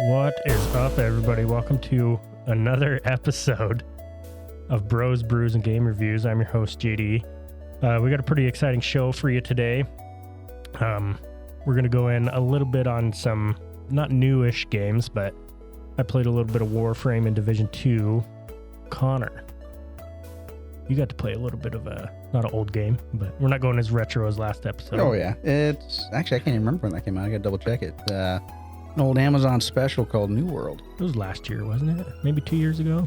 What is up, everybody? Welcome to another episode of Bros, Brews, and Game Reviews. I'm your host, JD. We got a pretty exciting show for you today. We're going to go in a little bit on some not newish games, but I played a little bit of Warframe in Division 2. Connor, you got to play a little bit of not an old game, but we're not going as retro as last episode. Oh, yeah. It's actually, I can't even remember when that came out. I got to double check it. An old Amazon special called New World. It was last year, wasn't it? Maybe 2 years ago?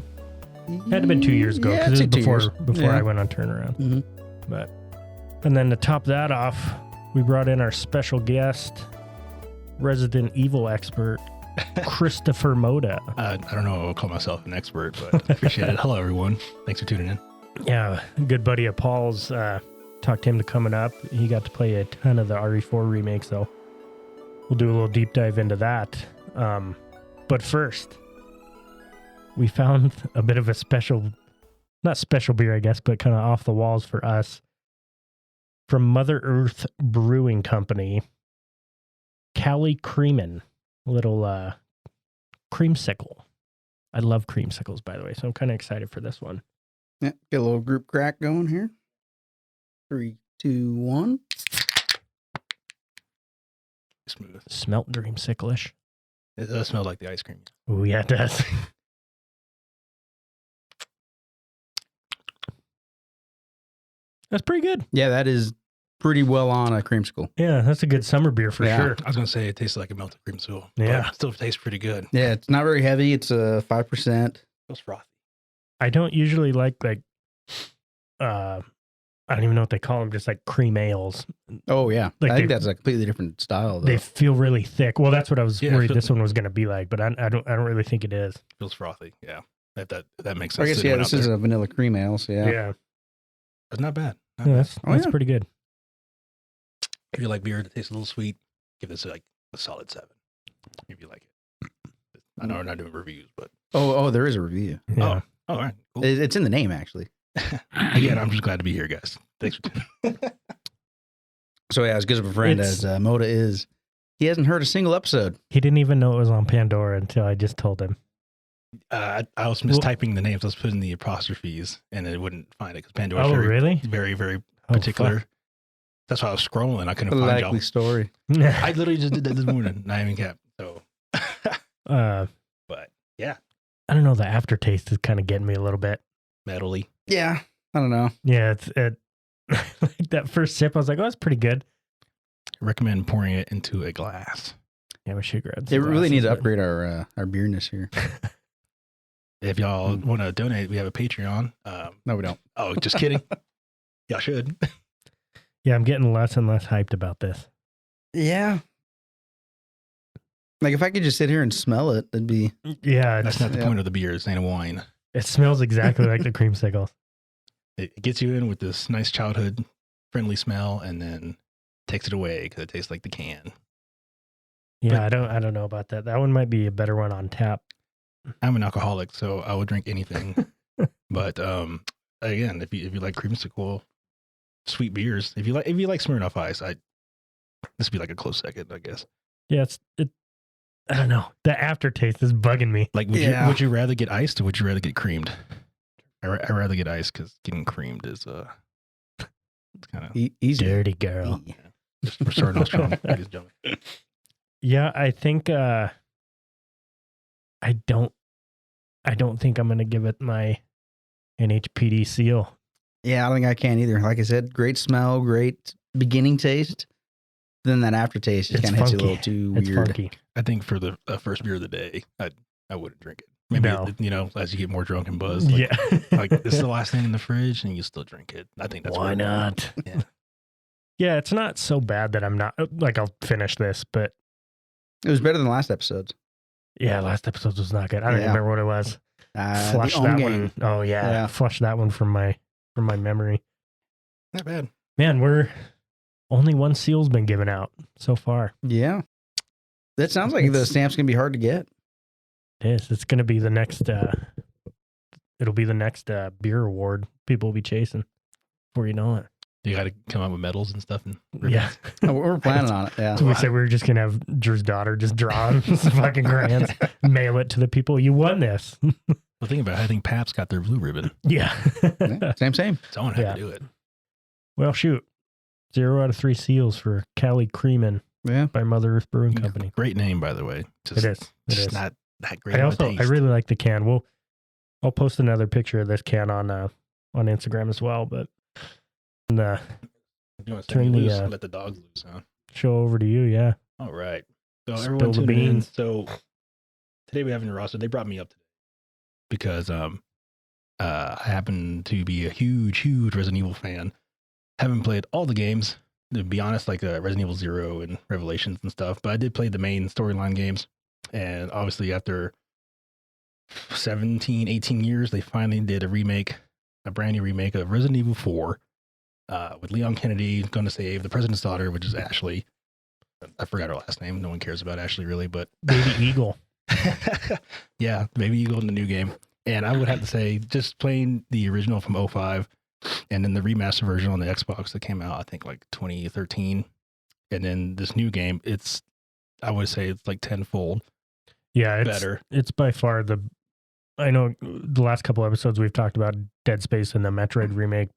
It had to have been 2 years ago Yeah, because I'd it was say 2 before years. I went on turnaround. Mm-hmm. And then to top that off, we brought in our special guest, Resident Evil expert, Christopher Moda. I don't know. I'll call myself an expert, but I appreciate it. Hello, everyone. Thanks for tuning in. Yeah, good buddy of Paul's. Talked him to coming up. He got to play a ton of the RE4 remake, so we'll do a little deep dive into that. But first, we found a bit of a special, not special beer, I guess, but kind of off the walls for us. From Mother Earth Brewing Company, Cali Creamin', little creamsicle. I love creamsicles, by the way, so I'm kind of excited for this one. Yeah, get a little group crack going here. 3, 2, 1. Smooth. Smelt dreamsicle-ish. It does smell like the ice cream. Oh, yeah, it does. That's pretty good. Yeah, that is pretty well on a creamsicle. Yeah, that's a good summer beer for Yeah. sure. I was going to say it tastes like a melted cream too. Yeah. But it still tastes pretty good. It Yeah, it's not very heavy. It's 5%. feels frothy. I don't usually like I don't even know what they call them, just like cream ales. Oh, yeah. Like I think they- that's a completely different style, though. They feel really thick. Well, that's what I was Yeah, worried feel- this one was going to be like, but I don't really think it is. Feels frothy. Yeah. That makes I sense. guess, They yeah, went this out is there. a vanilla cream ale, so yeah. It's not bad. Not Yeah, bad. that's Oh, yeah. pretty good. If you like beer that tastes a little sweet, give this like a solid 7. If you like it. I know we're not doing reviews, but Oh, there is a review. Yeah. all right. Cool. It's in the name, actually. Again, I'm just glad to be here, guys. Thanks for tuning in. So, yeah, as good of a friend It's- as Moda is, he hasn't heard a single episode. He didn't even know it was on Pandora until I just told him. I was mistyping the names. I was putting the apostrophes, and it wouldn't find it because Pandora's Oh, very, really? very, very Oh, particular. That's why I was scrolling. I couldn't A find y'all. likely story. fuck. I literally just did that this morning. Not even kept. So, but yeah, I don't know. The aftertaste is kind of getting me a little bit. metally. Yeah, I don't know. Yeah, it like that first sip, I was like, oh, that's pretty good. Recommend pouring it into a glass. Yeah, we should grab They some really need to glasses, upgrade our beerness here. If y'all want to donate, we have a Patreon. No, we don't. Oh, just kidding. Y'all should. but- Yeah, I'm getting less and less hyped about this. Yeah. Like if I could just sit here and smell it, it'd be. Yeah, That's not the yeah. point of the beer. It's ain't a wine. it smells exactly like the creamsicles. It gets you in with this nice childhood friendly smell, and then takes it away because it tastes like the can. Yeah, I don't know about that. That one might be a better one on tap. I'm an alcoholic, so I will drink anything. But again, if you like creamsicle, sweet beers, if you like Smirnoff Ice, this would be like a close second, I guess. Yeah, I don't know. The aftertaste is bugging me. Like, Yeah. would you rather get iced or would you rather get creamed? I'd rather get iced because getting creamed is it's kind of Easy. Dirty girl. just for starting off strong, ladies and gentlemen. Yeah, I think I don't think I'm gonna give it my NHPD seal. Yeah, I don't think I can either. Like I said, great smell, great beginning taste. Then that aftertaste just It's kind of hits you a funky. little too It's weird. funky. I think for the first beer of the day, I wouldn't drink it. Maybe No. as you get more drunk and buzzed, like, Yeah. like this is the last thing in the fridge, and you still drink it. I think that's Why where- not? Yeah. Yeah, it's not so bad that I'm not like I'll finish this, but It was better than last episode's. yeah, last episode was not good. I don't Yeah. remember what it was. Flush the that Own one. Game. Oh yeah, Yeah. flush that one from my memory. Not bad. Man, we're only one seal's been given out so far. Yeah. That sounds like the It's- stamp's going to be hard to get. It is. It's going to be the next. It'll be the next beer award people will be chasing before you know it. You got to come up with medals and stuff. And Yeah. Oh, we're planning on it. Yeah. So we said we were just gonna have Drew's daughter just draw some fucking grants, mail it to the people. You won this. Well, think about it. I think Paps got their blue ribbon. Yeah. Yeah, same. Someone had Yeah. to do it. Well, shoot. 0 out of 3 seals for Cali Creamin' Yeah. by Mother Earth Brewing Company. Great name, by the way. Just, It is. It just is. not that great. I of a also I taste. really like the can. I'll post another picture of this can on Instagram as well. But You want to turn the, let the dogs loose, huh? show over to you. Yeah. All right. So Spill everyone the tuning in. beans. So today we have in the roster. They brought me up today because I happen to be a huge Resident Evil fan. Haven't played all the games, to be honest, like Resident Evil 0 and Revelations and stuff. But I did play the main storyline games, and obviously after 17, 18 years, they finally did a brand new remake of Resident Evil 4. With Leon Kennedy going to save the president's daughter, which is Ashley. I forgot her last name. No one cares about Ashley really, but Baby Eagle. yeah, maybe you go in the new game. And I would have to say, just playing the original from 05 and then the remaster version on the Xbox that came out, I think like 2013. And then this new game, I would say it's like tenfold Yeah. It's better. It's by far I know the last couple episodes we've talked about Dead Space and the Metroid remake,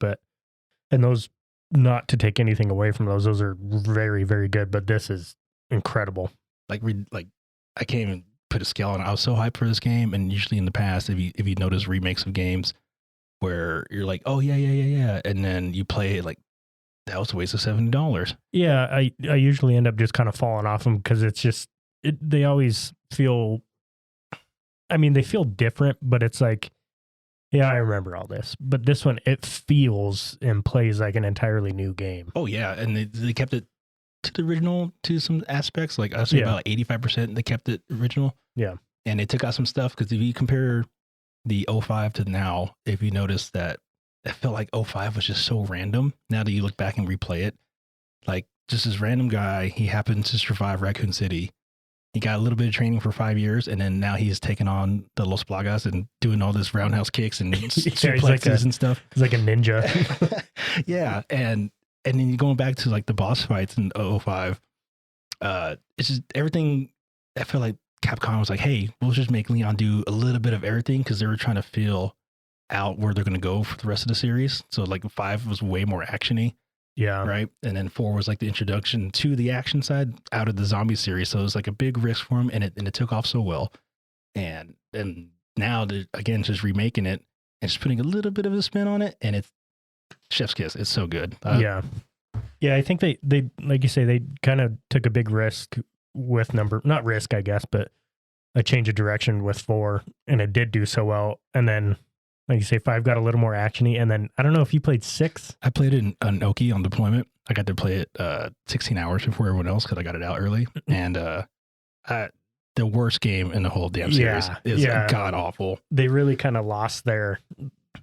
and those, not to take anything away from those are very, very good, but this is incredible. Like I can't even put a scale on it. I was so hyped for this game, and usually in the past, if you notice remakes of games where you're like, oh yeah, and then you play it, like that was a waste of $70. Yeah, I usually end up just kind of falling off them because it's just they always feel. I mean, they feel different, but it's like, yeah, I remember all this. But this one, it feels and plays like an entirely new game. Oh yeah, and they kept it to the original to some aspects. Like I say Yeah. about like 85%, they kept it original. Yeah. And they took out some stuff because if you compare the 05 to now, if you notice that it felt like 05 was just so random. Now that you look back and replay it, like just this random guy, he happened to survive Raccoon City. He got a little bit of training for 5 years, and then now he's taking on the Los Plagas and doing all this roundhouse kicks and he's suplexes like and stuff. It's like a ninja. Yeah, and then you're going back to like the boss fights in 05. It's just everything. I feel like Capcom was like, hey, we'll just make Leon do a little bit of everything because they were trying to feel out where they're going to go for the rest of the series. So like 5 was way more actiony, Yeah. right? And then 4 was like the introduction to the action side out of the zombie series. So it was like a big risk for him, and it took off so well. And now they're again just remaking it and just putting a little bit of a spin on it, and it's chef's kiss. It's so good. Yeah. I think they like you say, they kind of took a big risk with not risk, I guess, but a change of direction with 4, and it did do so well. And then, like you say, 5 got a little more actiony. And then I don't know if you played 6. I played it on Oki on deployment. I got to play it 16 hours before everyone else because I got it out early. And the worst game in the whole damn series is god awful. They really kind of lost the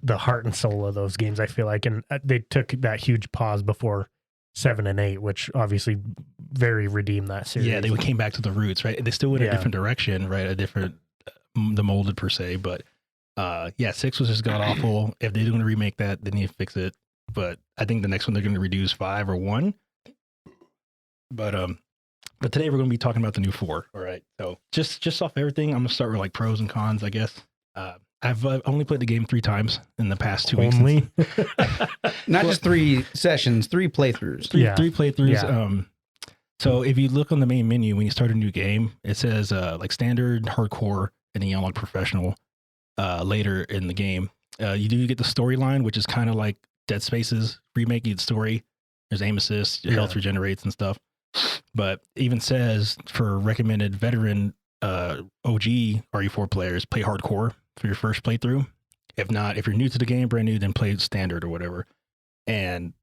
heart and soul of those games, I feel like. And they took that huge pause before 7 and 8, which obviously very redeemed that series. Yeah, they came back to the roots, right? They still went a different direction, right? A different, the molded per se. But 6 was just god awful. If they're going to remake that, they need to fix it. But I think the next one they're going to reduce 5 or 1. But today we're going to be talking about the new 4. All right. So just off everything, I'm going to start with like pros and cons, I guess. I've only played the game 3 times in the past 2 weeks. Only? Not just 3 sessions, 3 playthroughs. Three playthroughs. Yeah. So if you look on the main menu when you start a new game, it says like standard, hardcore, and then you unlock professional later in the game. You do get the storyline, which is kind of like Dead Space's remake. You get the story. There's aim assist, your health regenerates and stuff. But even says for recommended veteran OG RE4 players, play hardcore for your first playthrough. If not, if you're new to the game, brand new, then play standard or whatever. And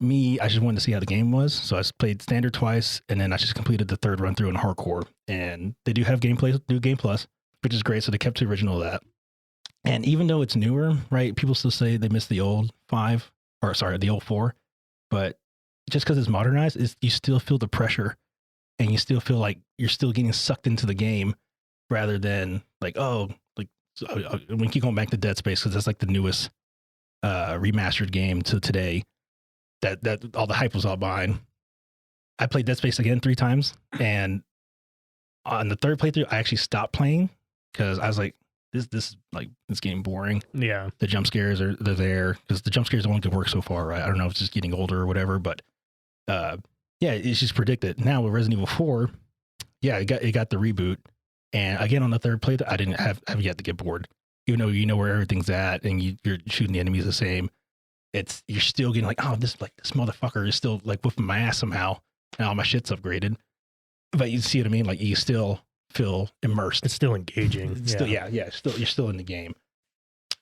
me, I just wanted to see how the game was. So I played standard twice, and then I just completed the 3rd run through in hardcore. And they do have new game plus, which is great. So they kept the original of that. And even though it's newer, right, people still say they miss the old 5, or sorry, the old 4. But just because it's modernized, you still feel the pressure, and you still feel like you're still getting sucked into the game rather than like, we keep going back to Dead Space because that's like the newest remastered game to today. that all the hype was all behind. I played Dead Space again 3 times, and on the third playthrough, I actually stopped playing because I was like, this game boring. Yeah. The jump scares they're there because the jump scares only could work so far, right? I don't know if it's just getting older or whatever, but yeah, it's just predicted. Now with Resident Evil 4, yeah, it got the reboot, and again on the third playthrough, I didn't have yet to get bored, even though you know where everything's at and you're shooting the enemies the same. You're still getting like, oh, this motherfucker is still like whipping my ass somehow. Now my shit's upgraded, but you see what I mean? Like you still feel immersed. It's still engaging. It's still, you're still in the game.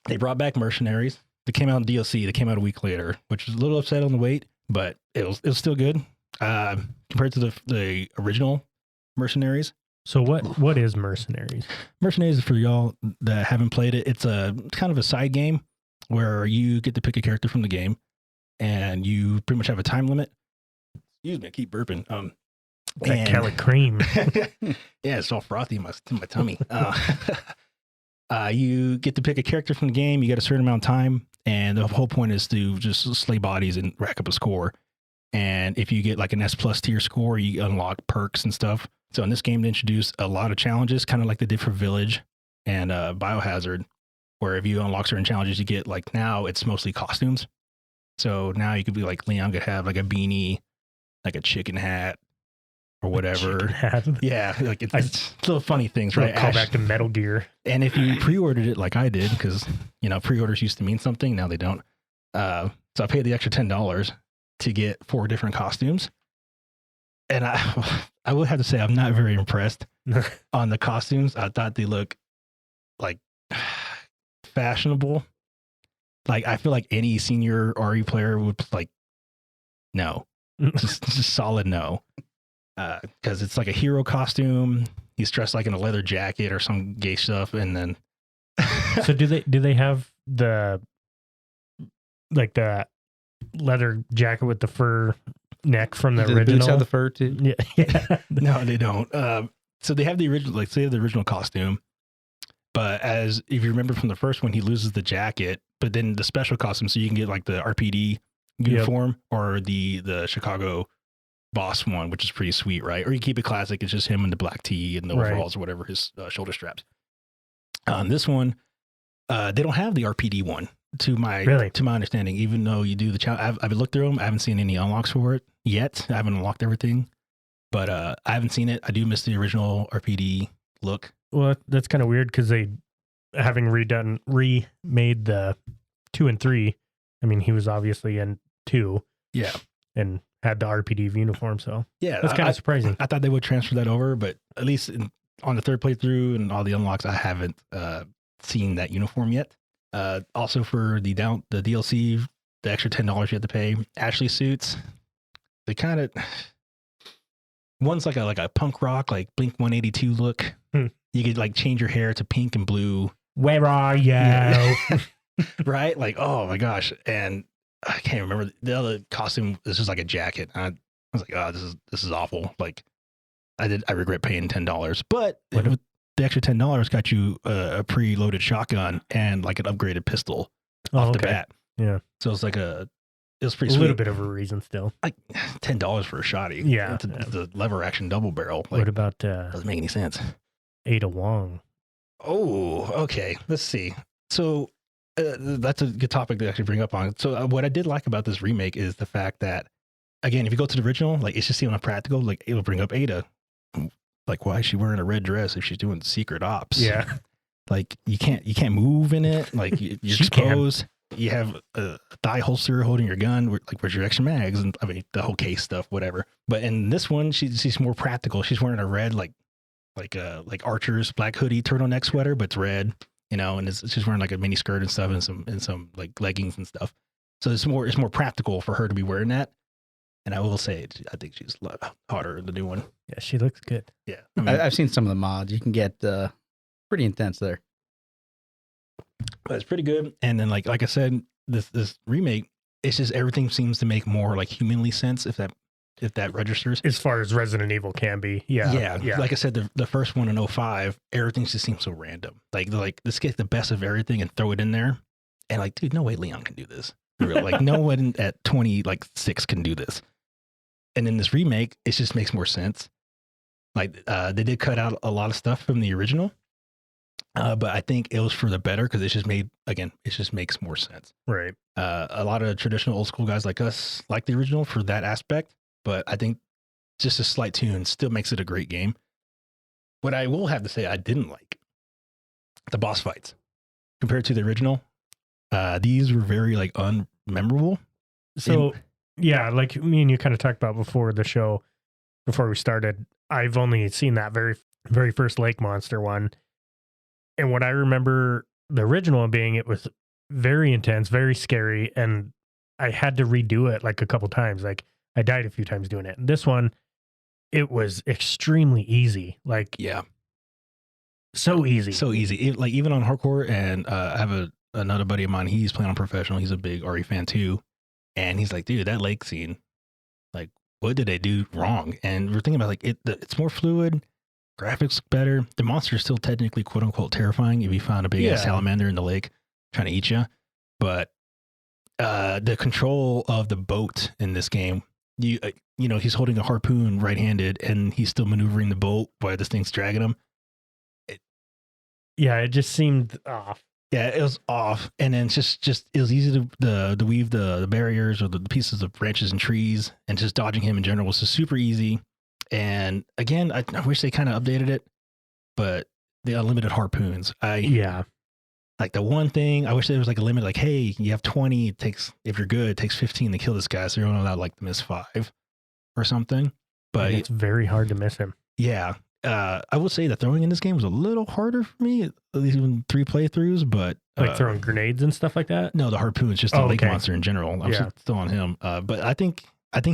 They brought back Mercenaries. They came out in DLC. They came out a week later, which was a little upset on the wait, but it was still good compared to the original Mercenaries. So what is Mercenaries? Mercenaries, for y'all that haven't played it, it's a kind of a side game where you get to pick a character from the game, and you pretty much have a time limit. Excuse me, I keep burping. That Kelly cream. Yeah, it's all frothy in my tummy. You get to pick a character from the game. You get a certain amount of time, and the whole point is to just slay bodies and rack up a score. And if you get like an S+ tier score, you unlock perks and stuff. So in this game, they introduced a lot of challenges, kind of like they did for Village and Biohazard, where if you unlock certain challenges, you get like, now it's mostly costumes. So now you could be like, Leon could have like a beanie, like a chicken hat, or whatever. Yeah, like it's little funny things, right? Call back to Metal Gear. And if you pre-ordered it like I did, because pre-orders used to mean something, now they don't. So I paid the extra $10 to get 4 different costumes, and I would have to say I'm not very impressed on the costumes. I thought they look like fashionable. Like I feel like any senior RE player would like, no, just solid no. Because it's like a hero costume. He's dressed like in a leather jacket or some gay stuff, and then. So do they have the leather jacket with the fur neck from the Do the original? boots have the fur too? Yeah. No, they don't. So they have the original, like they have the original costume, but if you remember from the first one, he loses the jacket, but then the special costume, so you can get like the RPD uniform or the Chicago boss one, which is pretty sweet, right? Or you keep it classic. It's just him in the black tee and the overalls or whatever, his shoulder straps. This one, they don't have the RPD one to my understanding, even though you do the challenge. I've looked through them. I haven't seen any unlocks for it yet. I haven't unlocked everything, but I haven't seen it. I do miss the original RPD look. Well, that's kind of weird because they, having remade the 2 and 3. I mean, he was obviously in 2. Yeah. And had the RPD uniform, so yeah, that's kind of surprising. I thought they would transfer that over, but at least on the third playthrough and all the unlocks, I haven't seen that uniform yet. Also for the DLC, the extra $10 you have to pay, Ashley suits, they kind of, one's like a punk rock, like Blink 182 look. You could like change your hair to pink and blue. Where are you? Right? Like, oh my gosh. And I can't remember, the other costume is just like a jacket. I was like, oh, this is awful. Like I regret paying $10, but the extra $10 got you a preloaded shotgun and like an upgraded pistol off the bat. Yeah. So it's like it was pretty sweet. A little sweet. bit of a reason still. Like $10 for a shotty. Yeah. It's a lever action double barrel. Like, what about doesn't make any sense. Ada Wong? Oh, okay. Let's see. So that's a good topic to actually bring up on. So what I did like about this remake is the fact that, again, if you go to the original, like it's just even practical, like it'll bring up Ada. Like, why is she wearing a red dress if she's doing secret ops? Yeah. Like you can't move in it. Like you're exposed. You have a thigh holster holding your gun. Like, where's your extra mags? And I mean, the whole case stuff, whatever. But in this one, she's more practical. She's wearing a red, like Archer's black hoodie turtleneck sweater, but it's red, and she's wearing like a mini skirt and stuff and some like leggings and stuff. So it's more practical for her to be wearing that. And I will say, I think she's a lot hotter in the new one. Yeah, she looks good. Yeah. I mean, I've seen some of the mods. You can get pretty intense there. But it's pretty good. And then like I said, this remake, it's just everything seems to make more like humanly sense if that registers. As far as Resident Evil can be. Yeah. Like I said, the first one in 05, everything just seems so random. Like let's get the best of everything and throw it in there. And like, dude, no way Leon can do this. Like no one at 26 can do this. And in this remake, it just makes more sense. Like they did cut out a lot of stuff from the original, but I think it was for the better because it just makes more sense. Right. A lot of traditional old school guys like us like the original for that aspect, but I think just a slight tune still makes it a great game. What I will have to say I didn't like, the boss fights compared to the original. These were very like unmemorable. So yeah, like me and you kind of talked about before the show, before we started, I've only seen that very first lake monster one. And what I remember the original being, it was very intense, very scary. And I had to redo it like a couple times. Like I died a few times doing it. And this one, it was extremely easy. Like, Yeah. so easy. So easy. Like even on hardcore, and I have another buddy of mine, he's playing on professional. He's a big RE fan too. And he's like, dude, that lake scene, like, what did they do wrong? And we're thinking about like it's more fluid, graphics better. The monster is still technically quote unquote terrifying if you found a big ass salamander in the lake trying to eat you. But the control of the boat in this game, you know, he's holding a harpoon right handed and he's still maneuvering the boat while this thing's dragging him. It just seemed off. Yeah, it was off, and then just it was easy to weave the barriers or the pieces of branches and trees, and just dodging him in general was just super easy. And again, I wish they kind of updated it, but the unlimited harpoons. Like the one thing I wish there was like a limit, like, hey, you have 20. It takes, if you're good, it takes 15 to kill this guy, so you're only allowed like to miss 5 or something. But it's very hard to miss him. Yeah. I will say that throwing in this game was a little harder for me, at least even 3 playthroughs, but like throwing grenades and stuff like that. No, the harpoon is just a lake monster in general. I'm still on him. But I think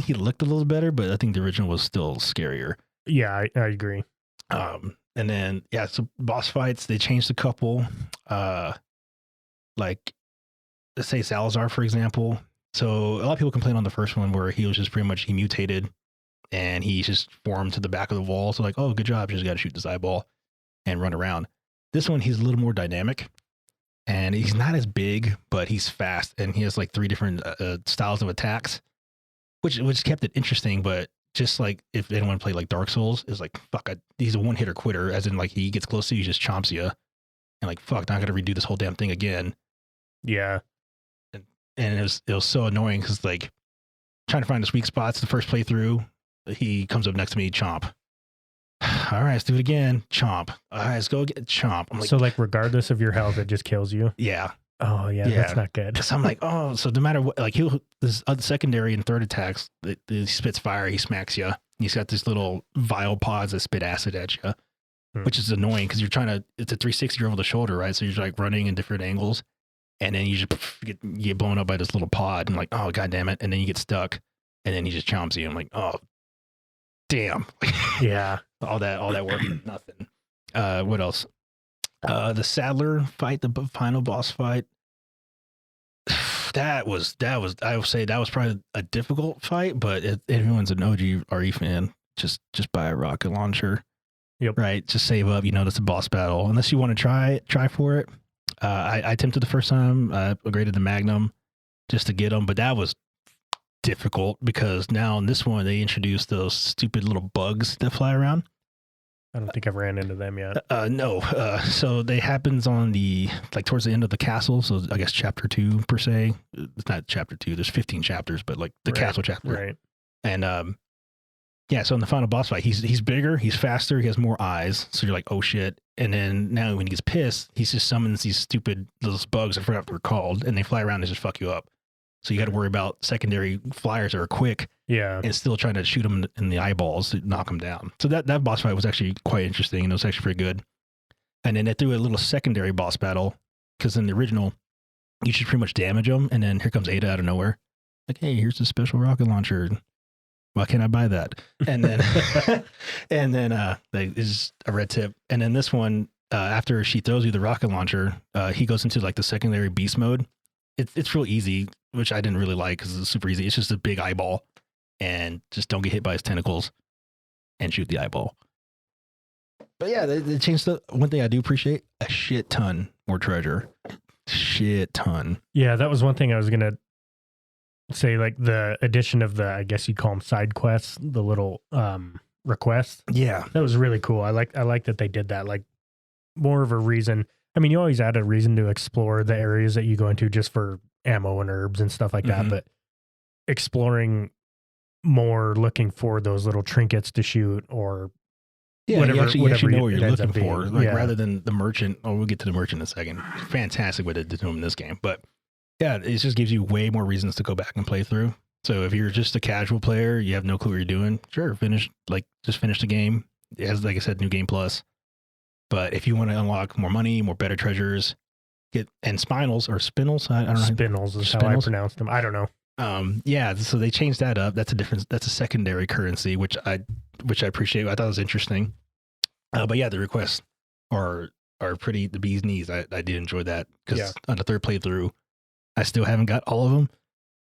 he looked a little better, but I think the original was still scarier. Yeah, I agree. And then so boss fights, they changed a couple. Like let's say Salazar, for example. So a lot of people complain on the first one where he was just pretty much he mutated. And he just formed to the back of the wall. So like, oh, good job. You just got to shoot this eyeball and run around. This one, he's a little more dynamic. And he's not as big, but he's fast. And he has like 3 different styles of attacks, which kept it interesting. But just like if anyone played like Dark Souls, is like, fuck, he's a one-hitter quitter. As in like he gets close to you, he just chomps you. And like, fuck, now I got to redo this whole damn thing again. Yeah. And it was so annoying because like trying to find his weak spots the first playthrough, he comes up next to me, chomp. All right, let's do it again. Chomp. All right, let's go again. Chomp. I'm like, so like regardless of your health, it just kills you. Yeah. Oh yeah, that's not good. So I'm like, oh, so no matter what, like this other secondary and third attacks, he spits fire, he smacks you. He's got this little vial pods that spit acid at you, which is annoying because you're trying to. It's a 360 over the shoulder, right? So you're like running in different angles, and then you just get blown up by this little pod, and like, oh god damn it, and then you get stuck, and then he just chomps you. I'm like, oh. Damn. Yeah. all that work, nothing. What else? The Saddler fight, the final boss fight. That was I would say that was probably a difficult fight, but if everyone's an OG RE fan, just buy a rocket launcher. Yep. Right. Just save up, that's a boss battle. Unless you want to try for it. I attempted the first time, upgraded the Magnum just to get them, but that was difficult because now in this one they introduced those stupid little bugs that fly around. I don't think I've ran into them yet. No. So they happens on the like towards the end of the castle. So I guess chapter 2 per se. It's not chapter 2. There's 15 chapters, but like the castle chapter. Right. And so in the final boss fight, he's bigger, he's faster, he has more eyes. So you're like, oh shit. And then now when he gets pissed, he just summons these stupid those bugs. I forgot what they're called, and they fly around and just fuck you up. So you got to worry about secondary flyers that are quick, and still trying to shoot them in the eyeballs to knock them down. So that boss fight was actually quite interesting, and it was actually pretty good. And then they threw a little secondary boss battle because in the original, you should pretty much damage them, and then here comes Ada out of nowhere, like, hey, here's a special rocket launcher. Why can't I buy that? And then, it's a red tip. And then this one, after she throws you the rocket launcher, he goes into like the secondary beast mode. It's real easy, which I didn't really like because it's super easy. It's just a big eyeball, and just don't get hit by his tentacles, and shoot the eyeball. But yeah, they changed the one thing I do appreciate: a shit ton more treasure, shit ton. Yeah, that was one thing I was gonna say like the addition of the, I guess you'd call them side quests, the little requests. Yeah. That was really cool. I like that they did that. Like more of a reason. I mean, you always add a reason to explore the areas that you go into just for ammo and herbs and stuff like that. Mhm. But exploring more, looking for those little trinkets to shoot or Yeah, whatever- you actually whatever know what it you're ends looking up for. being. Like Yeah. rather than the merchant. Oh, we'll get to the merchant in a second. Fantastic what they did to him in this game. But yeah, it just gives you way more reasons to go back and play through. So if you're just a casual player, you have no clue what you're doing, sure, just finish the game. It has, like I said, New Game Plus. But if you want to unlock more money, more better treasures, and spinels or spinels, I don't know. Spinels is how I Spinels? pronounced them. I don't know. Yeah, so they changed that up. That's a different. That's a secondary currency, which I appreciate. I thought it was interesting. But yeah, the requests are pretty the bee's knees. I did enjoy that because Yeah. on the third playthrough, I still haven't got all of them,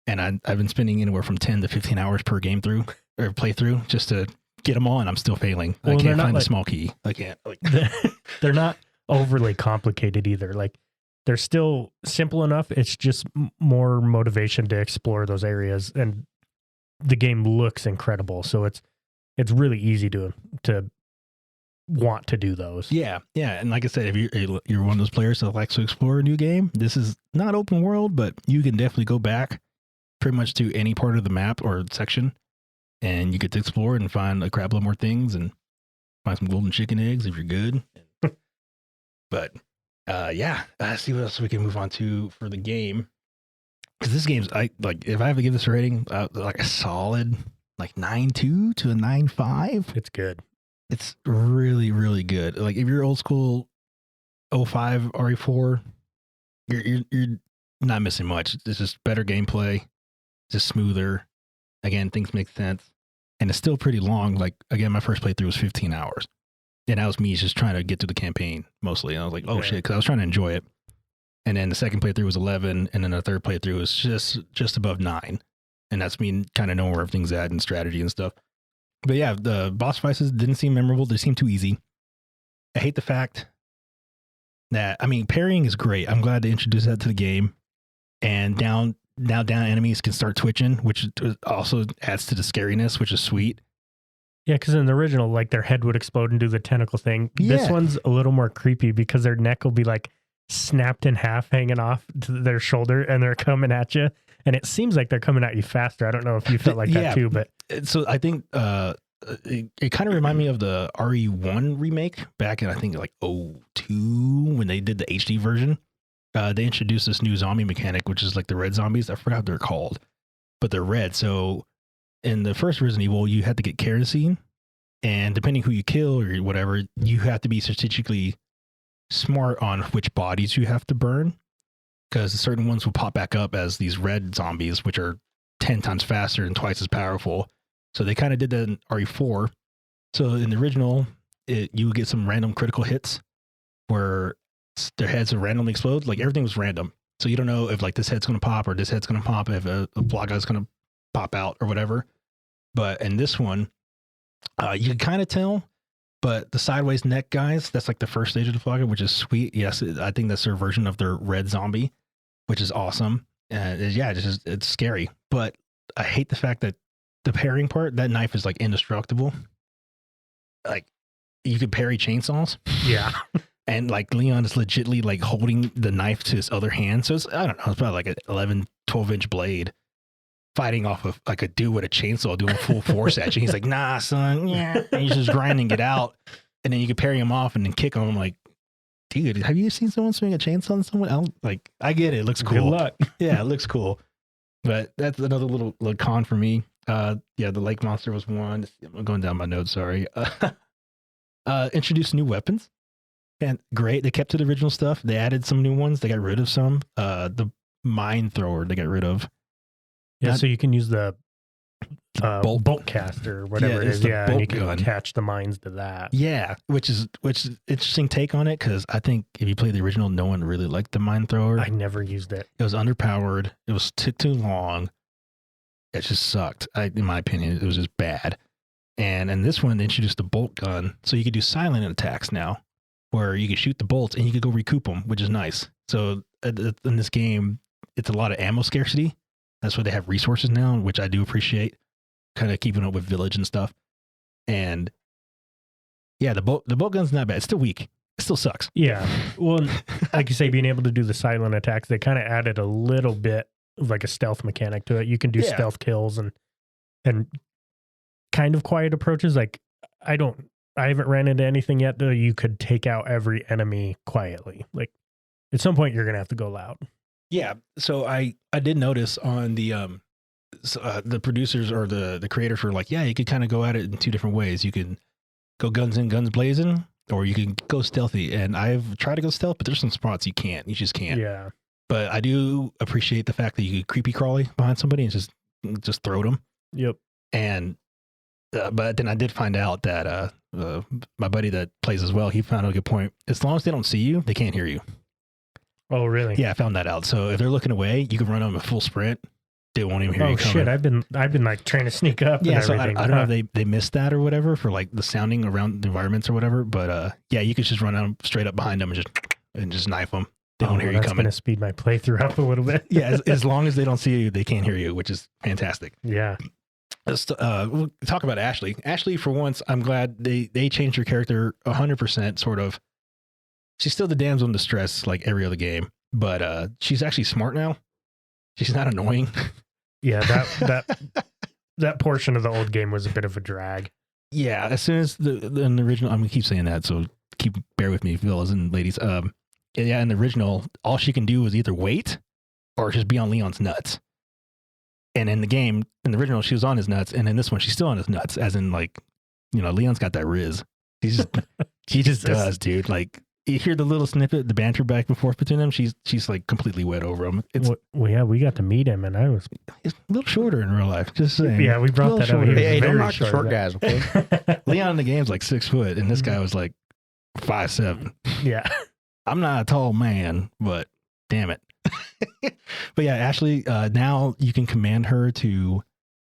and I've been spending anywhere from 10 to 15 hours per game through or playthrough just to get them all, and I'm still failing. Well, I they're can't not find the like- small key. I can't. Like, They're not overly complicated either. Like they're still simple enough. It's just more motivation to explore those areas, and the game looks incredible. So it's really easy to want to do those. yeah, and like I said, if you're one of those players that likes to explore a new game, this is not open world, but you can definitely go back pretty much to any part of the map or section, and you get to explore and find a crap load more things and find some golden chicken eggs if you're good. But yeah, let's see what else we can move on to for the game. Because this game's, if I have to give this a rating, like a solid like 9.2 to a 9.5. It's good. It's really, really good. Like if you're old school 05 RE4, you're not missing much. It's just better gameplay, just smoother. Again, things make sense, and it's still pretty long. Like again, my first playthrough was 15 hours, and that was me just trying to get through the campaign mostly. And I was like, oh Yeah. shit, because I was trying to enjoy it. And then the second playthrough was 11, and then the third playthrough was just above 9, and that's me kind of knowing where everything's at and strategy and stuff. But yeah, the boss fights didn't seem memorable. They seemed too easy. I hate the fact that, I mean, parrying is great. I'm glad they introduced that to the game. And down enemies can start twitching, which also adds to the scariness, which is sweet. Yeah, because in the original, like their head would explode and do the tentacle thing. This Yeah. one's a little more creepy because their neck will be like snapped in half, hanging off to their shoulder, and they're coming at you. And it seems like they're coming at you faster. I don't know if you felt like Yeah. that too, but So I think it kind of reminded me of the RE1 remake back in, I think, like 02 when they did the HD version. They introduced this new zombie mechanic, which is like the red zombies. I forgot what they're called, but they're red. So in the first Resident Evil, you had to get kerosene, and depending who you kill or whatever, you have to be strategically smart on which bodies you have to burn, because certain ones will pop back up as these red zombies, which are 10 times faster and twice as powerful. So they kind of did that in RE4. So in the original, you would get some random critical hits where their heads would randomly explode. Like everything was random. So you don't know if like this head's going to pop or this head's going to pop, if a block guy's going to pop out or whatever. But in this one, you can kind of tell, but the sideways neck guys, that's like the first stage of the Flaga, which is sweet. Yes, I think that's their version of their red zombie, which is awesome. Yeah, it's scary. But I hate the fact that the parrying part, that knife is like indestructible. Like you could parry chainsaws. yeah. And like Leon is legitly like holding the knife to his other hand. So it's, I don't know, it's about like an 11, 12-inch blade fighting off of like a dude with a chainsaw doing full force at you. He's like, nah, son. Yeah. And he's just grinding it out. And then you can parry him off and then kick him. I'm like, dude, have you seen someone swing a chainsaw on someone else? Like, I get it. It looks cool. Good luck. Yeah, it looks cool. But that's another little con for me. Yeah, the lake monster was one. I'm going down my notes, sorry. Introduced new weapons. And great. They kept to the original stuff. They added some new ones. They got rid of some. The mine thrower they got rid of. Yeah, Not- so you can use the Bolt- bolt caster, whatever Yeah, it it's is. the Yeah, and you bolt can gun. attach the mines to that. Yeah, which is interesting take on it, because I think if you play the original, no one really liked the mine thrower. I never used it. It was underpowered. It was took too long. It just sucked. In my opinion, it was just bad. And in this one, they introduced the bolt gun, so you could do silent attacks now, where you could shoot the bolts and you could go recoup them, which is nice. So in this game, it's a lot of ammo scarcity. That's why they have resources now, which I do appreciate. Kind of keeping up with village and stuff. And yeah, the bolt gun's not bad. It's still weak. It still sucks. Yeah. Well, like you say, being able to do the silent attacks, they kind of added a little bit of like a stealth mechanic to it. You can do stealth kills and kind of quiet approaches. Like I haven't ran into anything yet though. You could take out every enemy quietly. Like at some point you're going to have to go loud. Yeah. So I did notice on the producers or the creators were like, yeah, you could kind of go at it in two different ways. You can go guns in, guns blazing, or you can go stealthy. And I've tried to go stealth, but there's some spots you can't. You just can't. Yeah. But I do appreciate the fact that you could creepy crawly behind somebody and just throw them. Yep. And but then I did find out that my buddy that plays as well, he found a good point. As long as they don't see you, they can't hear you. Oh, really? Yeah, I found that out. So if they're looking away, you can run them a full sprint. They won't even hear you coming. Oh shit! I've been like trying to sneak up. Yeah, and so I everything. don't know if they missed that or whatever for like the sounding around the environments or whatever. But yeah, you could just run out straight up behind them and just knife them. They don't hear you that's coming. Gonna speed my playthrough up a little bit. Yeah, as long as they don't see you, they can't hear you, which is fantastic. Yeah. We'll talk about Ashley. Ashley, for once, I'm glad they changed her character 100%. Sort of. She's still the damsel in distress like every other game, but she's actually smart now. She's not annoying. Yeah, that portion of the old game was a bit of a drag. Yeah, as soon as in the original, I'm gonna keep saying that, so bear with me, fellas and ladies. Yeah, in the original, all she can do is either wait or just be on Leon's nuts. And in the game, in the original, she was on his nuts, and in this one, she's still on his nuts. As in, like, you know, Leon's got that riz. He just does, dude. Like, you hear the little snippet, the banter back and forth between them. She's like completely wet over him. Well, yeah, we got to meet him, and he's a little shorter in real life. Just saying. Yeah, we brought that up. Hey, don't knock the short guys, okay? Leon in the game's like 6 foot, and this guy was like 5'7". Yeah. I'm not a tall man, but damn it. But yeah, Ashley, now you can command her to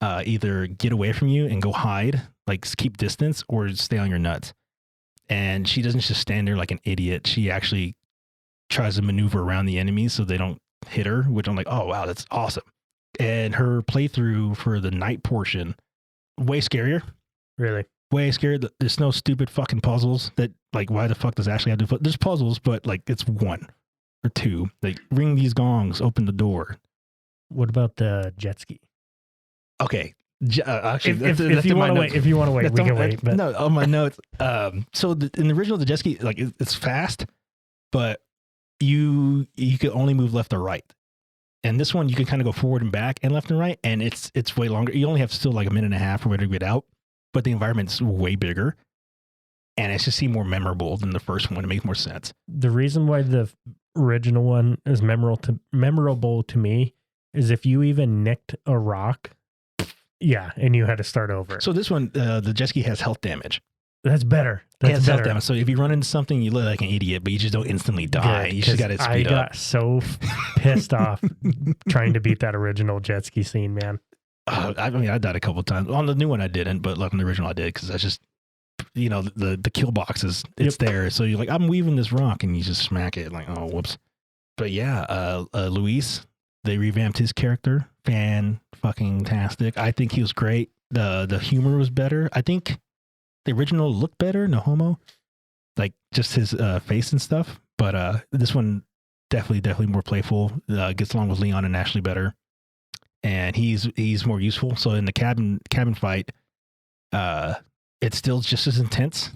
either get away from you and go hide, like keep distance, or stay on your nuts. And she doesn't just stand there like an idiot. She actually tries to maneuver around the enemies so they don't hit her, which I'm like, oh, wow, that's awesome. And her playthrough for the night portion, way scarier. Really? Way scarier. There's no stupid fucking puzzles that, like, why the fuck does Ashley have to there's puzzles, but like it's 1 or 2. Like, ring these gongs, open the door. What about the jet ski? Okay. Actually, if you want to wait, we can wait. But no, on my notes. So in the original, the jet ski, like it's fast, but you can only move left or right. And this one, you can kind of go forward and back and left and right, and it's way longer. You only have still like a minute and a half or whatever to get out, but the environment's way bigger, and it's just seemed more memorable than the first one. It makes more sense. The reason why the original one is memorable to me is if you even nicked a rock. Yeah, and you had to start over. So this one, the jet ski has health damage. That's better. That's health better. damage. So if you run into something, you look like an idiot, but you just don't instantly die. Good, you just got to speed up. I got so pissed off trying to beat that original jet ski scene, man. I mean, I died a couple of times. On the new one, I didn't, but like on the original, I did because I just, you know, the kill box it's there. So you're like, I'm weaving this rock, and you just smack it. Like, oh, whoops. But yeah, Luis, they revamped his character. Fan-fucking-tastic. I think he was great. The humor was better. I think the original looked better, no homo. Like just his face and stuff. But this one definitely more playful. Gets along with Leon and Ashley better. And he's more useful. So in the cabin fight, it's still just as intense.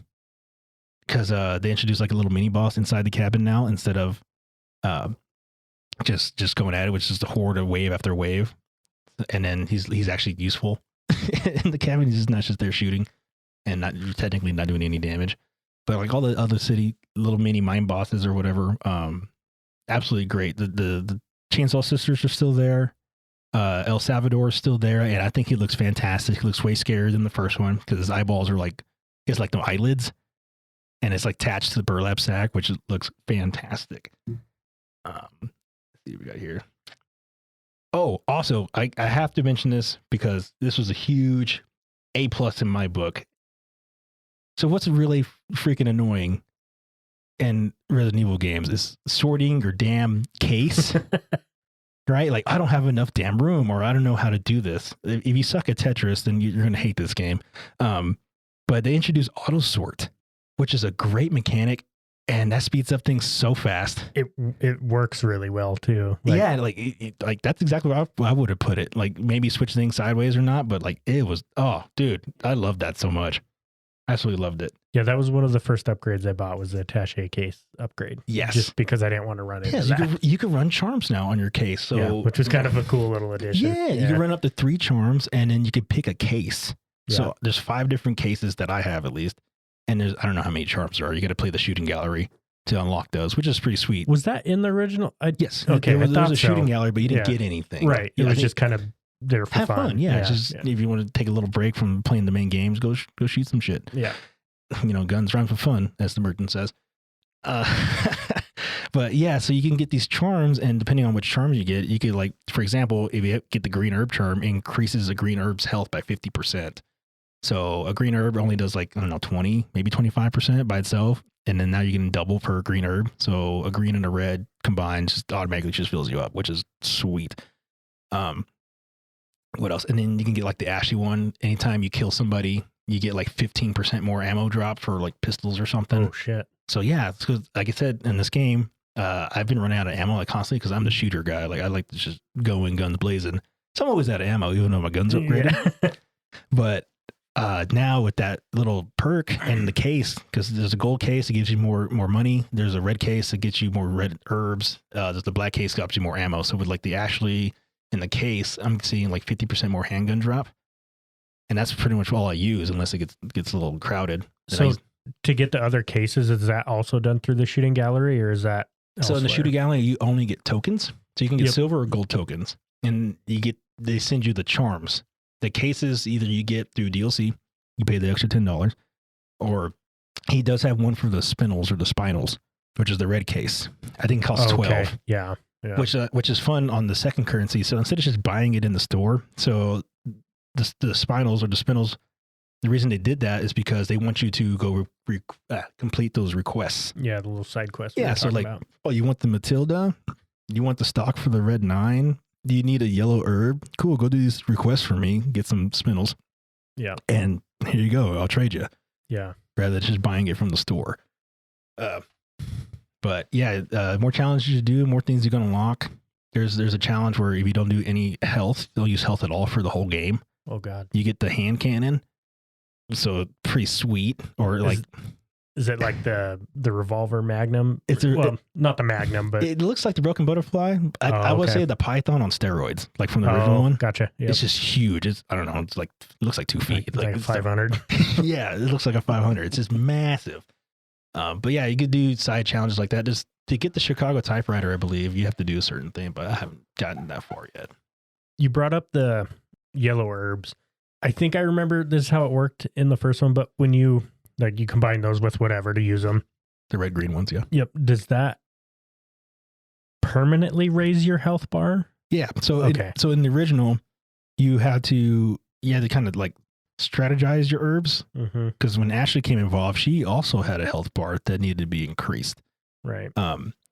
Because they introduced like a little mini boss inside the cabin now instead of just going at it, which is the horde of wave after wave. And then he's actually useful in the cabin. He's not just there shooting and not technically not doing any damage, but like all the other city little mini mine bosses or whatever, absolutely great. The Chainsaw Sisters are still there. El Salvador is still there, and I think he looks fantastic. He looks way scarier than the first one because his eyeballs are like he has like no eyelids, and it's like attached to the burlap sack, which looks fantastic. Let's see what we got here. Oh, also, I have to mention this because this was a huge A+ in my book. So what's really freaking annoying in Resident Evil games is sorting your damn case right? Like, I don't have enough damn room, or I don't know how to do this. If you suck at Tetris, then you're going to hate this game. But they introduced auto sort, which is a great mechanic, and that speeds up things so fast. It works really well too. Yeah, like that's exactly what I would have put it. Like, maybe switch things sideways or not, but like it was. Oh, dude, I love that so much. Absolutely loved it. Yeah, that was one of the first upgrades I bought, was the attaché case upgrade. Yes. Just because I didn't want to run it. Yeah, you could run charms now on your case. So yeah, which was kind of a cool little addition. Yeah, you can run up to 3 charms, and then you could pick a case. Yeah. So there's 5 different cases that I have, at least. And there's, I don't know how many charms there are. You got to play the shooting gallery to unlock those, which is pretty sweet. Was that in the original? Yes. Okay. There was a so. shooting gallery, but you didn't get anything. Right. It was just kind of there for have fun. Yeah. If you want to take a little break from playing the main games, go shoot some shit. Yeah. Guns rhymes with fun, as the merchant says. But yeah, so you can get these charms, and depending on which charms you get, you could, like, for example, if you get the green herb charm, it increases a green herb's health by 50%. So a green herb only does, like, I don't know, 20, maybe 25% by itself. And then now you can double per green herb. So a green and a red combined just automatically just fills you up, which is sweet. What else? And then you can get, like, the Ashley one. Anytime you kill somebody, you get like 15% more ammo drop for like pistols or something. Oh shit. So yeah, because like I said, in this game, I've been running out of ammo like constantly because I'm the shooter guy. Like, I like to just go in guns blazing. So I'm always out of ammo, even though my gun's upgraded. Yeah. But now with that little perk and the case, because there's a gold case that gives you more money. There's a red case that gets you more red herbs. There's the black case that gives you more ammo. So with like the Ashley in the case, I'm seeing like 50% more handgun drop. And that's pretty much all I use, unless it gets a little crowded. So to get the other cases, is that also done through the shooting gallery, or is that elsewhere? So in the shooting gallery, you only get tokens. So you can get silver or gold tokens, and they send you the charms. The cases either you get through DLC, you pay the extra $10, or he does have one for the spinels or the spinels, which is the red case. I think it costs 12. Yeah. Which is fun on the second currency. So instead of just buying it in the store, so the spinels or the spinels, the reason they did that is because they want you to go complete those requests. Yeah, the little side quests. Yeah, so like, oh, you want the Matilda? You want the stock for the red 9? Do you need a yellow herb? Cool, go do these requests for me. Get some spinels. Yeah. And here you go. I'll trade you. Yeah. Rather than just buying it from the store. But yeah, more challenges to do, more things you're going to unlock. There's a challenge where if you don't do any health, they'll use health at all for the whole game. Oh God. You get the hand cannon. So pretty sweet. Or is it like the revolver magnum? It's not the magnum, but it looks like the broken butterfly. I would say the python on steroids, like from the original one. Gotcha. Yep. It's just huge. I don't know. It looks like 2 feet. Like 500. Yeah, it looks like a 500. It's just massive. But yeah, you could do side challenges like that. Just to get the Chicago typewriter, I believe you have to do a certain thing, but I haven't gotten that far yet. You brought up the yellow herbs. I think I remember this is how it worked in the first one, but when you combine those with whatever to use them. The red green ones, yeah. Yep. Does that permanently raise your health bar? Yeah. So so in the original, you had to kind of like strategize your herbs, because when Ashley came involved, she also had a health bar that needed to be increased. Right.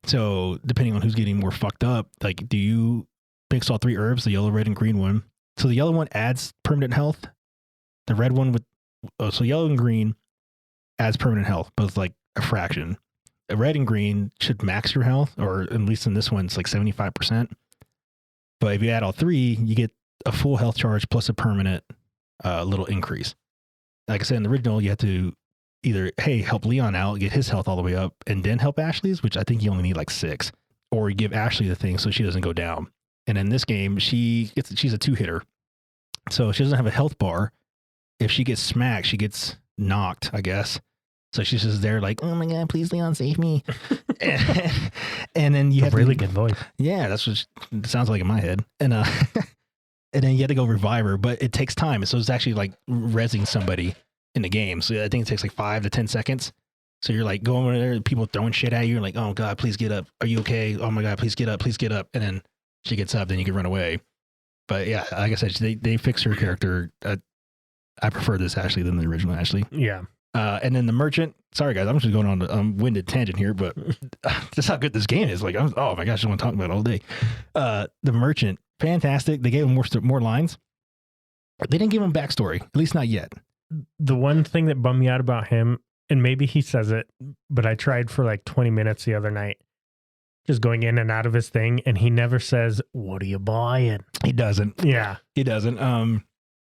So depending on who's getting more fucked up, like, do you mix all 3 herbs, the yellow, red, and green one? So the yellow one adds permanent health. The red one so yellow and green adds permanent health, but it's like a fraction. A red and green should max your health, or at least in this one, it's like 75%. But if you add all 3, you get a full health charge plus a permanent little increase. Like I said, in the original, you had to either, help Leon out, get his health all the way up, and then help Ashley's, which I think you only need like 6, or you give Ashley the thing so she doesn't go down. And in this game, she's a 2-hitter. So she doesn't have a health bar. If she gets smacked, she gets knocked, I guess. So she's just there like, oh my God, please, Leon, save me. and then you have really good voice. Yeah, that's what it sounds like in my head. And and then you have to go revive her, but it takes time. So it's actually like rezzing somebody in the game. So I think it takes like 5 to 10 seconds. So you're like going over there, people throwing shit at you. You're like, oh God, please get up. Are you okay? Oh my God, please get up. Please get up. And then she gets up, then you can run away. But yeah, like I said, they fix her character. I prefer this Ashley than the original Ashley. Yeah. And then the merchant, sorry guys, I'm just going on a winded tangent here, but just how good this game is. Like, oh my gosh, I want to talk about it all day. The Merchant, fantastic. They gave him more lines. They didn't give him backstory, at least not yet. The one thing that bummed me out about him, and maybe he says it, but I tried for like 20 minutes the other night, just going in and out of his thing, and he never says, "What are you buying?" He doesn't. Yeah. He doesn't.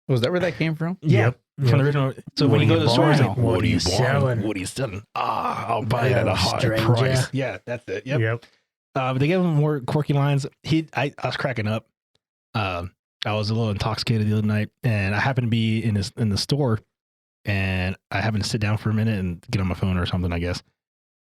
Was that where that came from? Yep. From the original. So What when you are go to you the store, he's buying? like, What "What are are you you selling? What are you selling? I'll buy it at a high stranger." price." Yeah, that's it. Yep. But they gave him more quirky lines. I was cracking up. I was a little intoxicated the other night, and I happened to be in the store, and I happened to sit down for a minute and get on my phone or something, I guess.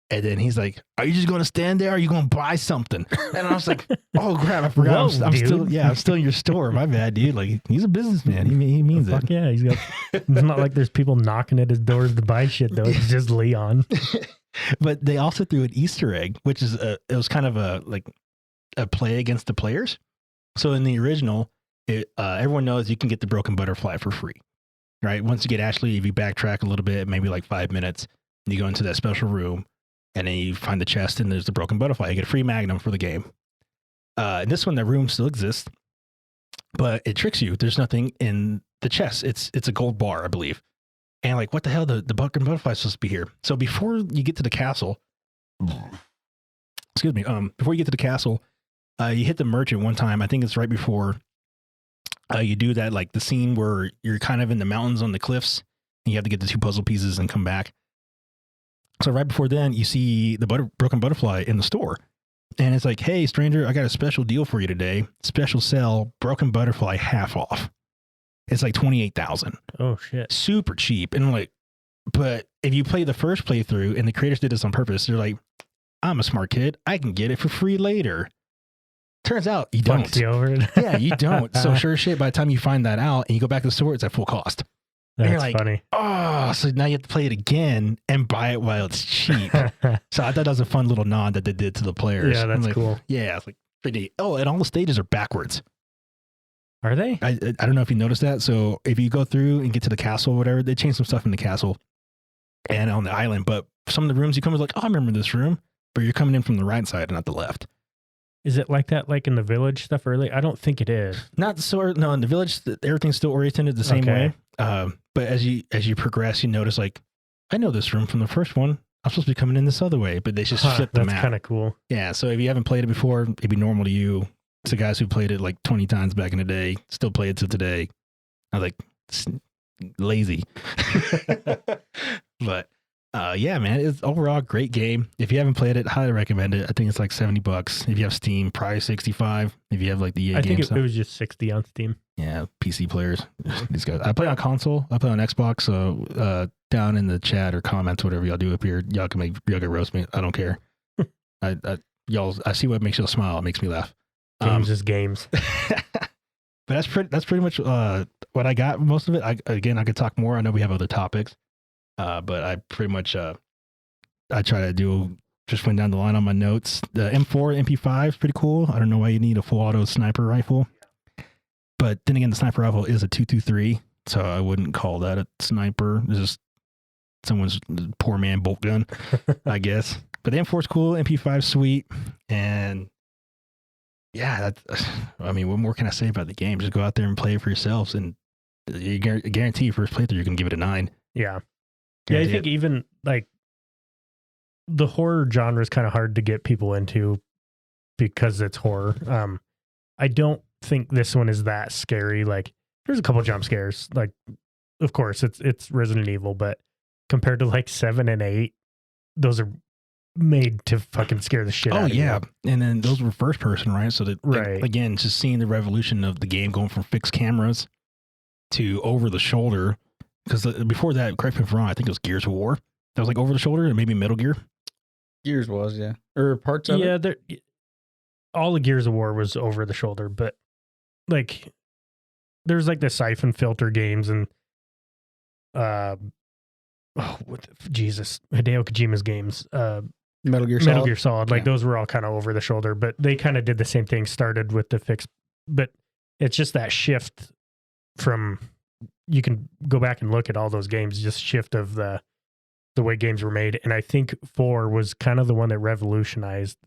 And then he's like, "Are you just going to stand there? Or are you going to buy something?" And I was like, "Oh crap, I forgot. Whoa, I'm still, dude. I'm still in your store. My bad, dude. Like, he's a businessman. He means Fuck it." yeah. He's got, it's not like there's people knocking at his doors to buy shit, though. It's just Leon. But they also threw an Easter egg, which is it was kind of a play against the players. So in the original, everyone knows you can get the broken butterfly for free, right? Once you get Ashley, if you backtrack a little bit, maybe like 5 minutes, you go into that special room, and then you find the chest, and there's the broken butterfly. You get a free Magnum for the game. In this one, that room still exists, but it tricks you. There's nothing in the chest. It's a gold bar, I believe. And like, what the hell? The broken butterfly is supposed to be here. So before you get to the castle, excuse me, before you get to the castle, you hit the Merchant one time. I think it's right before you do that, like the scene where you're kind of in the mountains on the cliffs, and you have to get the 2 puzzle pieces and come back. So right before then, you see the broken butterfly in the store. And it's like, "Hey, stranger, I got a special deal for you today. Special sale, broken butterfly half off." It's like 28,000. Oh, shit. Super cheap. And I'm like, but if you play the first playthrough, and the creators did this on purpose, they're like, "I'm a smart kid. I can get it for free later." Turns out you don't. Fucks you over it. Yeah, you don't. So sure as shit, by the time you find that out and you go back to the store, it's at full cost. And you're That's like, funny. "Oh, so now you have to play it again and buy it while it's cheap." So I thought that was a fun little nod that they did to the players. Yeah, I'm that's like, cool. Yeah, it's like pretty neat. Oh, and all the stages are backwards. Are they? I don't know if you noticed that. So if you go through and get to the castle or whatever, they changed some stuff in the castle and on the island. But some of the rooms you come is like, "Oh, I remember this room," but you're coming in from the right side and not the left. Is it like that, like in the village stuff early? I don't think it is. Not so. No, in the village, everything's still oriented the same Okay. way. But as you progress, you notice like, I know this room from the first one. I'm supposed to be coming in this other way, but they just flip the That's map. kind of cool. Yeah. So if you haven't played it before, it'd be normal to you. It's the guys who played it like 20 times back in the day, still play it to today. I was like, it's lazy. But yeah, man, it's overall a great game. If you haven't played it, highly recommend it. I think it's like $70. If you have Steam, probably 65. If you have like the EA I game think stuff. it was just 60 on Steam. Yeah, PC players. These guys. I play on console. I play on Xbox. So down in the chat or comments, whatever y'all do up here, y'all can roast me. I don't care. I see what makes y'all smile. It makes me laugh. Games is games. But that's pretty much what I got. Most of it. I could talk more. I know we have other topics, but I pretty much I try to do. Just went down the line on my notes. The M4 MP5 is pretty cool. I don't know why you need a full auto sniper rifle, but then again, the sniper rifle is a 223, so I wouldn't call that a sniper. It's just someone's poor man bolt gun, I guess. But the M4 is cool. MP5 is sweet, and yeah, I mean, what more can I say about the game? Just go out there and play it for yourselves, and you guarantee first playthrough you're gonna give it a 9. Yeah. Yeah, I Guarantee think it. even like the horror genre is kind of hard to get people into because it's horror. I don't think this one is that scary. Like, there's a couple jump scares. Like, of course, it's Resident Evil, but compared to like 7 and 8, those are made to fucking scare the shit out of yeah, you. and then those were first person, right? So that Right. again, just seeing the revolution of the game going from fixed cameras to over the shoulder. Because before that, correct me if I'm wrong, I think it was Gears of War. That was like over the shoulder, and maybe Metal Gear. Gears was, yeah. Or parts of Yeah, it. all the Gears of War was over the shoulder, but like there's like the Siphon Filter games and Jesus, Hideo Kojima's games, Metal Gear Solid. Metal Gear Solid, like Yeah. those were all kind of over the shoulder, but they kind of did the same thing, started with the fix, but it's just that shift from, you can go back and look at all those games, just shift of the the way games were made. And I think 4 was kind of the one that revolutionized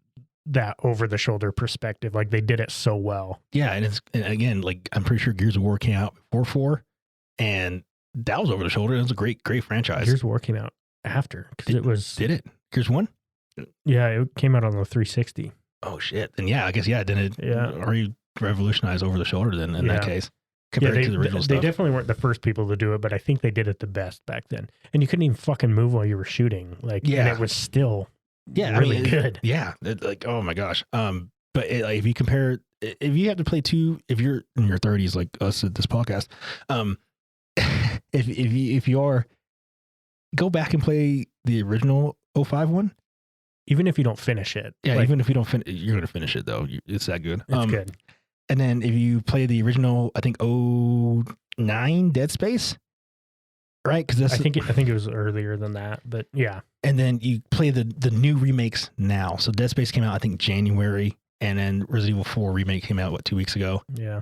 that over the shoulder perspective. Like they did it so well. Yeah, and again, like I'm pretty sure Gears of War came out before 4, and that was over the shoulder. It was a great franchise. Gears of War came out after because it was. Did it? Gears 1? Yeah, it came out on the 360. Oh shit! And yeah, I guess then it already revolutionized over the shoulder then in that case compared to the original stuff. They definitely weren't the first people to do it, but I think they did it the best back then. And you couldn't even fucking move while you were shooting. Like, and it was still really good. Yeah, like oh my gosh. But like, if you compare, if you have to play two, if you're in your 30s like us at this podcast, if you are, go back and play the original 05 one. Even if you don't finish it. Yeah, like, even if you don't finish, you're going to finish it though. It's that good. It's good. And then if you play the original, I think 09 Dead Space, right? Because I think it was earlier than that, but yeah. And then you play the new remakes now. So Dead Space came out, I think January, and then Resident Evil 4 remake came out 2 weeks ago. Yeah.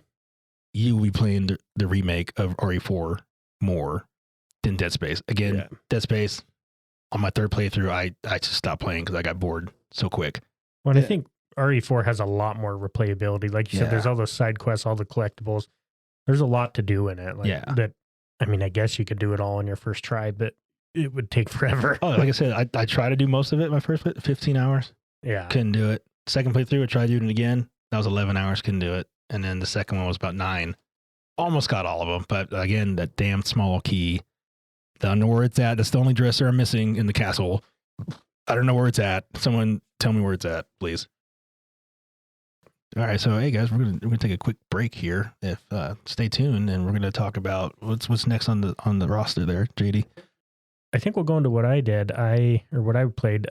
You will be playing the remake of RE4 more than Dead Space. Again, Dead Space. On my third playthrough, I just stopped playing because I got bored so quick. Well, I think RE4 has a lot more replayability. Like you said, there's all those side quests, all the collectibles. There's a lot to do in it. Like that. I mean, I guess you could do it all in your first try, but it would take forever. Oh, like I said, I tried to do most of it my first 15 hours. Yeah. Couldn't do it. Second playthrough, I tried doing it again. That was 11 hours. Couldn't do it. And then the second one was about 9. Almost got all of them. But again, that damn small key. I don't know where it's at. That's the only dresser I'm missing in the castle. I don't know where it's at. Someone tell me where it's at, please. All right, so hey guys, we're gonna take a quick break here. If stay tuned, and we're gonna talk about what's next on the roster there, JD. I think we'll go into what I did. What I played.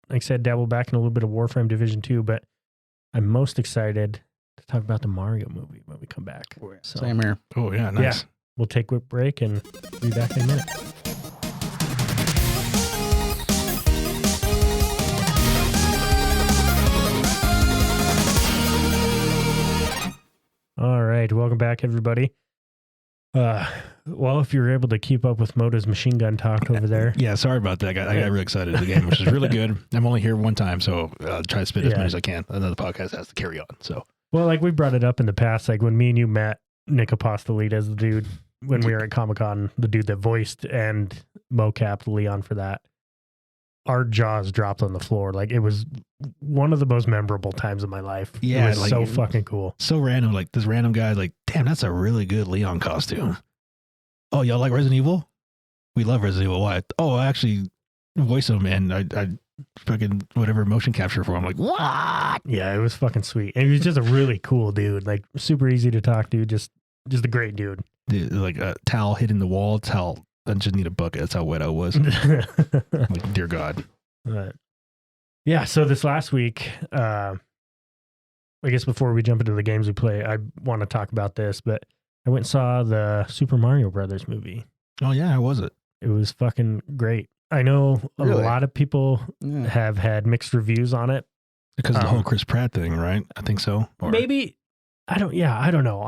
Like I said, dabble back in a little bit of Warframe Division 2, but I'm most excited to talk about the Mario movie when we come back. So, same here. Oh yeah, nice. Yeah. We'll take a quick break and be back in a minute. All right, welcome back, everybody. Well, if you're able to keep up with Moto's machine gun talk over there. Yeah, sorry about that. I got really excited at the game, which is really good. I'm only here one time, so I'll try to spit as much as I can. Another podcast has to carry on. So, well, like we brought it up in the past, like when me and you met Nick Apostolidis, the dude when we were at Comic-Con, the dude that voiced and mocapped Leon for that, our jaws dropped on the floor. Like it was one of the most memorable times of my life. Yeah, it was like, so fucking cool. So random. Like this random guy, like, damn, that's a really good Leon costume. Oh, y'all like Resident Evil? We love Resident Evil. Why? Oh, I actually voice him, and I fucking whatever motion capture for him. I'm like, what? Yeah, it was fucking sweet. And he was just a really cool dude. Like super easy to talk to. Just a great dude. Like a towel hitting the wall. Towel. I just need a bucket. That's how wet I was. Like, dear God. But, yeah. So this last week, I guess before we jump into the games we play, I want to talk about this, but I went and saw the Super Mario Brothers movie. Oh yeah, how was it? It was fucking great. I know a lot of people have had mixed reviews on it because of the whole Chris Pratt thing, right? I think so. Or... Maybe I don't know.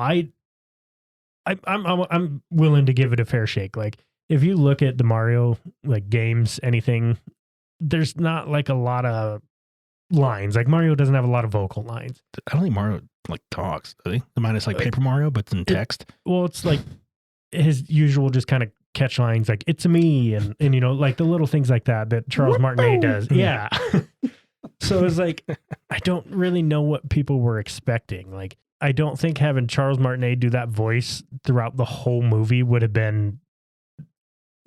I'm willing to give it a fair shake. Like if you look at the Mario like games, anything, there's not like a lot of lines. Like Mario doesn't have a lot of vocal lines. I don't think Mario like talks, does he? Minus like Paper Mario, but in text. Well, it's like his usual just kind of catch lines like "it's a me" and you know like the little things like that Charles Martinet does. Yeah. So it's like I don't really know what people were expecting. Like I don't think having Charles Martinet do that voice throughout the whole movie would have been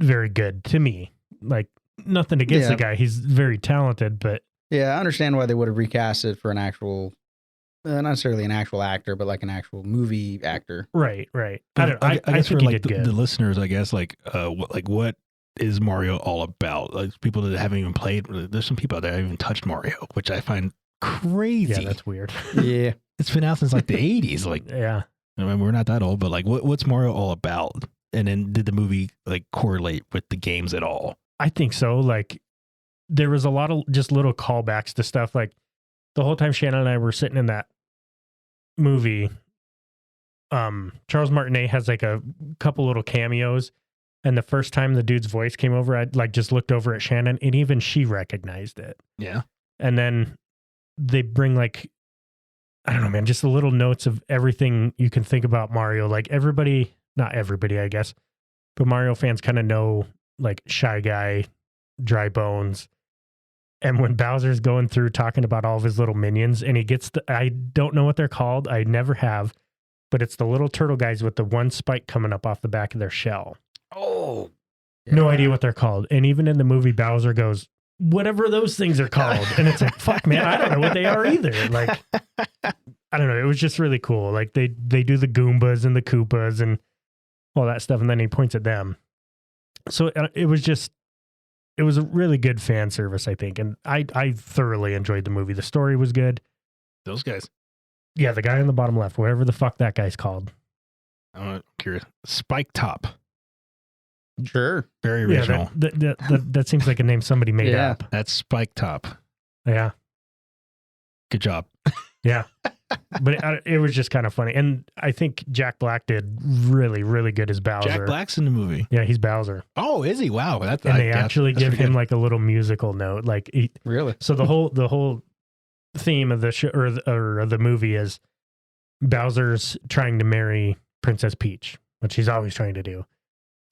very good to me. Like nothing against the guy. He's very talented, but yeah, I understand why they would have recast it for an actual, not necessarily an actual actor, but like an actual movie actor. Right. I guess think for like the listeners, I guess what is Mario all about? Like people that haven't even played. There's some people out there that haven't even touched Mario, which I find crazy. Yeah, that's weird. Yeah, it's been out since like the 80s. Like, yeah, I mean, we're not that old, but like, what's Mario all about? And then did the movie like correlate with the games at all? I think so. Like there was a lot of just little callbacks to stuff. Like the whole time Shannon and I were sitting in that movie, Charles Martinet has like a couple little cameos And the first time the dude's voice came over, I like just looked over at Shannon, and even she recognized it. Yeah. And then they bring like, I don't know, man, just the little notes of everything you can think about Mario. Like everybody, not everybody, I guess, but Mario fans kind of know like Shy Guy, Dry Bones. And when Bowser's going through talking about all of his little minions, and he gets I don't know what they're called. I never have, but it's the little turtle guys with the one spike coming up off the back of their shell. Oh, No idea what they're called. And even in the movie, Bowser goes, whatever those things are called. And it's like, fuck, man, I don't know what they are either. Like, I don't know. It was just really cool. Like they do the Goombas and the Koopas and all that stuff. And then he points at them. So it was a really good fan service, I think. And I thoroughly enjoyed the movie. The story was good. those guys. Yeah, the guy on the bottom left, whatever the fuck that guy's called. I'm curious. Spike Top. Sure. Very original. Yeah, that seems like a name somebody made Yeah. up. That's Spike Top. Yeah. Good job. Yeah. But it was just kind of funny. And I think Jack Black did really, really good as Bowser. Jack Black's in the movie. Yeah, he's Bowser. Oh, is he? Wow. And they actually give him like a little musical note. Like Really? so the whole theme of the show or the movie is Bowser's trying to marry Princess Peach, which he's always trying to do.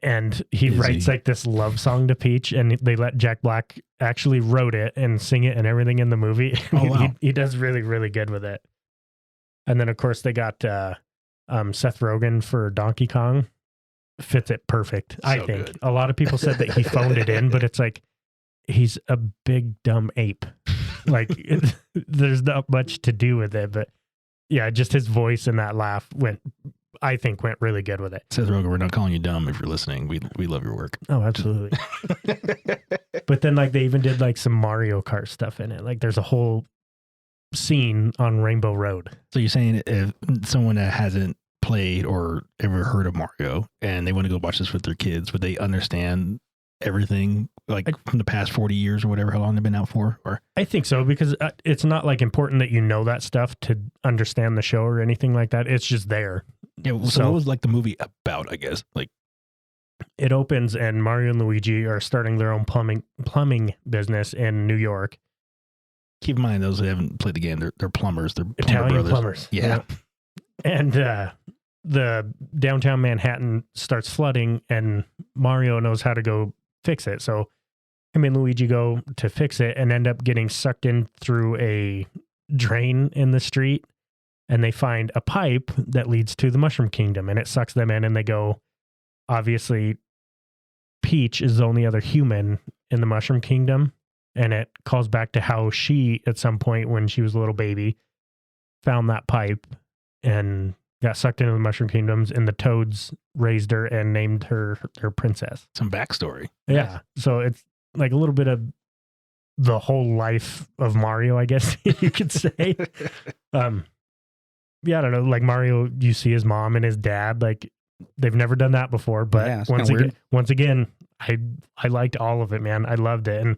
And he writes like this love song to Peach, and they let Jack Black actually wrote it and sing it and everything in the movie. Oh, wow. he does really, really good with it. And then of course they got Seth Rogen for Donkey Kong. Fits it perfect. I think good. a lot of people said that he phoned it in, but it's like he's a big dumb ape. Like there's not much to do with it, but yeah, just his voice and that laugh went really good with it. Seth Rogen, we're not calling you dumb if you're listening. We love your work. Oh, absolutely. But then like they even did like some Mario Kart stuff in it. Like there's a whole scene on Rainbow Road. So you're saying if someone that hasn't played or ever heard of Mario and they want to go watch this with their kids, would they understand everything like from the past 40 years or whatever, how long they've been out for? Or I think so, because it's not like important that you know that stuff to understand the show or anything like that. It's just there. yeah, so what was like the movie about, I guess? Like It opens and Mario and Luigi are starting their own plumbing business in New York. keep in mind those who haven't played the game, they're plumbers, they're plumber Italian brothers. plumbers. Yeah. And the downtown Manhattan starts flooding and Mario knows how to go fix it. So him and Luigi go to fix it and end up getting sucked in through a drain in the street. And they find a pipe that leads to the Mushroom Kingdom, and it sucks them in, and they go, obviously, Peach is the only other human in the Mushroom Kingdom. And it calls back to how she, at some point when she was a little baby, found that pipe and got sucked into the Mushroom Kingdoms, and the Toads raised her and named her their princess. Some backstory. Yeah. So it's like a little bit of the whole life of Mario, I guess you could say. Yeah, I don't know. Like Mario, you see his mom and his dad. Like they've never done that before. But Yeah, it's once again, I liked all of it, man. I loved it, and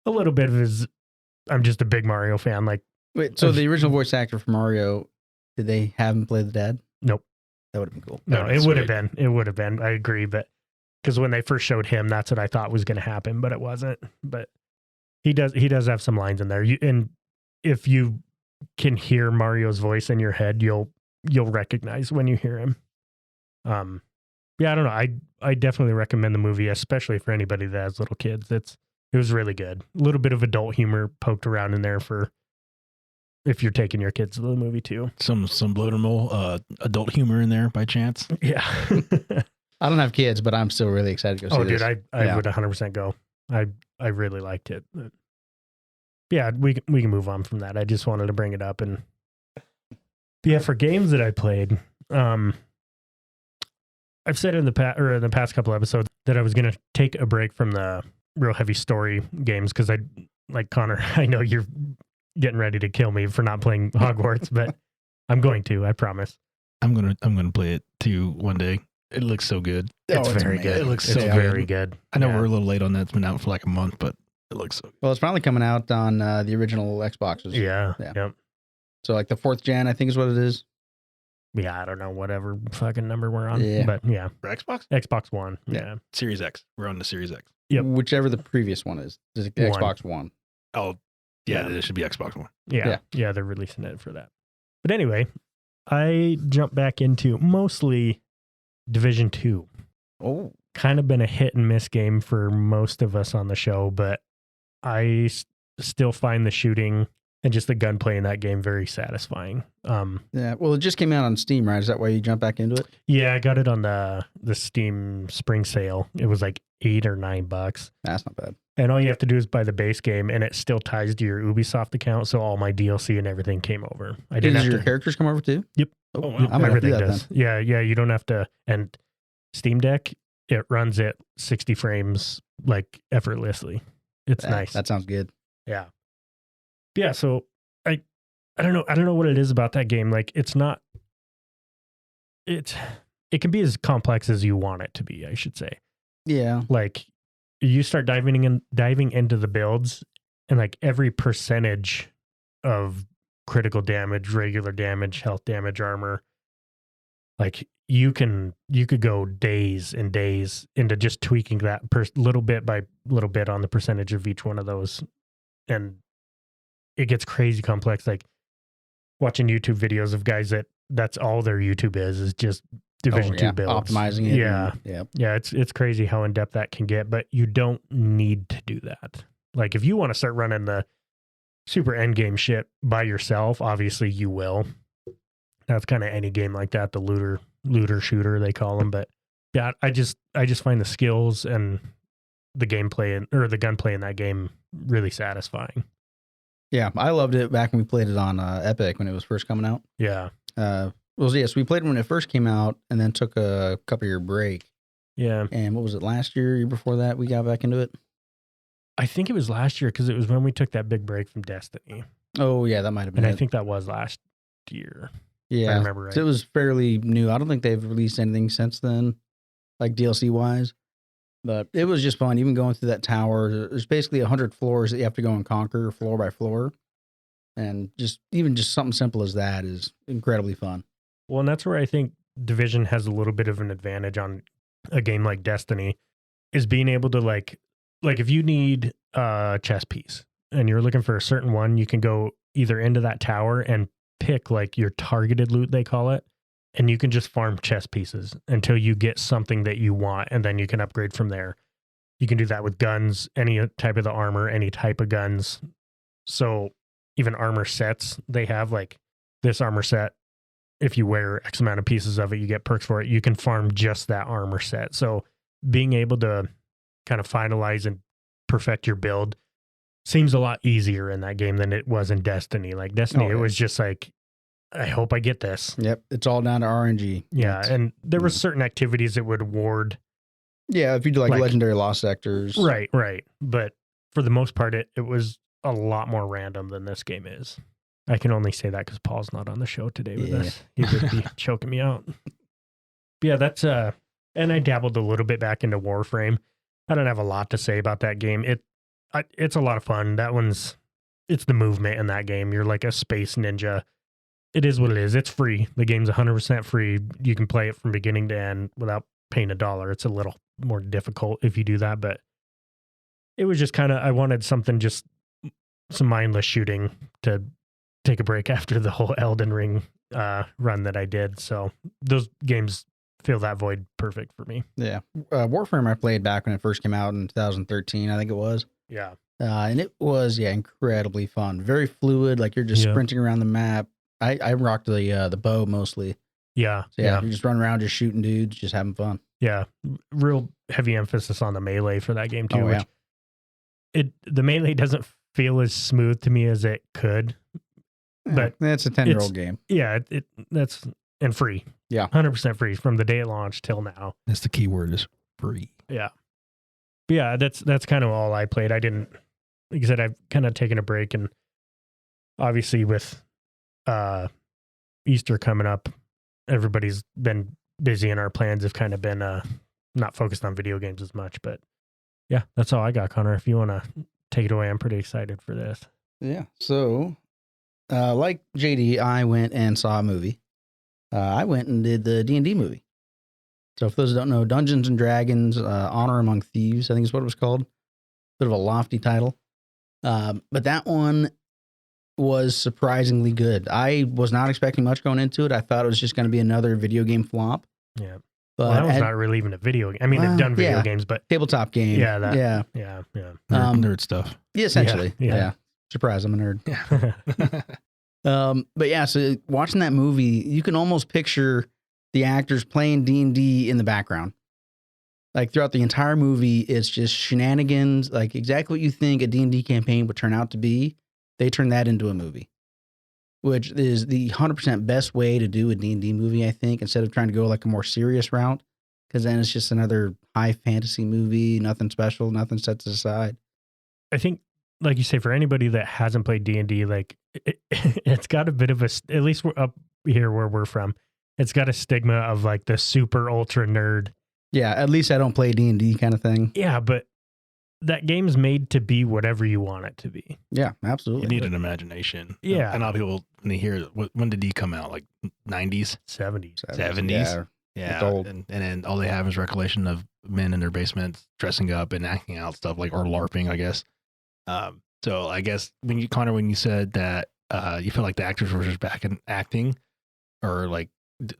a little bit of his. I'm just a big Mario fan. Like, Wait, so the original voice actor for Mario, did they have him play the dad? Nope. That would have been cool. no, That'd be it would have sweet. been. It would have been. I agree, but because when they first showed him, that's what I thought was going to happen, but it wasn't. But he does have some lines in there. And if you can hear Mario's voice in your head, you'll recognize when you hear him. Yeah, I don't know. I definitely recommend the movie, especially for anybody that has little kids. It was really good. A little bit of adult humor poked around in there for if you're taking your kids to the movie too. Some blow to mole adult humor in there by chance. Yeah. I don't have kids, but I'm still really excited to go see Oh, this. dude, I Yeah. would 100% go. I really liked it. But yeah, we can move on from that. I just wanted to bring it up. And yeah, for games that I played, I've said in the past couple episodes that I was going to take a break from the real heavy story games because I like Connor. I know you're getting ready to kill me for not playing Hogwarts, but I'm going to. I promise. I'm gonna play it too one day. It looks so good. It's it's very amazing. good. It looks it's so very good. good. I know Yeah. we're a little late on that. It's been out for like a month, but it looks so good. Well, it's finally coming out on the original Xboxes. Yeah. Yeah. Yep. So like the 4th gen, I think is what it is. Yeah, I don't know, whatever fucking number we're on. Yeah. But yeah, For Xbox? Xbox One. Yeah. Yeah. Series X. We're on the Series X. Yep. Whichever the previous one is. The One. Xbox One. Oh, yeah, Yeah. it should be Xbox One. Yeah. Yeah. They're releasing it for that. But anyway, I jumped back into mostly Division 2. Oh. Kind of been a hit and miss game for most of us on the show, but I still find the shooting and just the gunplay in that game very satisfying. Yeah. Well, it just came out on Steam, right? Is that why you jumped back into it? Yeah, I got it on the Steam spring sale. It was like $8 or $9. That's not bad. And all you have to do is buy the base game, and it still ties to your Ubisoft account. So all my DLC and everything came over. I didn't Does have your to. characters come over too? Yep. Oh, Oh, wow. I might have to do Everything that does. then. Yeah. You don't have to. And Steam Deck, it runs at 60 frames like effortlessly. It's nice. That sounds good. Yeah. Yeah. So I don't know. I don't know what it is about that game. Like it can be as complex as you want it to be, I should say. Yeah. Like you start diving into the builds, and like every percentage of critical damage, regular damage, health damage, armor, like you could go days and days into just tweaking that little bit by little bit on the percentage of each one of those, and it gets crazy complex. Like watching YouTube videos of guys that's all their YouTube is just Division 2 builds, optimizing it. Yeah. Yeah. It's crazy how in depth that can get, but you don't need to do that. Like if you want to start running the super end game shit by yourself, obviously you will. That's kind of any game like that, the looter shooter they call them. But yeah, I just find the skills and the gameplay or the gunplay in that game really satisfying. Yeah. I loved it back when we played it on Epic when it was first coming out. Yeah. Well, yes, we played it when it first came out and then took a couple year break. Yeah. And what was it, last year before that we got back into it? I think it was last year because it was when we took that big break from Destiny. Oh, yeah, that might have been And it. I think that was last year. Yeah. If I remember right. So it was fairly new. I don't think they've released anything since then, like DLC wise. But it was just fun, even going through that tower. There's basically 100 floors that you have to go and conquer floor by floor. And just something simple as that is incredibly fun. Well, and that's where I think Division has a little bit of an advantage on a game like Destiny, is being able to like if you need a chess piece and you're looking for a certain one, you can go either into that tower and pick like your targeted loot, they call it, and you can just farm chess pieces until you get something that you want, and then you can upgrade from there. You can do that with guns, any type of the armor, any type of guns. So even armor sets, they have like this armor set. If you wear X amount of pieces of it, you get perks for it. You can farm just that armor set. So being able to kind of finalize and perfect your build seems a lot easier in that game than it was in Destiny. Like Destiny, it was just like, I hope I get this. Yep. It's all down to RNG. Yeah. And there were certain activities that would award. Yeah. If you do like legendary lost sectors. Right. But for the most part, it was a lot more random than this game is. I can only say that because Paul's not on the show today with us. He would be choking me out. But yeah, that's and I dabbled a little bit back into Warframe. I don't have a lot to say about that game. It's a lot of fun. It's the movement in that game. You're like a space ninja. It is what it is. It's free. The game's 100% free. You can play it from beginning to end without paying $1. It's a little more difficult if you do that, but it was just kind of, I wanted something, just some mindless shooting to take a break after the whole Elden Ring run that I did. So those games fill that void perfect for me. Yeah. Warframe I played back when it first came out in 2013, I think it was. Yeah. And it was, incredibly fun. Very fluid. Like you're just sprinting around the map. I rocked the bow mostly. Yeah. So you're just running around, just shooting dudes, just having fun. Yeah. Real heavy emphasis on the melee for that game too. Oh, yeah. The melee doesn't feel as smooth to me as it could. But that's a 10-year-old game. Yeah, that's and free. Yeah. 100% free from the day it launched till now. That's the key word, is free. Yeah. But yeah, that's kind of all I played. I didn't, like I said, I've kind of taken a break, and obviously with Easter coming up, everybody's been busy and our plans have kind of been not focused on video games as much. But yeah, that's all I got, Connor. If you want to take it away, I'm pretty excited for this. Yeah. So like JD, I went and saw a movie. I went and did the D&D movie. So if those who don't know, Dungeons and Dragons, Honor Among Thieves, I think is what it was called. Bit of a lofty title. But that one was surprisingly good. I was not expecting much going into it. I thought it was just going to be another video game flop. Yeah. But Well, that was not really even a video game. I mean, they've done video yeah. games, but tabletop game. yeah, that, yeah. yeah. Nerd stuff. Yeah, essentially. Yeah, yeah. Surprise, I'm a nerd. But yeah, so watching that movie, you can almost picture the actors playing D&D in the background. Like throughout the entire movie, it's just shenanigans, like exactly what you think a D&D campaign would turn out to be. They turn that into a movie, which is the 100% best way to do a D&D movie, I think, instead of trying to go like a more serious route, because then it's just another high fantasy movie, nothing special, nothing sets aside. I think, like you say, for anybody that hasn't played D&D, like it's got a bit of at least we're up here where we're from, it's got a stigma of like the super ultra nerd. Yeah, at least I don't play D&D kind of thing. Yeah, but that game's made to be whatever you want it to be. Yeah, absolutely. You need an imagination. Yeah. And a lot of people, when they hear, when did D come out? Like 90s? 70s. 70s? Yeah. Yeah. It's old. And then all they have is recollection of men in their basements dressing up and acting out stuff like, or LARPing, I guess. So I guess when you said that you feel like the actors were just back in acting, or like,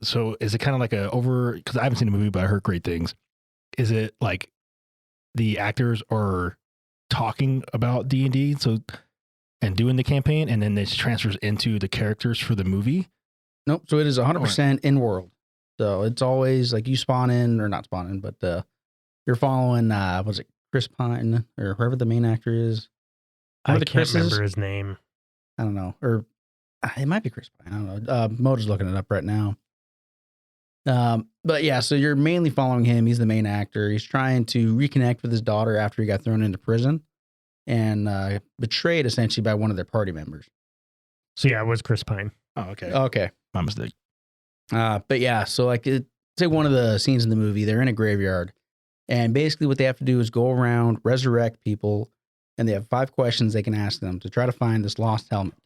so is it kind of like because I haven't seen the movie, but I heard great things. Is it like the actors are talking about D&D and doing the campaign, and then this transfers into the characters for the movie? Nope. So it is 100% in world. So it's always like you spawn in, or not spawn in, but you're following, was it Chris Pine or whoever the main actor is? I can't remember his name. I don't know. Or it might be Chris Pine. I don't know. Motor's looking it up right now. But yeah, so you're mainly following him. He's the main actor. He's trying to reconnect with his daughter after he got thrown into prison and betrayed essentially by one of their party members. So yeah, it was Chris Pine. Oh, okay. Okay. My mistake. But yeah, so like say one of the scenes in the movie, they're in a graveyard, and basically what they have to do is go around, resurrect people, and they have 5 questions they can ask them to try to find this lost helmet.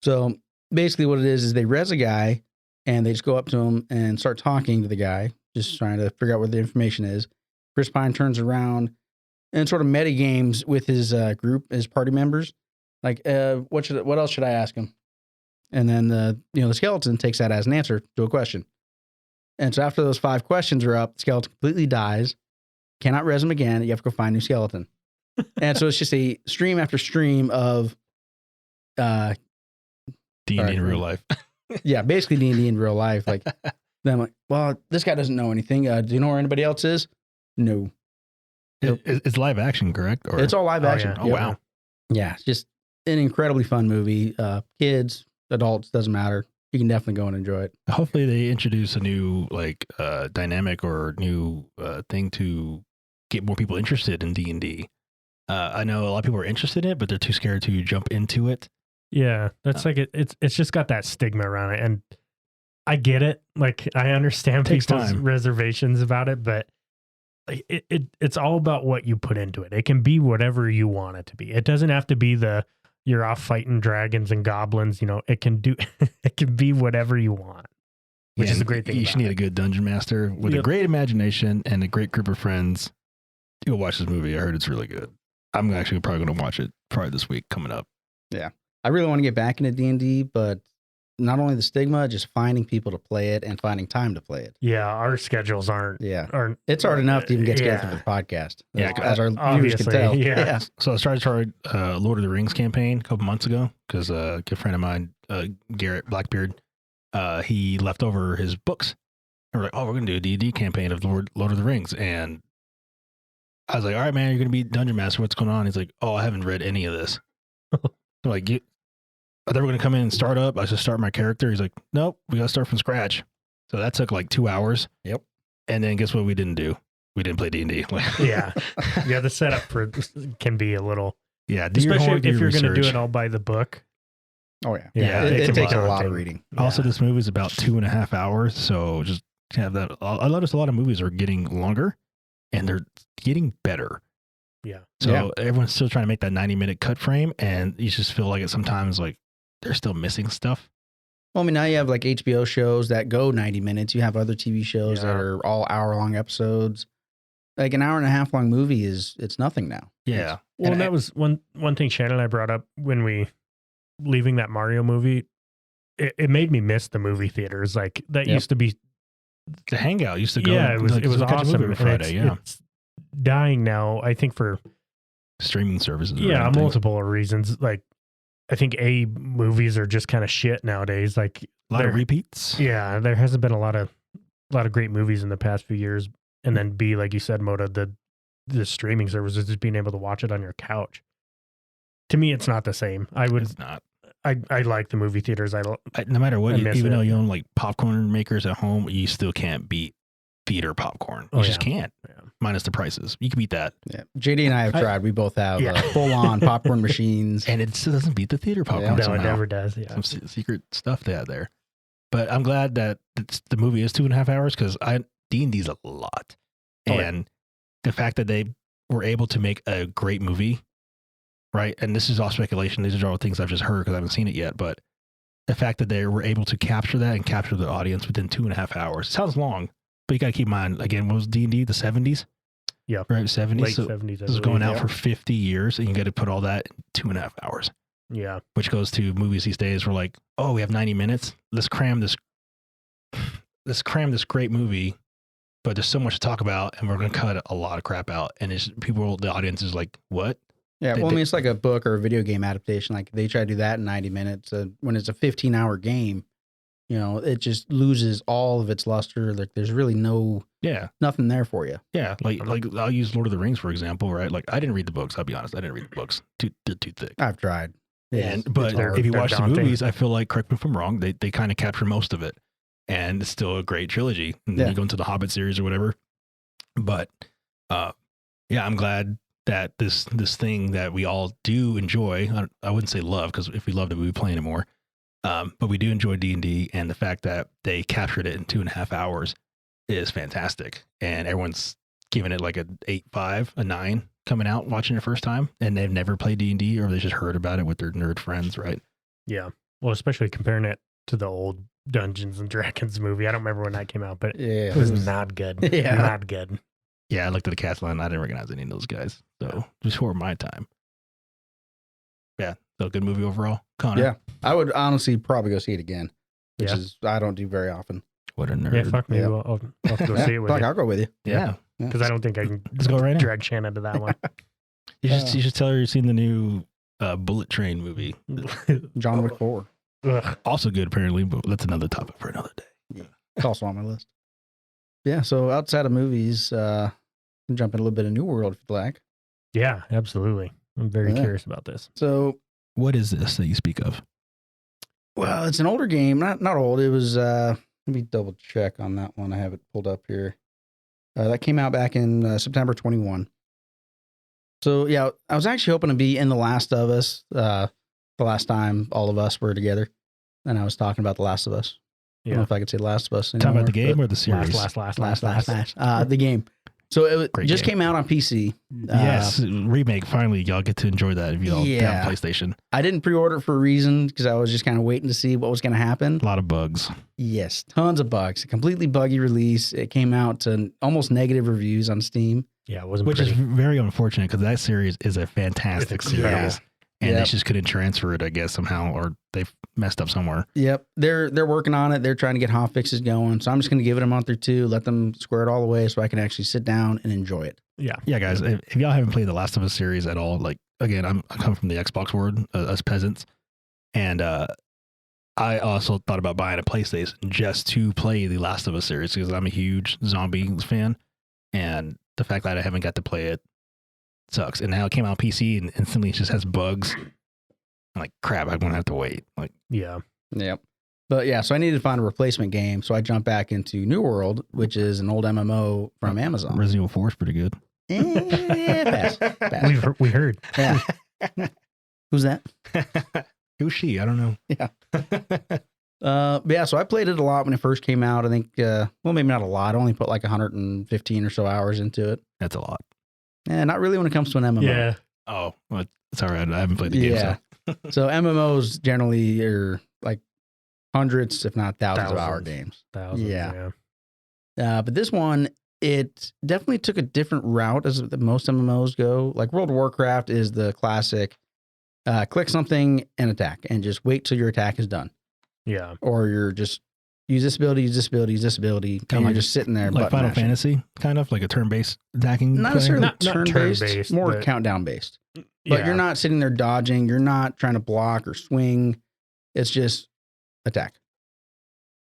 So basically what it is they res a guy, and they just go up to him and start talking to the guy, just trying to figure out what the information is. Chris Pine turns around and sort of meta games with his group, his party members. Like, what else should I ask him? And then the skeleton takes that as an answer to a question. And so after those 5 questions are up, the skeleton completely dies. Cannot res him again. You have to go find a new skeleton. And so it's just a stream after stream of D&D in real life. Yeah, basically D&D in real life. Like, then I'm like, well, this guy doesn't know anything. Do you know where anybody else is? No. It's live action, correct? Or It's all live action. yeah. Oh, wow. Yeah, it's just an incredibly fun movie. Kids, adults, doesn't matter. You can definitely go and enjoy it. Hopefully they introduce a new dynamic or new thing to get more people interested in D&D. I know a lot of people are interested in it, but they're too scared to jump into it. Yeah, that's like it's just got that stigma around it, and I get it. Like, I understand Takes people's time. reservations about it, but like, it's all about what you put into it. It can be whatever you want it to be. It doesn't have to be you're off fighting dragons and goblins. It can be whatever you want, which is a great thing. You should need a good dungeon master with a great imagination and a great group of friends. You'll watch this movie. I heard it's really good. I'm actually probably going to watch it probably this week coming up. Yeah. I really want to get back into D&D, but not only the stigma, just finding people to play it and finding time to play it. Yeah, our schedules aren't. It's hard enough to even get together for the podcast. As our viewers can tell. Yeah. So I started Lord of the Rings campaign a couple months ago because a good friend of mine, Garrett Blackbeard, he left over his books. And we're like, we're going to do a D&D campaign of Lord of the Rings. And I was like, all right, man, you're going to be Dungeon Master. What's going on? He's like, I haven't read any of this. I'm like, are they going to come in and start up? I should start my character. He's like, nope, we got to start from scratch. So that took like 2 hours. Yep. And then guess what we didn't do? We didn't play D&D. Yeah. The setup can be a little. Yeah. Especially if you're going to do it all by the book. Oh, yeah. Yeah. It takes a lot lot of reading. Also, this movie is about 2.5 hours. So just have that. I noticed a lot of movies are getting longer and they're getting better. Yeah. So everyone's still trying to make that 90-minute cut frame. And you just feel like it sometimes like they're still missing stuff. Well, I mean, now you have like HBO shows that go 90 minutes. You have other TV shows that Yeah. are all hour-long episodes. Like an hour and a half long movie it's nothing now. Yeah. Well, And that was one thing Shannon and I brought up when we leaving that Mario movie. It made me miss the movie theaters. Like that Yep. used to be. The Hangout used to go. Yeah, it was like, it was go catch a movie awesome. every and Friday. Yeah. it's dying now. I think for Streaming services. are running things. multiple reasons. Like I think movies are just kind of shit nowadays. Like A lot of there- repeats. Yeah, there hasn't been a lot of great movies in the past few years. And then B, like you said, Moda, the streaming services, just being able to watch it on your couch. To me, it's not the same. It's not. I like the movie theaters. No matter what, I miss even it. though you own like popcorn makers at home, you still can't beat theater popcorn. You Oh, just yeah. can't. Yeah. Minus the prices. You can beat that. Yeah. JD and I have I- tried. We both have Yeah. full-on popcorn machines. And it still doesn't beat the theater popcorn. Yeah. No, somehow. it never does. Yeah. Some secret stuff they have there. But I'm glad that the movie is 2.5 hours because D&D's a lot. Oh, yeah. And the fact that they were able to make a great movie, right? And this is all speculation. These are all things I've just heard because I haven't seen it yet. But the fact that they were able to capture that and capture the audience within 2.5 hours. It sounds long, but you got to keep in mind, again, what was D&D? The 70s? Yeah. Right? 70s. Late So 70s. this is going out yeah. for 50 years and you got to put all that in 2.5 hours. Yeah. Which goes to movies these days. We're like, oh, we have 90 minutes. Let's cram this great movie, but there's so much to talk about, and we're gonna cut a lot of crap out. And it's the audience is like, what? Yeah, They- well, I they- mean, it's like a book or a video game adaptation. Like they try to do that in 90 minutes. When it's a 15-hour game, it just loses all of its luster. Like there's really nothing there for you. Yeah. Like I'll use Lord of the Rings for example, right? Like I didn't read the books. I'll be honest, I didn't read the books. They're too thick. I've tried. But hard. if you They're watch the daunting. movies, I feel like, correct me if I'm wrong, they kind of capture most of it, and it's still a great trilogy. And then Yeah. you go into the Hobbit series or whatever. But yeah, I'm glad that this thing that we all do enjoy. I wouldn't say love because if we loved it, we'd be playing it more. But we do enjoy D&D, and the fact that they captured it in 2.5 hours is fantastic. And everyone's giving it like a 8.5, a 9 coming out watching it first time, and they've never played D&D or they just heard about it with their nerd friends, right? Yeah. Well, especially comparing it to the old Dungeons and Dragons movie. I don't remember when that came out, but Yeah. it was not good. Yeah. Not good. Yeah, I looked at the cast line. I didn't recognize any of those guys. So before my time. Yeah, so good movie overall. Connor. Yeah. I would honestly probably go see it again, which Yeah. is I don't do very often. What a nerd. Yeah, fuck me. Yeah. I'll have to go see it with Fuck, you. I'll go with you. Yeah. Because I don't think I can Let's go right now. drag Shannon to that one. You should tell her you've seen the new Bullet Train movie. John Wick 4. Ugh. Also good, apparently, but that's another topic for another day. It's also on my list. Yeah. So outside of movies, jump in a little bit of New World if you'd like. Yeah, absolutely. I'm very Yeah. curious about this. So, What is this that you speak of? well, it's an older game. Not old. It was, let me double check on that one. I have it pulled up here. That came out back in September 21. So, yeah, I was actually hoping to be in The Last of Us the last time all of us were together. And I was talking about The Last of Us. I don't know Yeah. if I could say Last of Us Talking anymore, about the game but or the series? Last. the game. So it Great just game. came out on PC. Yes, remake. Finally, y'all get to enjoy that if y'all Yeah. have PlayStation. I didn't pre-order it for a reason because I was just kind of waiting to see what was going to happen. A lot of bugs. Yes, tons of bugs. A completely buggy release. It came out to almost negative reviews on Steam. Yeah, it wasn't Which pretty. is very unfortunate because that series is a fantastic It's a- series. yeah. And Yep. they just couldn't transfer it, I guess, somehow, or they've messed up somewhere. Yep, they're working on it. They're trying to get hot fixes going. So I'm just going to give it a month or two, let them square it all away, so I can actually sit down and enjoy it. Yeah. Yeah, guys, if y'all haven't played the Last of Us series at all, like, again, I come from the Xbox world, us peasants. And I also thought about buying a PlayStation just to play the Last of Us series because I'm a huge zombies fan. And the fact that I haven't got to play it sucks. And now it came out on PC and instantly it just has bugs. I'm like, crap, I'm going to have to wait. Like, Yeah. Yep. But yeah, so I needed to find a replacement game. So I jumped back into New World, which is an old MMO from Amazon. Resident Evil 4 is pretty good. Pass. Pass. We heard. Yeah. Who's that? Who's she? I don't know. But yeah, so I played it a lot when it first came out. I think, well, maybe not a lot. I only put like 115 or so hours into it. That's a lot. And not really when it comes to an MMO. Yeah. Oh, well, it's all right. I haven't played the game. Yeah. So MMOs generally are like hundreds, if not thousands of hour Thousands. games. Thousands, Yeah. yeah. But this one, it definitely took a different route as most MMOs go. Like World of Warcraft is the classic click something and attack and just wait till your attack is done. Yeah. Or you're just use this ability, use this ability, use this ability. And Kinda you're like- just sitting there. Like button Final mashing. Fantasy, kind of like a turn-based attacking. Not play? necessarily Not turn-based, turn-based, more but- countdown-based. But Yeah. you're not sitting there dodging. You're not trying to block or swing. It's just attack.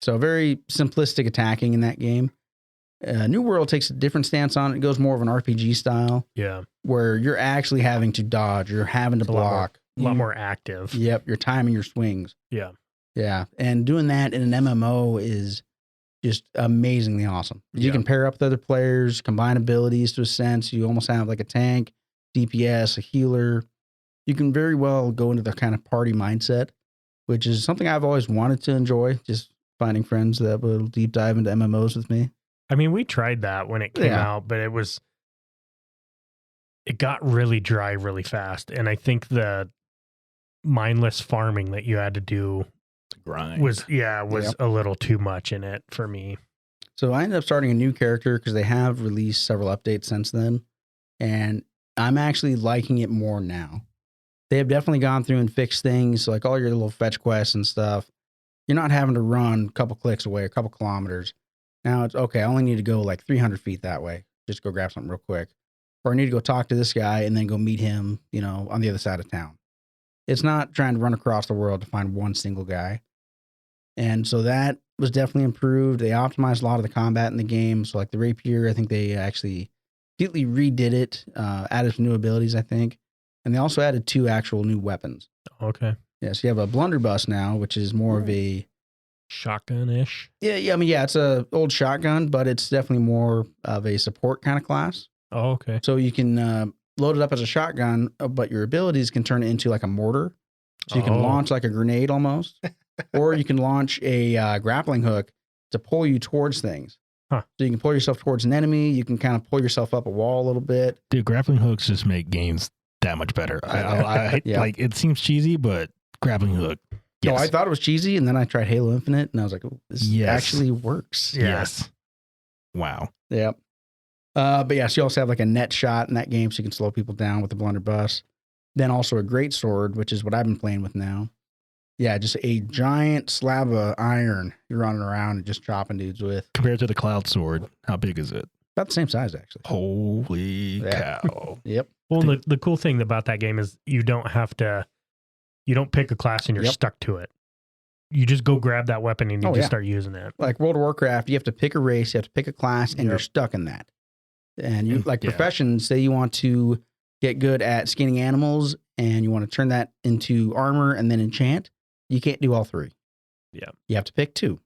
So very simplistic attacking in that game. New World takes a different stance on it. It goes more of an RPG style Yeah. where you're actually having to dodge. You're having to It's a lot more- block. A lot more active. Yep, you're timing your swings. Yeah. Yeah, and doing that in an MMO is just amazingly awesome. You Yeah. can pair up with other players, combine abilities to a sense. You almost have like a tank, DPS, a healer. You can very well go into the kind of party mindset, which is something I've always wanted to enjoy, just finding friends that will deep dive into MMOs with me. I mean, we tried that when it came Yeah. out, but it got really dry really fast. And I think the mindless farming that you had to do Grind. was Yep. a little too much in it for me. So I ended up starting a new character because they have released several updates since then. And I'm actually liking it more now. They have definitely gone through and fixed things like all your little fetch quests and stuff. You're not having to run a couple clicks away, a couple kilometers. Now it's okay. I only need to go like 300 feet that way. Just go grab something real quick. Or I need to go talk to this guy and then go meet him, on the other side of town. It's not trying to run across the world to find one single guy. And so that was definitely improved. They optimized a lot of the combat in the game. So like the rapier, I think they actually completely redid it, added some new abilities, I think. And they also added 2 actual new weapons. Okay. Yeah, so you have a blunderbuss now, which is more of a Shotgun-ish. it's a old shotgun, but it's definitely more of a support kind of class. Oh, okay. So you can load it up as a shotgun, but your abilities can turn it into like a mortar. So you can Oh. launch like a grenade almost, or you can launch a grappling hook to pull you towards things. Huh. So you can pull yourself towards an enemy. You can kind of pull yourself up a wall a little bit. Dude, grappling hooks just make games that much better. I Yeah. Like, it seems cheesy, but grappling hook. No, Yes. I thought it was cheesy, and then I tried Halo Infinite, and I was like, oh, this Yes. actually works. Yeah. Yes. Wow. Yep. But yeah, so you also have like a net shot in that game, so you can slow people down with the blunderbuss. Then also a great sword, which is what I've been playing with now. Yeah, just a giant slab of iron you're running around and just chopping dudes with. Compared to the cloud sword, how big is it? About the same size, actually. Holy Yeah. cow. Yep. Well, the cool thing about that game is you don't pick a class and you're Yep. stuck to it. You just go grab that weapon and you Oh, just yeah. start using it. Like World of Warcraft, you have to pick a race, you have to pick a class, and you're Yep. stuck in that. And you like Yeah. professions, say you want to get good at skinning animals and you want to turn that into armor and then enchant, you can't do all 3. Yeah. You have to pick 2.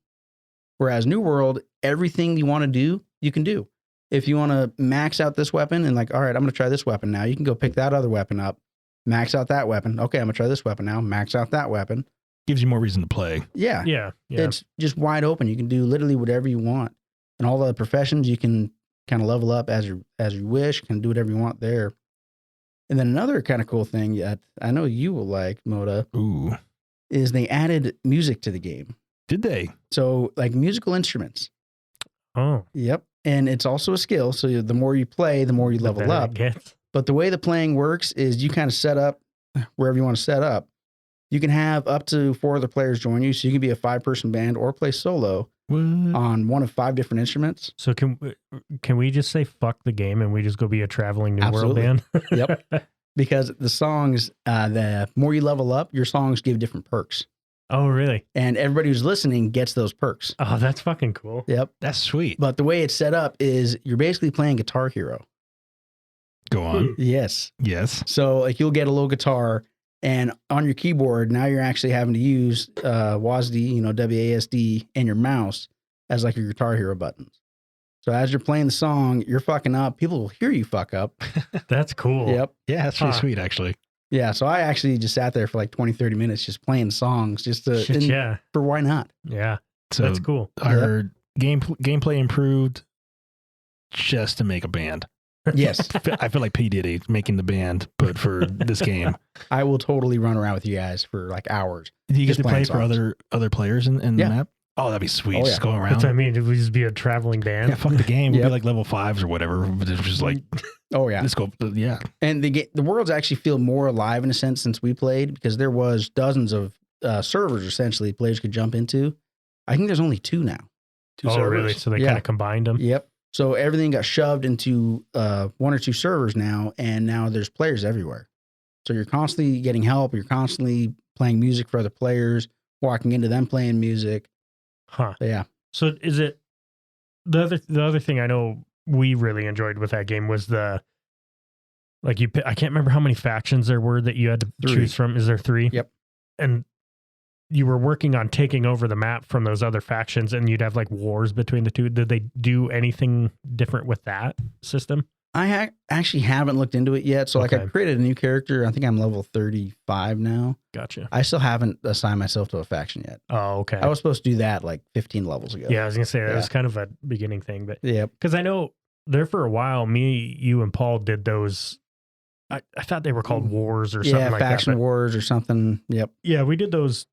Whereas New World, everything you want to do, you can do. If you want to max out this weapon and like, all right, I'm going to try this weapon now, you can go pick that other weapon up, max out that weapon. Okay, I'm going to try this weapon now, max out that weapon. Gives you more reason to play. Yeah. Yeah. It's just wide open. You can do literally whatever you want. And all the professions you can kind of level up as you wish, can do whatever you want there. And then another kind of cool thing that I know you will like, Moda, Ooh. is they added music to the game. Did they? So like musical instruments. Oh, Yep. And it's also a skill. So the more you play, the more you the level better up. it gets. But the way the playing works is you kind of set up wherever you want to set up. You can have up to 4 other players join you. So you can be a 5-person band or play solo What? on one of 5 different instruments. So can we just say fuck the game and we just go be a traveling New Absolutely. World band? Yep. Because the songs, the more you level up, your songs give different perks. Oh, really? And everybody who's listening gets those perks. Oh, that's fucking cool. Yep. That's sweet. But the way it's set up is you're basically playing Guitar Hero. Go on. Yes. Yes. So like you'll get a little guitar and on your keyboard, now you're actually having to use WASD, WASD and your mouse as like your Guitar Hero buttons. So as you're playing the song, you're fucking up. People will hear you fuck up. That's cool. Yep. Yeah, that's pretty Huh. sweet, actually. Yeah. So I actually just sat there for like 20, 30 minutes just playing songs just to, Shit, yeah. for why not? Yeah. So That's cool. our gameplay improved just to make a band. Yes, I feel like P Diddy making the band, but for this game. I will totally run around with you guys for like hours. Do you get Just to play playing for songs. other players in the Yeah. map? Oh, that'd be sweet. Oh, Just yeah. going That's what I around. mean. It would just be a traveling band. Yeah, fuck the game. We'd Yep. be like level 5s or whatever. But it's just like, Oh yeah, let's go. Yeah. and the worlds actually feel more alive in a sense since we played because there was dozens of servers essentially players could jump into. I think there's only 2 now. 2 Oh, servers. really? So they Yeah. kind of combined them. Yep. So everything got shoved into 1 or 2 servers now, and now there's players everywhere. So you're constantly getting help. You're constantly playing music for other players, walking into them playing music. Huh. So, yeah. So is it the other thing I know we really enjoyed with that game was the like I can't remember how many factions there were that you had to 3. choose from. Is there 3? Yep. And you were working on taking over the map from those other factions, and you'd have like wars between the 2. Did they do anything different with that system? I actually haven't looked into it yet. So, like, I Okay. created a new character. I think I'm level 35 now. Gotcha. I still haven't assigned myself to a faction yet. Oh, okay. I was supposed to do that like 15 levels ago. Yeah, I was gonna say that Yeah. was kind of a beginning thing, but Yep. because I know there for a while, me, you, and Paul did those. I thought they were called wars or something Yeah. like Faction that. But wars or something. Yep. yeah, we did those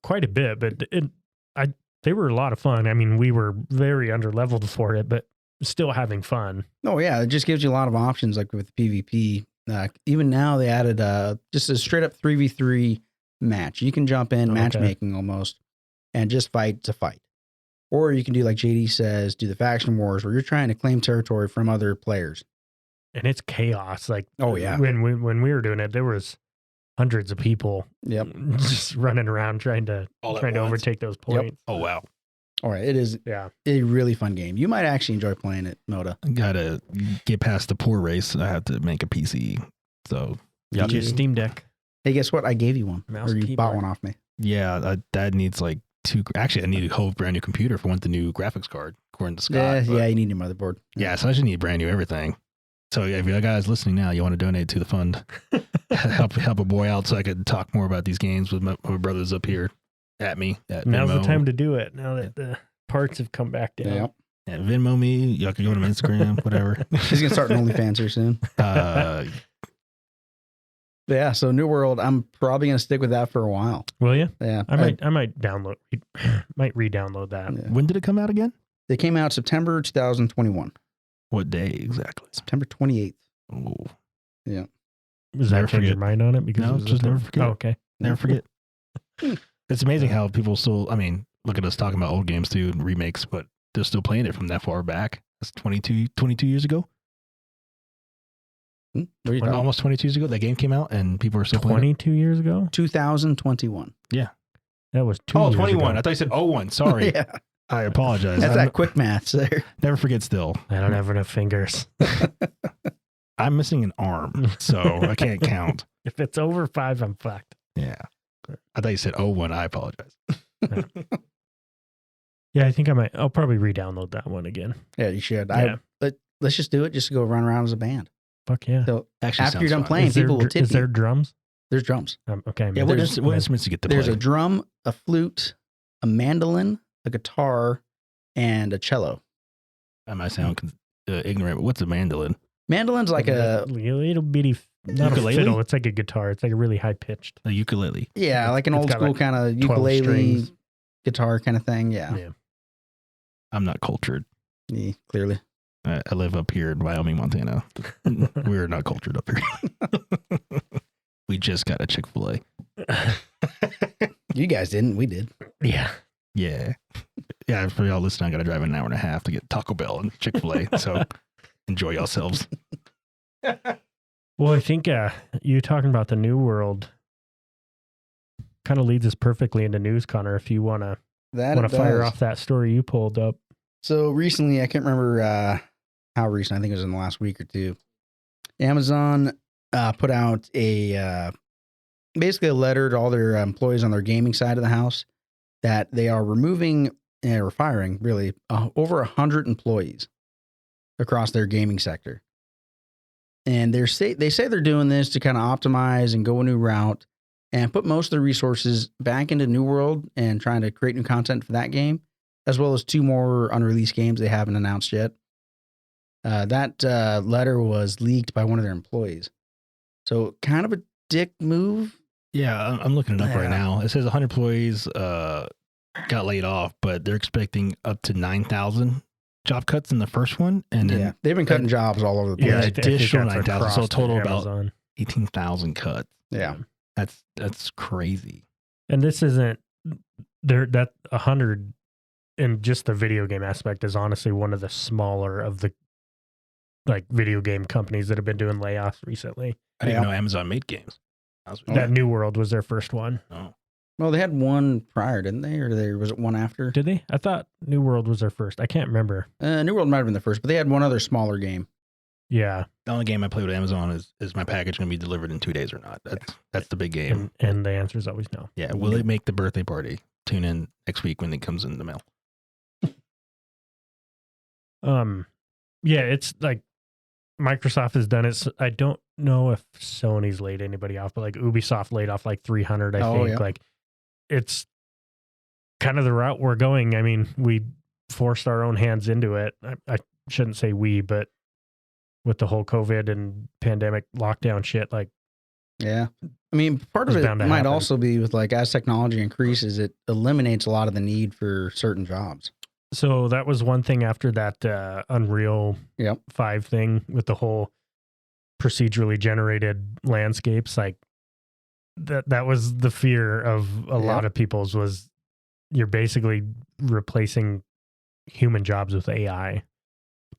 quite a bit, but they were a lot of fun. I mean, we were very underleveled for it, but still having fun. Oh yeah, it just gives you a lot of options, like with PvP. Even now, they added just a straight up 3v3 match. You can jump in, Okay. matchmaking almost, and just fight to fight. Or you can do like JD says, do the faction wars, where you're trying to claim territory from other players. And it's chaos. Like, Oh, yeah. when we were doing it, there was hundreds of people Yep. just running around trying to All at trying to once. overtake those points. Oh, wow. All right, it is Yeah. a really fun game. You might actually enjoy playing it, Moda. Gotta get past the poor race. I have to make a PC. So, Get your you- Steam Deck. Hey, guess what? I gave you one, Mouse or you keyboard. bought one off me. yeah, that needs like 2. Actually, I need a whole brand new computer if I want the new graphics card, according to Scott. Yeah, but- yeah, you need your motherboard. Yeah, so I should need brand new everything. So if you guys listening now, you want to donate to the fund, help a boy out so I could talk more about these games with my brothers up here at me. At Now's the Venmo. time to do it. Now that the parts have come back down. Yep. Yeah, Venmo me. Y'all can go to my Instagram, whatever. She's gonna start an OnlyFans here soon. Uh, Yeah, so New World, I'm probably gonna stick with that for a while. Will you? Yeah, I might download, might re-download that. Yeah. when did it come out again? They came out September 2021, What day exactly? September 28th. Oh, Does Never that change your forget. mind on it? Because No, it was just a- never forget. Oh, okay. never forget. It's amazing how people still. I mean, look at us talking about old games too, and remakes, but they're still playing it from that far back. That's 22 years ago. What are you talking? Almost 22 years ago, that game came out, and people are still playing it. 22 years ago? 2021. That was 2 Oh, years 21. ago. I thought you said 01. Sorry. Yeah, I apologize. that's I that quick maths there. never forget still. I don't have enough fingers. I'm missing an arm, so I can't count. If it's over 5, I'm fucked. Yeah. I thought you said 01. I apologize. Yeah, I think I'll probably re-download that one again. Yeah, you should. Yeah. Let's just do it. Just to go run around as a band. Fuck yeah. So Actually, after you're sounds done fun. playing, Is there, people will tip is there you. drums? There's drums. Okay. Yeah, What, there's- what instruments you get to There's play? a drum, a flute, a mandolin, a guitar, and a cello. I might sound ignorant, but what's a mandolin? Mandolin's like a little bitty, not Ukulele? a fiddle. It's like a guitar. It's like a really high pitched. A ukulele. yeah, like an It's old got school like kind of 12 ukulele strings. guitar kind of thing. Yeah, Yeah. I'm not cultured. Yeah, clearly. I live up here in Wyoming, Montana. We're not cultured up here. We just got a Chick-fil-A. You guys didn't. We did. Yeah. Yeah. Yeah, for y'all listening, I got to drive an hour and a half to get Taco Bell and Chick-fil-A. So enjoy yourselves. Well, I think you talking about the New World kind of leads us perfectly into news, Connor. If you want to That it fire does. off that story you pulled up. So recently, I can't remember how recent. I think it was in the last week or two. Amazon put out basically a letter to all their employees on their gaming side of the house that they are removing or firing really over 100 employees across their gaming sector. And they say they're doing this to kind of optimize and go a new route and put most of the resources back into New World and trying to create new content for that game, as well as 2 more unreleased games they haven't announced yet. That letter was leaked by one of their employees. So kind of a dick move. Yeah, I'm looking it up right Yeah. now. It says 100 employees got laid off, but they're expecting up to 9,000 job cuts in the first one, and then Yeah, they've been cutting jobs all over the place. Yeah, an I think additional that's 9,000, so across total about Amazon. 18,000 cuts. Yeah. That's crazy. And this isn't there. That 100 in just the video game aspect is honestly one of the smaller of the like video game companies that have been doing layoffs recently. I didn't Yeah. know Amazon made games. That New World was their first one. Oh. Well, they had one prior, didn't they? Or was it one after? Did they? I thought New World was their first. I can't remember. New World might have been the first, but they had one other smaller game. Yeah, The only game I play with Amazon is my package going to be delivered in 2 days or not? That's the big game. and the answer is always no. Yeah, will it make the birthday party? Tune in next week when it comes in the mail. Yeah, it's like Microsoft has done it. So I don't know if Sony's laid anybody off, but like Ubisoft laid off like 300. I think yeah. like it's kind of the route we're going. I mean, we forced our own hands into it. I shouldn't say we, but with the whole COVID and pandemic lockdown shit, like Yeah. I mean, part of It's it bound to might happen. also be with like as technology increases, it eliminates a lot of the need for certain jobs. so that was one thing after that Unreal Yep. 5 thing with the whole procedurally generated landscapes. Like that was the fear of a lot of people's was you're basically replacing human jobs with AI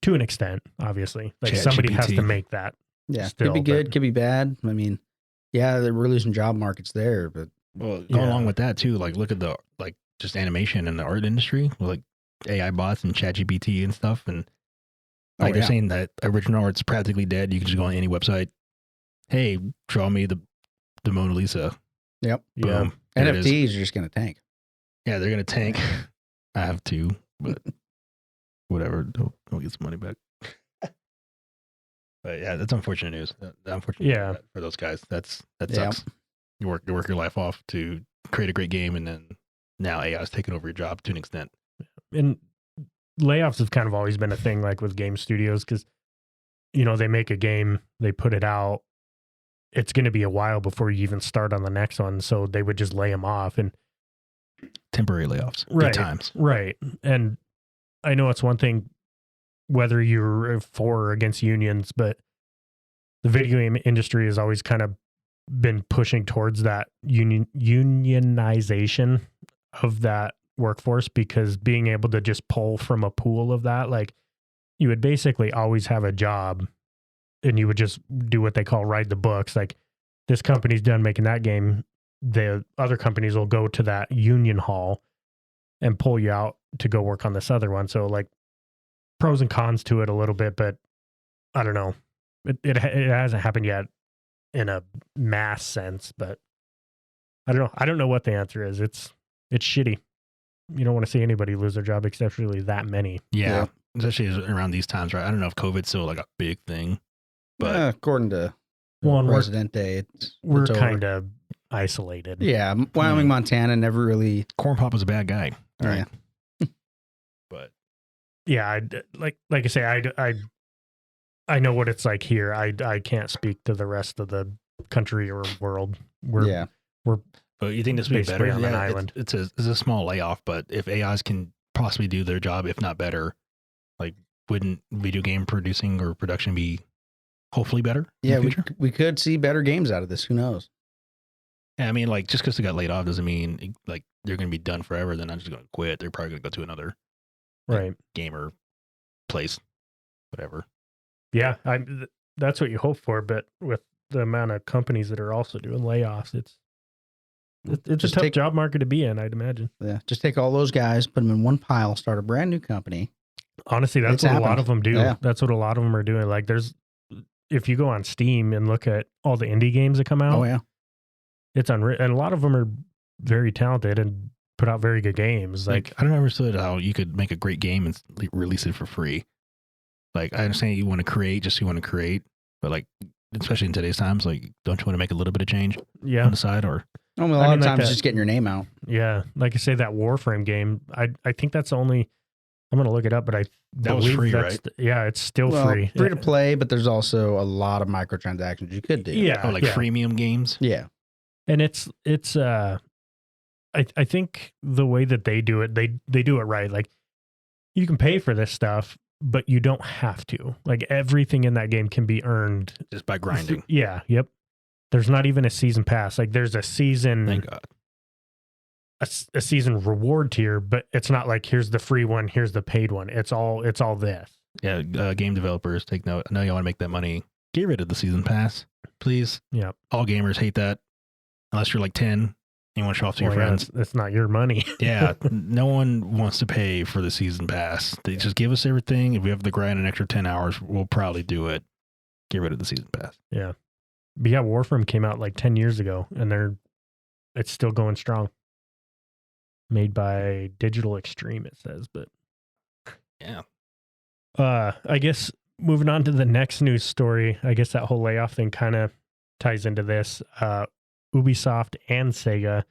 to an extent, obviously. Like somebody has ChatGPT. to make that. Yeah. Still, could be good, but- could be bad. I mean, yeah, we're losing job markets there, but Well, going Yeah. along with that too, like look at the like just animation in the art industry, with, like AI bots and ChatGPT and stuff, and like they're saying that original art's practically dead. You can just go on any website. Hey, draw me the Mona Lisa. Yep. Yeah. Boom. There it is. NFTs are just going to tank. Yeah, they're gonna tank. I have two, but whatever. Don't get some money back. But yeah, that's unfortunate news. Unfortunate Yeah. for those guys. That Yeah. sucks. You work your life off to create a great game, and then now AI is taking over your job to an extent. And layoffs have kind of always been a thing, like with game studios, because they make a game, they put it out, it's going to be a while before you even start on the next one, so they would just lay them off. And Temporary layoffs. Right. Good times. right, and I know it's one thing whether you're for or against unions, but the video game industry has always kind of been pushing towards that unionization of that workforce, because being able to just pull from a pool of that, like you would basically always have a job and you would just do what they call ride the books. Like this company's done making that game, the other companies will go to that union hall and pull you out to go work on this other one. So like pros and cons to it a little bit, but I don't know. It hasn't happened yet in a mass sense, but I don't know. I don't know what the answer is. It's shitty. You don't want to see anybody lose their job, especially that many. Yeah. Especially around these times, right? I don't know if COVID's still like a big thing, but According to Well, and Presidente, we're it's over. kind of isolated. Yeah, Wyoming, Montana never really. Corn Pop was a bad guy. All right. But Yeah. Like I say, I know what it's like here. I can't speak to the rest of the country or world. Yeah. But you think this would be Basically better? on an Yeah, island. it's a small layoff, but if AIs can possibly do their job, if not better, like wouldn't video game producing or production be hopefully better? in Yeah, the future? we could see better games out of this. Who knows? Yeah, I mean, like just because they got laid off doesn't mean like they're going to be done forever. They're not just going to quit. They're probably going to go to another Right. gamer place, whatever. Yeah. That's what you hope for. But with the amount of companies that are also doing layoffs, it's a Just tough take- job market to be in, I'd imagine. Yeah, just take all those guys, put them in one pile, start a brand new company. Honestly, that's It's what a lot happened. of them do. Yeah. That's what a lot of them are doing. Like if you go on Steam and look at all the indie games that come out, Oh yeah, it's unreal. And a lot of them are very talented and put out very good games. Like I don't understand how you could make a great game and release it for free. Like I understand you want to create, but like especially in today's times, like don't you want to make a little bit of change yeah. on the side or? I mean, a I lot mean, of like times that- it's just getting your name out. Yeah, like I say, that Warframe game, I think that's only, I'm gonna look it up, but I That was believe free, that's right? yeah, it's still Well, free. free to play, but there's also a lot of microtransactions you could do. Yeah, Oh, like yeah. freemium games. Yeah. And it's I think the way that they do it, they do it right. Like you can pay for this stuff, but you don't have to. Like everything in that game can be earned. Just by grinding. Yeah, yep. There's not even a season pass. Like there's a season Thank God. a season reward tier, but it's not like here's the free one, here's the paid one. It's all this. Yeah, game developers, take note. I know you want to make that money. Get rid of the season pass, please. Yeah. All gamers hate that. Unless you're like 10, you want to show off to your Well, yeah, friends. it's not your money. Yeah, no one wants to pay for the season pass. They just give us everything. If we have to grind an extra 10 hours, we'll probably do it. Get rid of the season pass. Yeah. But yeah, Warframe came out like 10 years ago and it's still going strong. Made by Digital Extreme, it says, but Yeah. I guess moving on to the next news story, I guess that whole layoff thing kind of ties into this. Ubisoft and Sega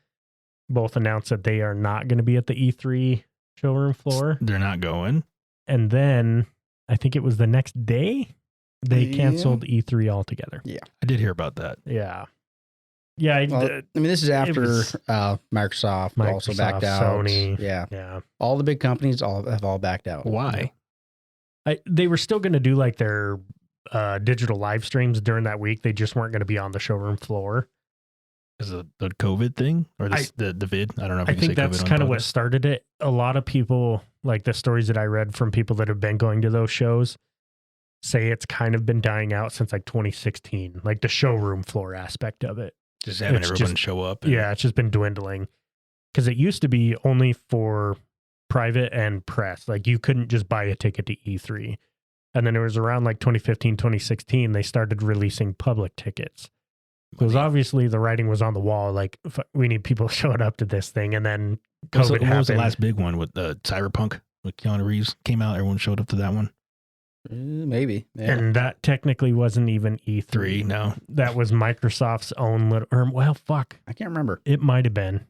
both announced that they are not going to be at the E3 showroom floor. They're not going. And then I think it was the next day they Yeah. canceled E3 altogether. I did hear about that. Yeah. Yeah. Well, I mean, this is after was- Microsoft also backed out. Sony. Yeah. Yeah. All the big companies have all backed out. Why? They were still going to do like their digital live streams during that week. They just weren't going to be on the showroom floor. Is it the COVID thing or the vid? I don't know if I you can think say that's COVID on kind of what podcast. started it. A lot of people, like the stories that I read from people that have been going to those shows, say it's kind of been dying out since like 2016, like the showroom floor aspect of it. Just having it's everyone just- show up. and- Yeah, it's just been dwindling because it used to be only for private and press. Like you couldn't just buy a ticket to E3. And then it was around like 2015, 2016, they started releasing public tickets. Because obviously the writing was on the wall, like we need people showing up to this thing. And then What COVID was happened. the last big one with Cyberpunk with Keanu Reeves came out? Everyone showed up to that one. Maybe. Yeah. And that technically wasn't even E3. 3, no. That was Microsoft's own little, or well, fuck, I can't remember. it might have been.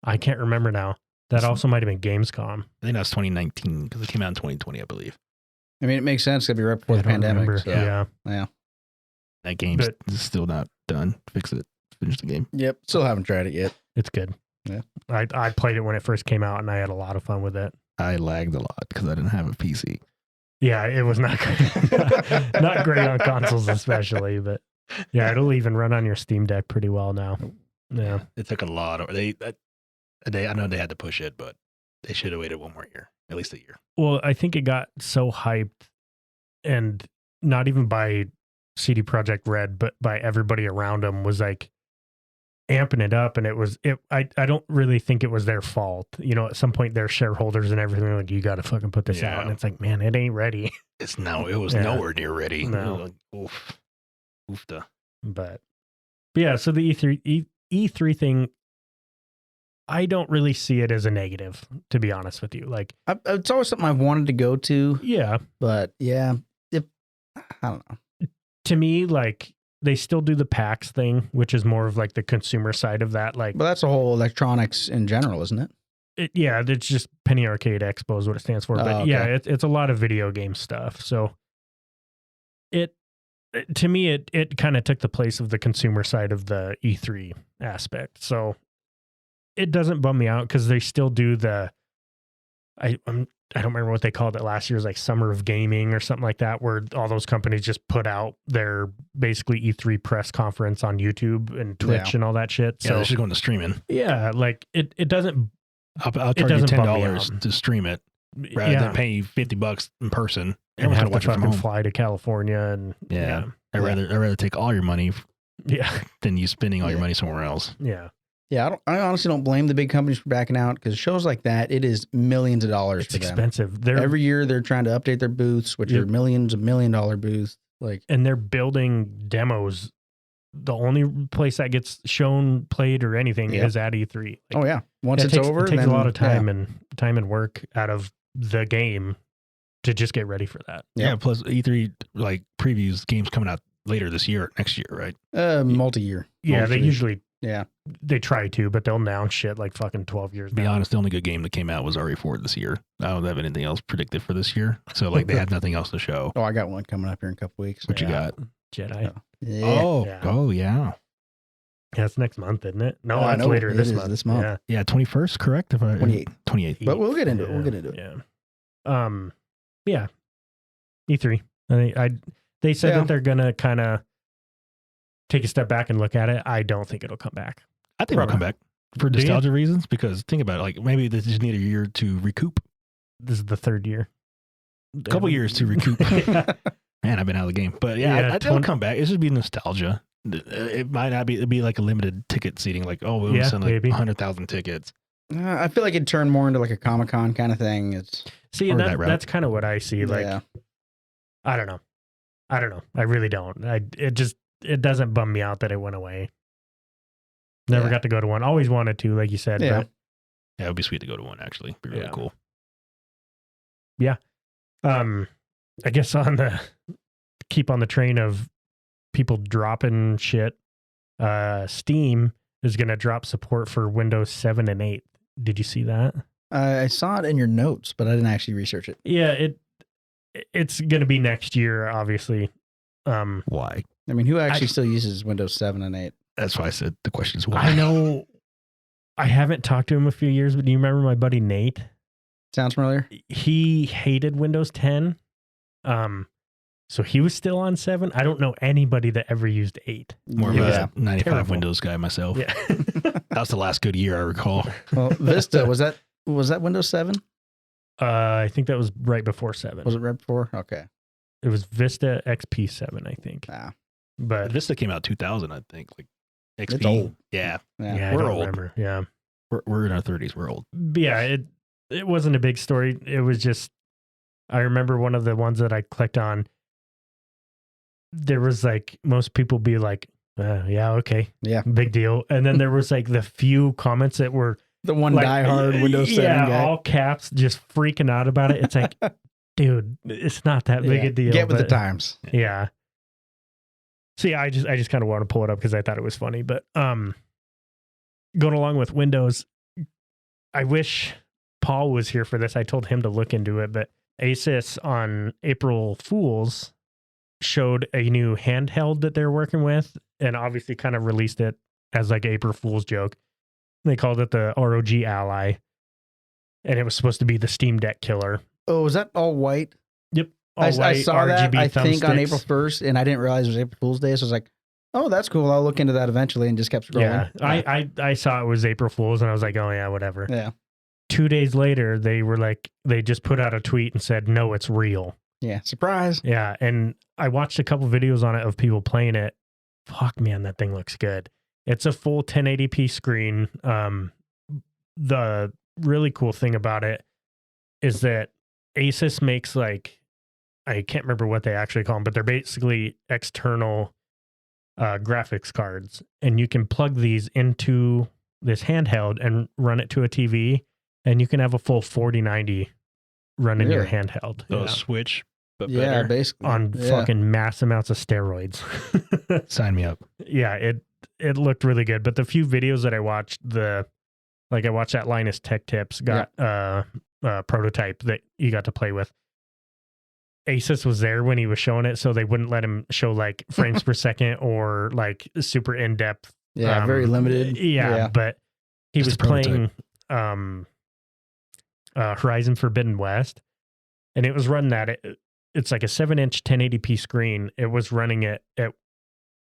I can't remember now. That also might have been Gamescom. I think that was 2019 because it came out in 2020, I believe. I mean, it makes sense. It'll be right before I the don't pandemic. remember. So. Yeah. That game But- is still not done. Fix it. Finish the game. Yep. Still haven't tried it yet. It's good. Yeah. I played it when it first came out and I had a lot of fun with it. I lagged a lot because I didn't have a PC. Yeah, it was not great. Not great on consoles especially, but yeah, it'll even run on your Steam Deck pretty well now. Yeah. It took a lot of I know they had to push it, but they should have waited one more year, at least a year. Well, I think it got so hyped and not even by CD Projekt Red, but by everybody around them was like amping it up. And I don't really think it was their fault. You know, at some point their shareholders and everything were like, you got to fucking put this out. Yeah. And it's like, man, it ain't ready. It was Yeah. nowhere near ready. No. Like, oof. Oofta. But yeah, so the E3 thing, I don't really see it as a negative, to be honest with you. Like, It's always something I've wanted to go to, yeah, but yeah, I don't know. to me, like they still do the PAX thing, which is more of like the consumer side of that. Like, But that's the whole electronics in general, isn't it? yeah, it's just Penny Arcade Expo is what it stands for. But Oh, okay. yeah, it's a lot of video game stuff. So to me, it kind of took the place of the consumer side of the E3 aspect. So it doesn't bum me out because they still do I don't remember what they called it last year. It was like Summer of Gaming or something like that, where all those companies just put out their basically E3 press conference on YouTube and Twitch and all that shit. Yeah, So they should go into streaming. yeah, like it doesn't. I'll charge you doesn't bum me $10 out. to stream it rather yeah, than pay you $50 in person. and Everyone's have gonna to watch it from fucking home. fly to California and Yeah. I'd rather take all your money yeah, than you spending all your Yeah. money somewhere else. yeah. Yeah, I honestly don't blame the big companies for backing out because shows like that, it is millions of dollars It's for them. expensive. They're Every year they're trying to update their booths, which Yep. are millions of $1 million booths. Like, and they're building demos. The only place that gets shown, played, or anything Yep. is at E3. Like, oh yeah, once it it's takes, over, it takes then, a lot of time and work out of the game to just get ready for that. Yep. Yeah. Plus E3 like previews games coming out later this year, next year, right? Multi-year. Yeah, they Mostly. usually Yeah. They try to, but they'll announce shit like fucking 12 years To be down. honest, the only good game that came out was RE4 this year. I don't have anything else predicted for this year. So like they had nothing else to show. Oh, I got one coming up here in a couple weeks. What you Yeah. got? Jedi. Yeah. Yeah. Yeah, it's next month, isn't it? No, Oh, that's no, later it this is month. this month. Yeah. Yeah, 21st, correct? 28th. 28th. But we'll get into it. We'll get into it. Yeah. Yeah. E3. They said Yeah. that they're gonna kind of take a step back and look at it. I don't think it'll come back. I think it'll come back for Do you? nostalgia reasons because think about it. Like maybe they just need a year to recoup. This is the third year. A couple years to recoup. Man, I've been out of the game. But yeah, Yeah, I think it'll come back. It should be nostalgia. It might not be. It'd be like a limited ticket seating. Like, oh, we'll Yeah, send like maybe. 100,000 tickets. I feel like it'd turn more into like a Comic-Con kind of thing. It's See, Or and that route. that's kind of what I see. Like, yeah. I don't know. I really don't. It doesn't bum me out that it went away. Never Yeah. got to go to one. Always wanted to, like you said. Yeah. But Yeah, it would be sweet to go to one. Actually, be really Yeah. cool. I guess keep on the train of people dropping shit. Steam is going to drop support for Windows 7 and 8. Did you see that? I saw it in your notes, but I didn't actually research it. Yeah, it's going to be next year, obviously. Why? I mean, who actually still uses Windows 7 and 8? That's why I said the question is why. I know I haven't talked to him a few years, but do you remember my buddy Nate? Sounds familiar? He hated Windows 10. So he was still on 7. I don't know anybody that ever used 8. More of Yeah. a 95 Terrible. Windows guy myself. Yeah. That was the last good year I recall. Well, Vista, was that Windows 7? I think that was right before 7. Was it right before? Okay. It was Vista XP 7, I think. Nah. But Vista came out 2000, I think. Like XP. It's old. Yeah, Yeah. yeah, I we're don't old. remember. Yeah. we're in our 30s. We're old. But yeah, it wasn't a big story. It was just, I remember one of the ones that I clicked on. There was like, most people be like, yeah, okay. Yeah. Big deal. And then there was like the few comments that were The one like, diehard Windows 7 yeah, guy. all caps, just freaking out about it. It's like, dude, it's not that big Yeah. a deal. Get with the but- times. Yeah. See, I just kind of want to pull it up because I thought it was funny. But going along with Windows, I wish Paul was here for this. I told him to look into it, but Asus on April Fools showed a new handheld that they're working with, and obviously kind of released it as like April Fool's joke. They called it the ROG Ally, and it was supposed to be the Steam Deck killer. Oh, was that all white? All I white saw that, RGB I think, on thumbsticks. April 1st, and I didn't realize it was April Fool's Day, so I was like, oh, that's cool. I'll look into that eventually, and just kept Yeah, scrolling. I saw it was April Fool's, and I was like, oh yeah, whatever. Yeah. 2 days later, they were like, they just put out a tweet and said, no, it's real. Yeah. Surprise. Yeah. And I watched a couple videos on it of people playing it. Fuck, man, that thing looks good. It's a full 1080p screen. The really cool thing about it is that Asus makes like, I can't remember what they actually call them, but they're basically external graphics cards. And you can plug these into this handheld and run it to a TV, and you can have a full 4090 run in your Really? handheld. So Yeah. a Switch, but Yeah, better. basically. On Yeah. fucking mass amounts of steroids. Sign me up. Yeah, it looked really good. But the few videos that I watched, I watched that Linus Tech Tips got a prototype that you got to play with. Asus was there when he was showing it, so they wouldn't let him show like frames per second or like super in depth. Yeah, very limited. Yeah, but he Just was a prototype. playing Horizon Forbidden West, and it was running that. It's like a 7-inch 1080p screen. It was running it at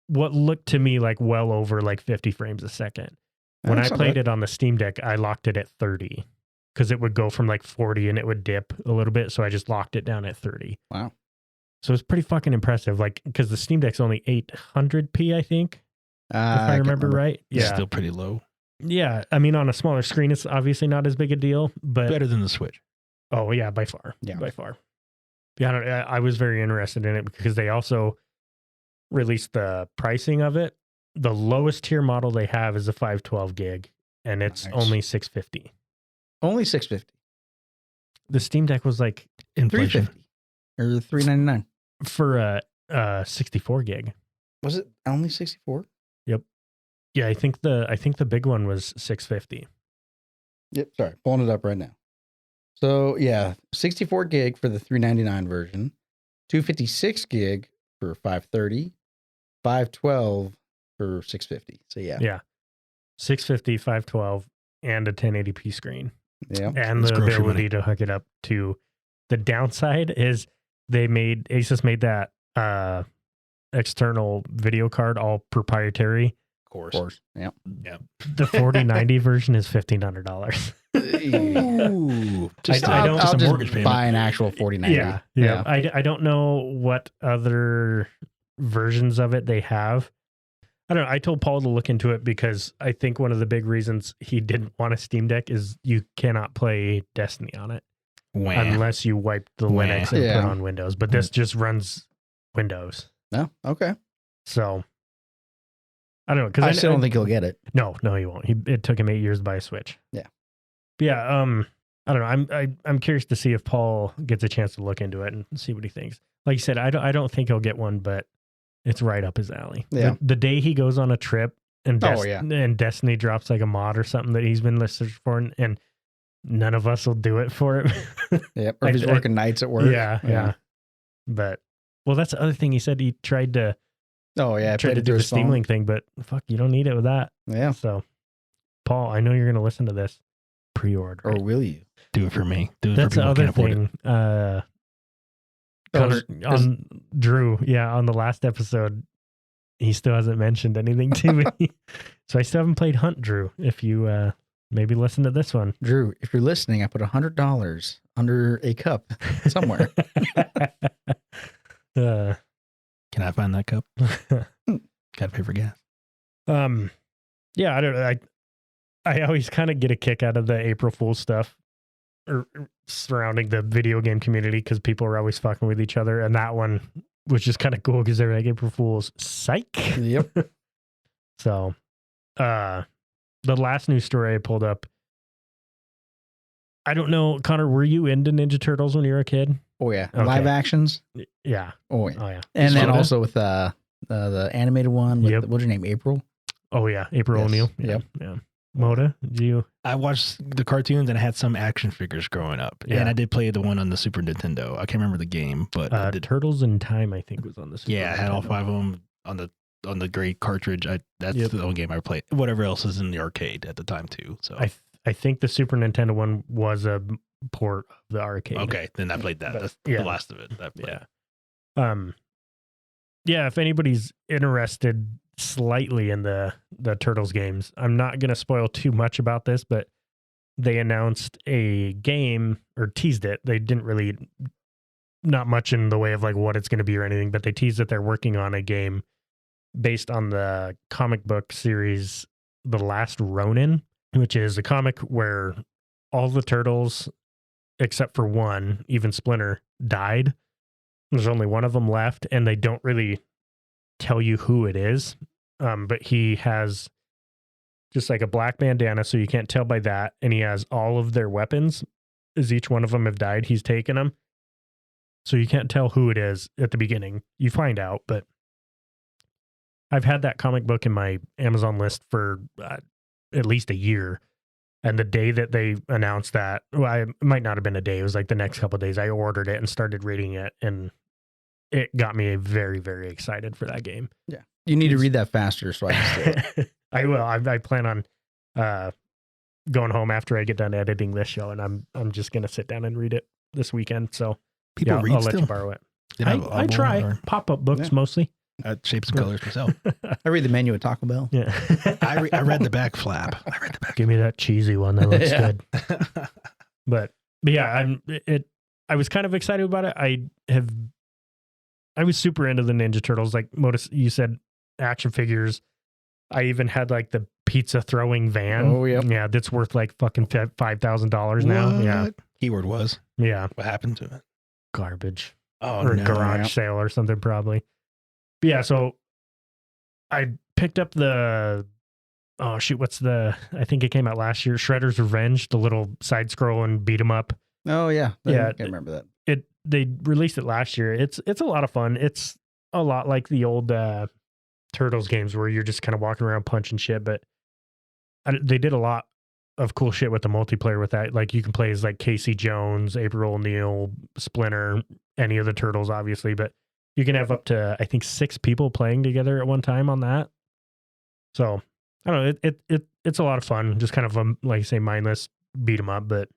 what looked to me like well over like 50 frames a second. When I played it on the Steam Deck, I locked it at 30 because it would go from like 40 and it would dip a little bit. So I just locked it down at 30. Wow. So it's pretty fucking impressive. Like, because the Steam Deck's only 800p, I think, if I can't remember right. It's Yeah. still pretty low. Yeah. I mean, on a smaller screen, it's obviously not as big a deal, but Better than the Switch. oh, yeah, by far. Yeah. By far. Yeah. I was very interested in it because they also released the pricing of it. The lowest tier model they have is a 512 gig, and it's Nice. only $650. Only $650. The Steam Deck was like Inflation. $350 or $399. for a 64 gig. Was it only 64? Yep. Yeah, I think the big one was 650. Yep. Sorry, pulling it up right now. So yeah, 64 gig for the 399 version, 256 gig for 530, 512 for 650. So yeah. Yeah. 650, 512, and a 1080p screen. Yeah. And It's the grocery ability money. to hook it up to. The downside is Asus made that external video card all proprietary. Of Of course. Yeah. The 4090 version is $1,500. Ooh, just, I I don't- just I'll a just mortgage payment. buy an actual 4090. Yeah. I don't know what other versions of it they have. I don't know. I told Paul to look into it because I think one of the big reasons he didn't want a Steam Deck is you cannot play Destiny on it Wah. unless you wipe the Wah. Linux and Yeah. put on Windows. But this just runs Windows. No. Okay. So I don't know. I Because still don't think he'll get it. No, he won't. It took him 8 years to buy a Switch. Yeah. But yeah. I don't know. I'm curious to see if Paul gets a chance to look into it and see what he thinks. Like you said, I don't think he'll get one, but it's right up his alley. Yeah. The day he goes on a trip and and Destiny drops like a mod or something that he's been listed for, and none of us will do it for him. Yep. Or if he's working nights at work. Yeah. But well, that's the other thing. He said he tried to Oh yeah. do the Steam Link thing, but fuck, you don't need it with that. Yeah. So, Paul, I know you're going to listen to this. Pre-order. Or will you? Do it for me. Do it That's for the people who other can't afford it. thing. On Drew, on the last episode, he still hasn't mentioned anything to me. So I still haven't played Hunt, Drew. If you maybe listen to this one. Drew, if you're listening, I put $100 under a cup somewhere. Can I find that cup? Gotta pay for gas. Yeah, I don't know. I always kind of get a kick out of the April Fool's stuff or surrounding the video game community because people are always fucking with each other. And that one was just kind of cool because they're like, April Fool's, psych. Yep. So, the last news story I pulled up, I don't know, Connor, were you into Ninja Turtles when you were a kid? Oh yeah. Okay. Live actions. Yeah. Oh yeah. Oh, yeah. And then Soda? also with the animated one. With Yep. what's her name? April. Oh, yeah. April Yes. O'Neil. Yeah. Yep. Yeah. Moda, did you? I watched the cartoons and I had some action figures growing up. Yeah. And I did play the one on the Super Nintendo. I can't remember the game, but I did. Turtles in Time, I think, was on the Super Yeah, I had all Nintendo. 5 of them on the great cartridge. That's Yep. the only game I played. Whatever else is in the arcade at the time too. So I think the Super Nintendo one was a port of the arcade. okay, then I played that. But, That's yeah. the last of it. I played. Yeah. Yeah, if anybody's interested slightly in the Turtles games, I'm not going to spoil too much about this, but they announced a game or teased it. They didn't really, not much in the way of like what it's going to be or anything, but they teased that they're working on a game based on the comic book series, The Last Ronin, which is a comic where all the turtles, except for one, even Splinter, died. There's only one of them left, and they don't really tell you who it is. But he has just like a black bandana, so you can't tell by that. And he has all of their weapons, as each one of them have died. He's taken them. So you can't tell who it is at the beginning. You find out, but I've had that comic book in my Amazon list for at least a year. And the day that they announced that, it might not have been a day. It was like the next couple of days. I ordered it and started reading it, and it got me very, very excited for that game. Yeah. You need to read that faster so I can steal it. I will. I plan on going home after I get done editing this show, and I'm just gonna sit down and read it this weekend. So People yeah, read I'll still. let you borrow it. Did have I Audible try or- pop-up books Yeah. mostly. Shapes and colors myself. I read the menu at Taco Bell. Yeah. I read the back flap. I read the back. Give me that cheesy one that looks Yeah. good. But yeah, I was kind of excited about it. I was super into the Ninja Turtles. Like Modus, you said action figures. I even had like the pizza throwing van. Oh, yep. Yeah, that's worth like fucking $5,000 now. Yeah. What? Keyword was. Yeah. What happened to it? Garbage. Oh Or a no. garage sale or something probably. But yeah, so I picked up I think it came out last year, Shredder's Revenge, the little side scroll and beat 'em up. Oh yeah. Yeah. I can't remember that. They released it last year. It's a lot of fun. It's a lot like the old Turtles games where you're just kind of walking around punching shit. But they did a lot of cool shit with the multiplayer with that. Like you can play as like Casey Jones, April O'Neil, Splinter, any of the Turtles, obviously. But you can have up to, I think, 6 people playing together at one time on that. So I don't know. It's a lot of fun. Just kind of like you say, mindless beat 'em up. But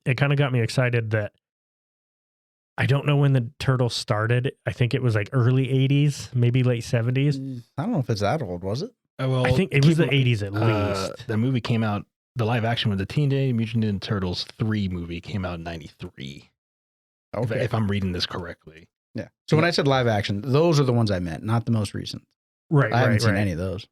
it kind of got me excited that I don't know when the Turtles started. I think it was like early 80s, maybe late 70s. I don't know if it's that old, was it? Well, I think it was the 80s at least. The movie came out, the live action with the Teenage Mutant Ninja Turtles 3 movie came out in 93. Okay. If I'm reading this correctly. Yeah. So when I said live action, those are the ones I meant, not the most recent. Right, I haven't right, seen right. any of those.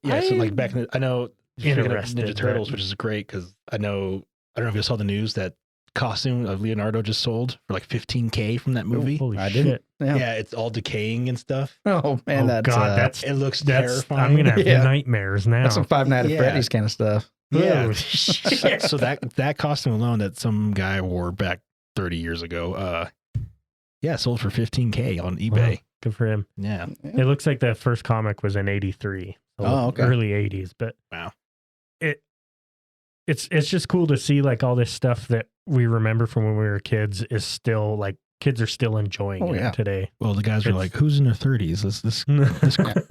Yeah, so like back in the, I know speaking of Interested, Ninja Turtles, but- which is great because I don't know if you saw the news that costume of Leonardo just sold for like $15,000 from that movie. Holy I shit. didn't. Yeah. Yeah. It's all decaying and stuff. Oh man, Oh, that's God, that's It looks I'm terrifying. gonna have Yeah. nightmares now. that's some Five Nights at Yeah. Freddy's kind of stuff. Yeah. Oh, shit. So that costume alone that some guy wore back 30 years ago, sold for $15,000 on eBay. Wow, good for him. Yeah. It looks like the first comic was in 83. So Oh, okay. early 80s. But Wow. it's just cool to see like all this stuff that we remember from when we were kids is still like kids are still enjoying Oh, it yeah. today. Well, the guys were It's- like, "Who's in their 30s? Let's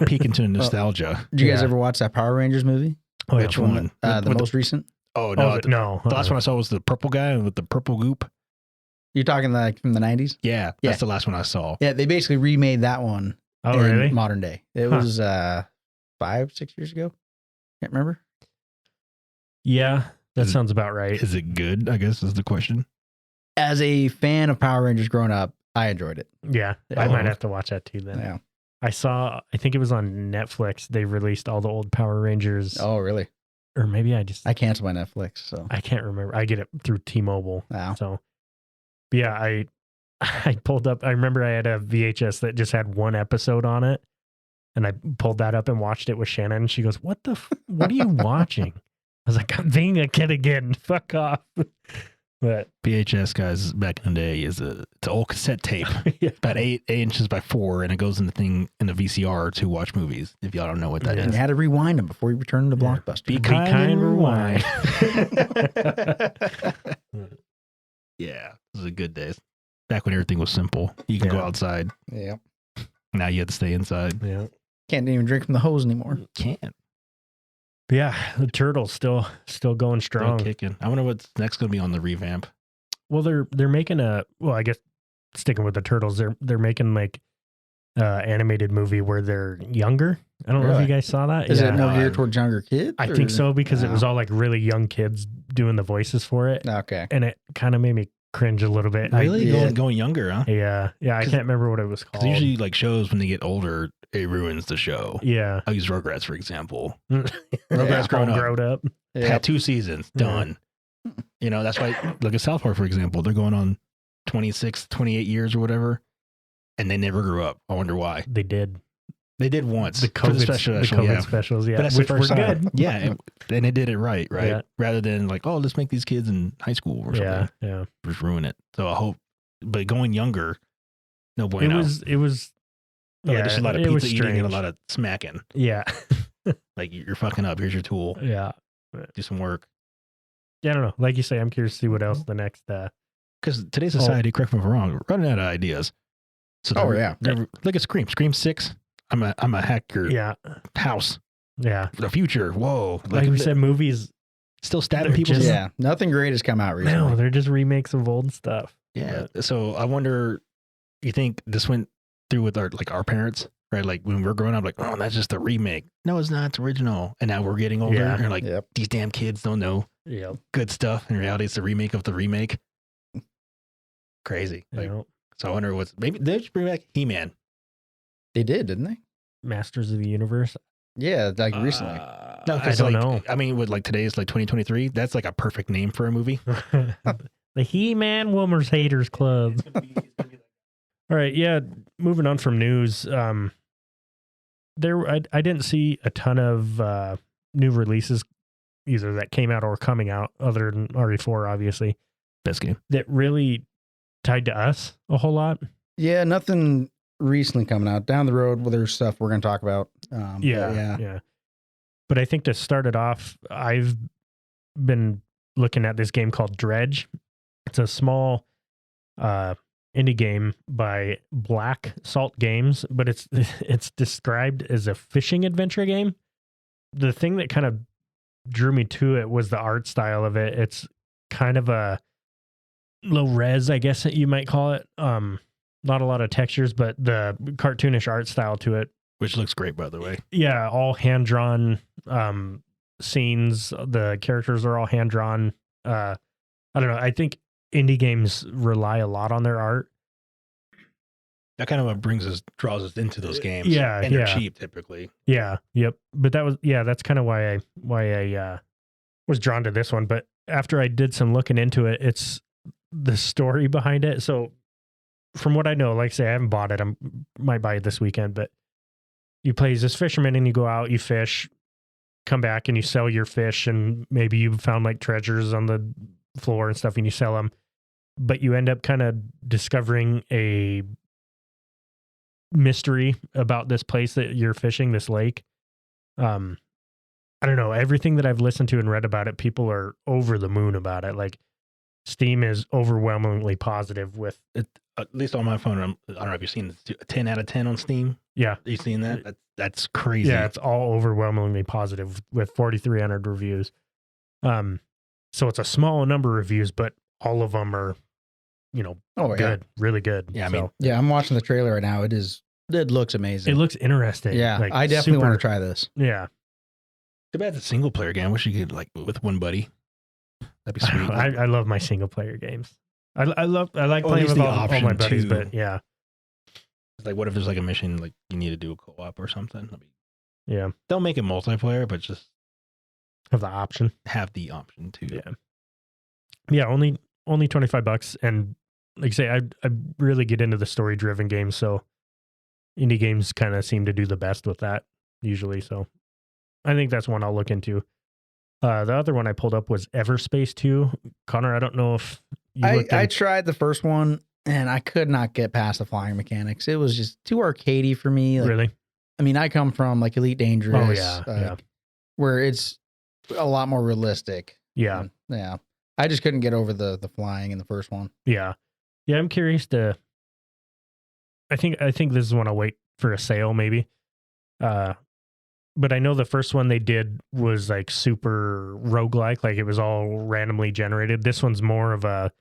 peek into nostalgia." Did you guys Yeah. ever watch that Power Rangers movie? Oh, yeah. Which one? The With most recent? Oh Oh, no, no. the last one I saw was the purple guy with the purple goop. You're talking like from the 90s? Yeah, Yeah. that's the last one I saw. Yeah, they basically remade that one Oh, in really? modern day. It Huh. was 5-6 years ago. Can't remember. Yeah, that Is it- sounds about right. Is it good? I guess is the question. As a fan of Power Rangers growing up, I enjoyed it. Yeah, I Oh. might have to watch that too then. Yeah. I think it was on Netflix. They released all the old Power Rangers. Oh, really? Or maybe I I canceled my Netflix, so I can't remember. I get it through T-Mobile. wow. So, but yeah, I pulled up. I remember I had a VHS that just had one episode on it, and I pulled that up and watched it with Shannon. And she goes, "What what are you watching?" I was like, "I'm being a kid again. Fuck off." But VHS guys back in the day it's an old cassette tape, yeah, about 8 inches by 4, and it goes in the thing in the VCR to watch movies. If y'all don't know what that Yeah. And is, you had to rewind them before you returned to Yeah. Blockbuster. Be Be kind kind and rewind. yeah, those are good days. Back when everything was simple, you could go Yeah. outside. Yeah. Now you have to stay inside. yeah. Can't even drink from the hose anymore. Can't. But yeah, the Turtles still going Still strong. kicking. I wonder what's next going to be on the revamp. Well, they're making I guess sticking with the Turtles, they're making like animated movie where they're younger. I don't know if Really? you guys saw that. Is Yeah. it more No, geared I- towards younger kids? I think or- so because it was No. all like really young kids doing the voices for it, Okay. and it kind of made me cringe a little bit. Really? yeah. Going younger, huh? Yeah. I 'Cause- can't remember what it was Because called. usually, like shows, when they get older, it ruins the show. Yeah. I'll use Rugrats for example. Rugrats grown up. grown up. Had 2 seasons, Yeah. done. You know, that's why. Look at South Park, for example. They're going on 26, 28 years or whatever, and they never grew up. I wonder why. They did They did once the for the COVID special, COVID specials. Yeah, But that's which the were first time. good. Yeah, and they did it right? Yeah. Rather than like, oh, let's make these kids in high school or something. Yeah. Just ruin it. So I hope, but going younger, no It bueno. was. No, Yeah, just a lot of it was pizza eating and a strange. lot of smacking. Yeah. Like you're fucking up. Here's your tool. Yeah. Do some work. Yeah, I don't know. Like you say, I'm curious to see what else the next. Because today's society, correct me if I'm wrong, we're running out of ideas. So Oh, they're- yeah. they're- look at Scream. Scream 6. I'm a hack your Yeah. house. Yeah. The future. Whoa. Like we said, movies. still stabbing they're people. just- Yeah. Nothing great has come out recently. No, they're just remakes of old stuff. Yeah. So I wonder, you think this went through with our parents, right? Like when we're growing up, like, oh, that's just a remake. No, it's not. It's original. And now we're getting older. Yeah. And you're like, Yep. these damn kids don't know Yeah. good stuff. In reality, it's the remake of the remake. Crazy. Like, so I wonder maybe they should bring back He-Man. They did, didn't they? Masters of the Universe. Yeah, like recently. No, I 'cause, don't like, know. I mean, with like today's like 2023, that's like a perfect name for a movie. The He-Man Woomers Haters Club. All right, yeah. Moving on from news, I didn't see a ton of new releases either that came out or coming out, other than RE4, obviously, Best game. that really tied to us a whole lot. Yeah, nothing recently coming out. Down the road, well, there's stuff we're going to talk about. But Yeah. But I think to start it off, I've been looking at this game called Dredge. It's a small indie game by Black Salt Games, but it's described as a fishing adventure game. The thing that kind of drew me to it was the art style of it. It's kind of a low res, I guess you might call it. Not a lot of textures, but the cartoonish art style to it. Which looks great, by the way. Yeah, all hand drawn scenes. The characters are all hand drawn. I don't know. I think indie games rely a lot on their art. That kind of what draws us into those games. Yeah, and they're cheap typically. Yeah, yep. But that's kind of why I was drawn to this one. But after I did some looking into it, it's the story behind it. So from what I know, like I say, I haven't bought it. I might buy it this weekend, but you play as this fisherman and you go out, you fish, come back and you sell your fish, and maybe you found like treasures on the floor and stuff and you sell them. But you end up kind of discovering a mystery about this place that you're fishing, this lake. I don't know, everything that I've listened to and read about it, people are over the moon about it. Like Steam is overwhelmingly positive with it. At least on my phone, I don't know if you've seen a 10 out of 10 on Steam. Yeah. You seen that? That's crazy. Yeah, it's all overwhelmingly positive with 4,300 reviews. So it's a small number of reviews, but all of them are, good, really good. Yeah, I'm watching the trailer right now. It looks amazing. It looks interesting. Yeah, like, I definitely want to try this. Yeah. Too bad it's a single player game. I wish you could like with one buddy. That'd be sweet. I love my single player games. I like At playing least with the all my option, buddies, too. but yeah. It's like, what if there's like a mission like you need to do a co-op or something? Yeah. They'll make it multiplayer, but just Have the option. have the option to. Yeah. Yeah, only $25. And like I say, I really get into the story driven games, so indie games kind of seem to do the best with that usually. So I think that's one I'll look into. The other one I pulled up was Everspace 2. Connor, I don't know if you looked I tried the first one and I could not get past the flying mechanics. It was just too arcadey for me. Like, really? I mean, I come from like Elite Dangerous. Oh, yeah. Where it's a lot more realistic. Yeah. Yeah. I just couldn't get over the flying in the first one. Yeah. Yeah, I'm curious to I think this is one I'll wait for a sale maybe. But I know the first one they did was like super roguelike, like it was all randomly generated. This one's more of a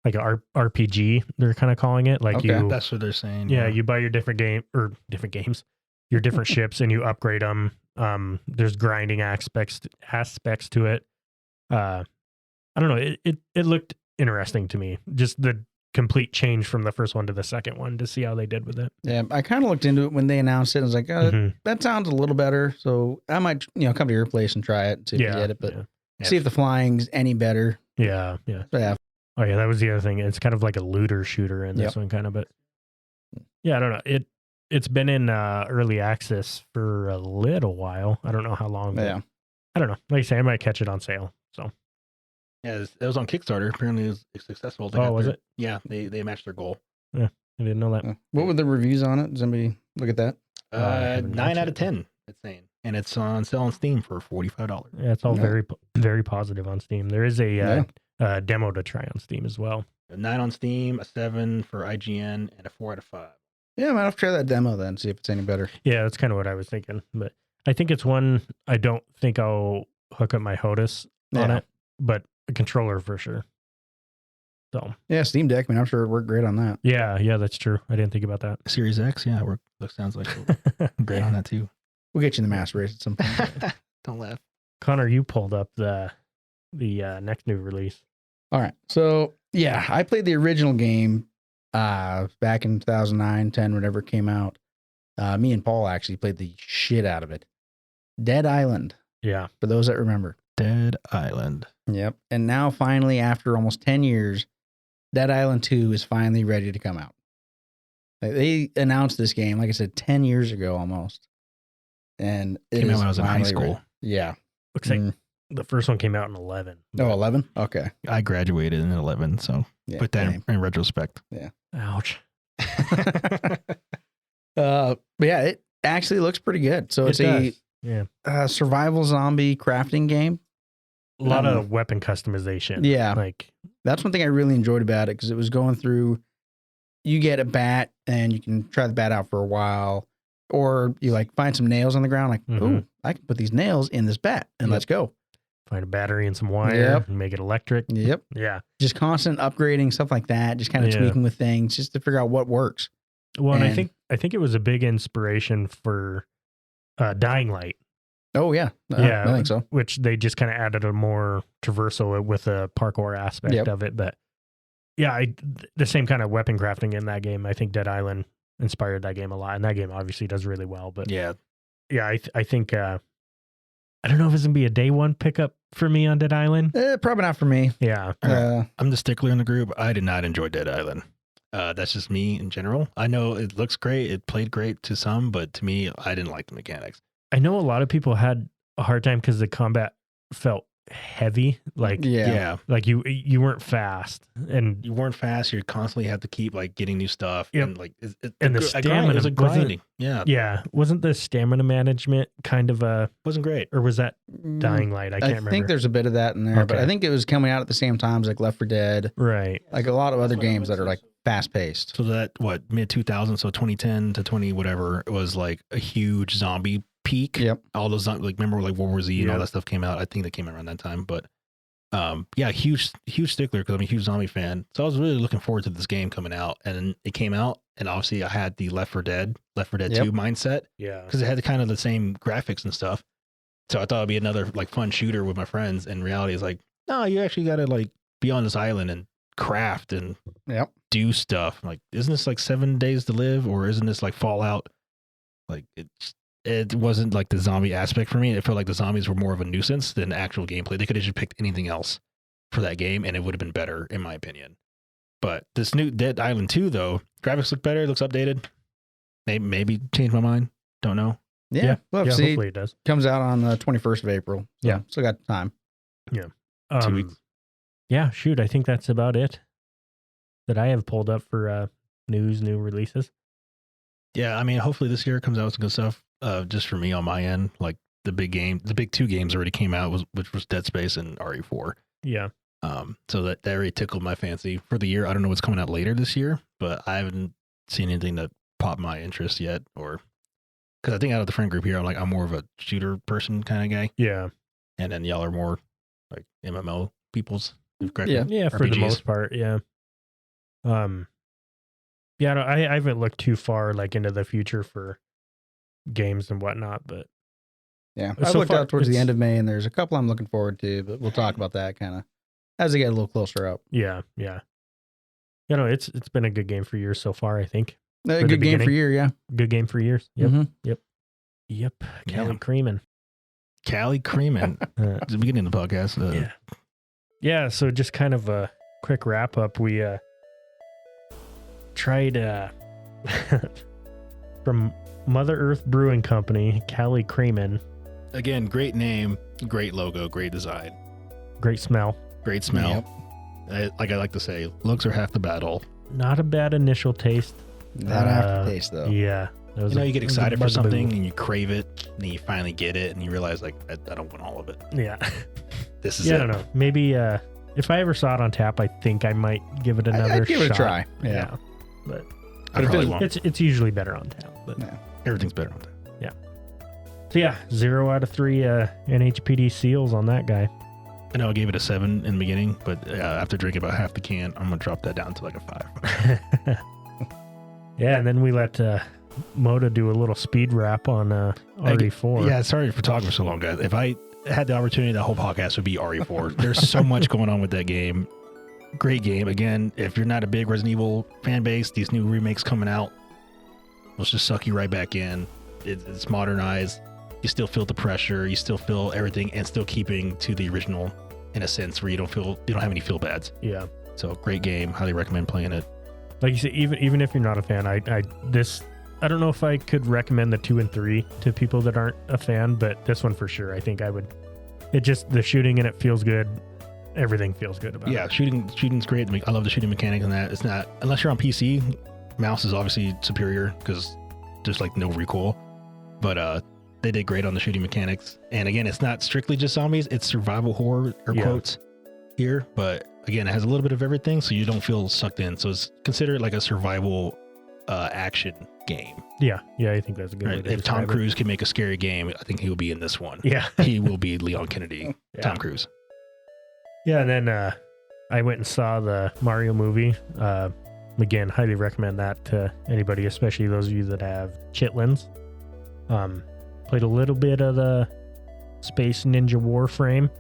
like an RPG, they're kind of calling it. Like Okay. That's what they're saying. yeah, you buy your different games, your different ships, and you upgrade them. There's grinding aspects to it. I don't know. It looked interesting to me. Just the complete change from the first one to the second one to see how they did with it. Yeah, I kind of looked into it when they announced it. I was like, Mhm. that sounds a little better. So I might, come to your place and try it and see if you get it. But yeah. see if the flying's any better. Yeah. So, yeah. Oh yeah, that was the other thing. It's kind of like a looter shooter in this one, kind of. But yeah, I don't know. It's been in early access for a little while. I don't know how long. But Yeah. I don't know. Like I say, I might catch it on sale. So Yeah, it was on Kickstarter. Apparently, it was successful. was it? Yeah, they matched their goal. I didn't know that. What were the reviews on it? Does anybody look at that? I haven't 9 out watched of 10. It's saying, and it's on sale on Steam for $45. Yeah, it's all Yeah. very, very positive on Steam. There is a Yeah. demo to try on Steam as well. A 9 on Steam, a 7 for IGN, and a 4 out of 5. Yeah, I might have to try that demo then, see if it's any better. Yeah, that's kind of what I was thinking. But I think it's one I don't think I'll hook up my HOTAS on Yeah. it, but a controller for sure. So Yeah, Steam Deck. I mean, I'm sure it worked great on that. yeah, that's true. I didn't think about that. Series X, yeah, sounds like great on that too. We'll get you in the master race at some point. Don't laugh. Connor, you pulled up the next new release. All right. So, yeah, I played the original game back in 2009, 10, whenever it came out. Me and Paul actually played the shit out of it. Dead Island, Yeah. for those that remember. Dead Island. Yep. And now, finally, after almost 10 years, Dead Island 2 is finally ready to come out. They announced this game, like I said, 10 years ago almost. And it Came out is when I was in high finally school. ready. Yeah. Looks like Mm. the first one came out in 11. Oh, 11? Okay. I graduated in 11, so Yeah. put that same. in retrospect. Ouch. But yeah, it actually looks pretty good. So it's It does. a survival zombie crafting game. A lot of weapon customization. Yeah. Like, That's one thing I really enjoyed about it because it was going through. You get a bat and you can try the bat out for a while, or you like find some nails on the ground. Like, Mhm. oh, I can put these nails in this bat and Yep. let's go. find a battery and some wire Yep. and make it electric. Yep. Yeah. Just constant upgrading, stuff like that. Just kind of Yeah. tweaking with things just to figure out what works. Well, and And- I think it was a big inspiration for Dying Light. Oh yeah, Yeah. I think so. Which they just kind of added a more traversal with a parkour aspect Yep. of it. But yeah, the same kind of weapon crafting in that game. I think Dead Island inspired that game a lot, and that game obviously does really well. But Yeah. I think I don't know if it's gonna be a day one pickup for me on Dead Island. Probably not for me. Yeah, I'm the stickler in the group. I did not enjoy Dead Island. That's just me in general. I know it looks great. It played great to some, but to me, I didn't like the mechanics. I know a lot of people had a hard time because the combat felt heavy. Like Yeah. like you weren't fast, and You weren't fast. You constantly had to keep like getting new stuff. Yep. And like, And the stamina it was a wasn't- grinding. Yeah. yeah, wasn't the stamina management kind of Wasn't great. or was that Dying Light? I can't remember. think there's a bit of that in there, but Okay. I think it was coming out at the same time as like Left 4 Dead, right. like a lot of other games that are like fast paced. So that mid 2000s, so 2010 to 20 whatever, it was like a huge zombie peak. Yep. All those like remember like World War Z and all Yeah. that stuff came out. I think that came out around that time. But yeah, huge stickler because I'm a huge zombie fan. So I was really looking forward to this game coming out, and then it came out, and obviously I had the Left 4 Dead Yep. 2 mindset Yeah. because it had kind of the same graphics and stuff. So I thought it'd be another like fun shooter with my friends. And reality is like, no, you actually got to like be on this island and craft and Yep. do stuff. Like, isn't this like 7 Days to Live, or isn't this like Fallout? Like, it wasn't like the zombie aspect for me. It felt like the zombies were more of a nuisance than actual gameplay. They could have just picked anything else for that game, and it would have been better, in my opinion. But this new Dead Island 2, though, graphics look better, looks updated. Maybe change my mind. Don't know. Yeah. Well, Yeah, see, hopefully it does. comes out on the 21st of April. So Yeah. Still got time. 2 weeks. Yeah, shoot, I think that's about it that I have pulled up for new releases. Yeah, I mean, hopefully this year comes out with some good stuff. Just for me on my end, like the big 2 games already came out, which was Dead Space and RE4. Yeah. So that already tickled my fancy for the year. I don't know what's coming out later this year, but I haven't seen anything that popped my interest yet. Or because I think out of the friend group here, I'm more of a shooter person kind of guy, Yeah. and then y'all are more like MMO peoples. Yeah. Yeah, for the RPGs. most part, yeah. Yeah, I haven't looked too far like into the future for games and whatnot, but Yeah. So I looked far, out towards the it's- end of May, and there's a couple I'm looking forward to, but we'll talk about that kind of as they get a little closer up. yeah. You know, it's been a good game for years so far, I think. A the good game for beginning. year, yeah. Good game for years. Yep. Mhm. Yep. Kelly Yeah. Creamin. Callie Creamin. Uh, At the beginning of the podcast. yeah. Yeah, so just kind of a quick wrap up. We tried from Mother Earth Brewing Company, Callie Creamin. Again, great name, great logo, great design, Great smell. great smell. Like I like to say, looks are half the battle. Not a bad initial taste. That aftertaste, though. Yeah. That was You get a excited for bugaboo. something and you crave it, and then you finally get it, and you realize like I don't want all of it. Yeah. This is Yeah, I it. don't know. Maybe if I ever saw it on tap, I think I might give it another I'd give it a shot. try. Yeah. But I But if probably it- won't. it's usually better on tap. But Yeah. Everything's better on that. so yeah, 0 out of 3 NHPD seals on that guy. I know I gave it a 7 in the beginning, but after drinking about half the can, I'm gonna drop that down to like a 5. Yeah, and then we let Moda do a little speed wrap on RE4. Yeah, sorry for talking for so long, guys. If I had the opportunity, the whole podcast would be RE4. There's so much going on with that game. Great game. Again, if you're not a big Resident Evil fan base, these new remakes coming out will just suck you right back in. It's modernized. You still feel the pressure. You still feel everything, and still keeping to the original in a sense where you don't have any feel bads. Yeah. So great game. Highly recommend playing it. Like you said, even if you're not a fan, I don't know if I could recommend the 2 and 3 to people that aren't a fan, but this one for sure, I think I would. It just, the shooting in it feels good. Everything feels good about Yeah, it. shooting's great. I love the shooting mechanics and that. It's not, unless you're on PC, mouse is obviously superior because just like no recoil. But they did great on the shooting mechanics. And again, it's not strictly just zombies; it's survival horror, or quotes here. But again, it has a little bit of everything, so you don't feel sucked in. So it's considered like a survival action game. Yeah, I think that's a good way Right? to If Tom describe it. Cruise can make a scary game, I think he will be in this one. Yeah. He will be Leon Kennedy, Yeah. Tom Cruise. Yeah, and then I went and saw the Mario movie. Again, highly recommend that to anybody, especially those of you that have chitlins. Played a little bit of the Space Ninja Warframe,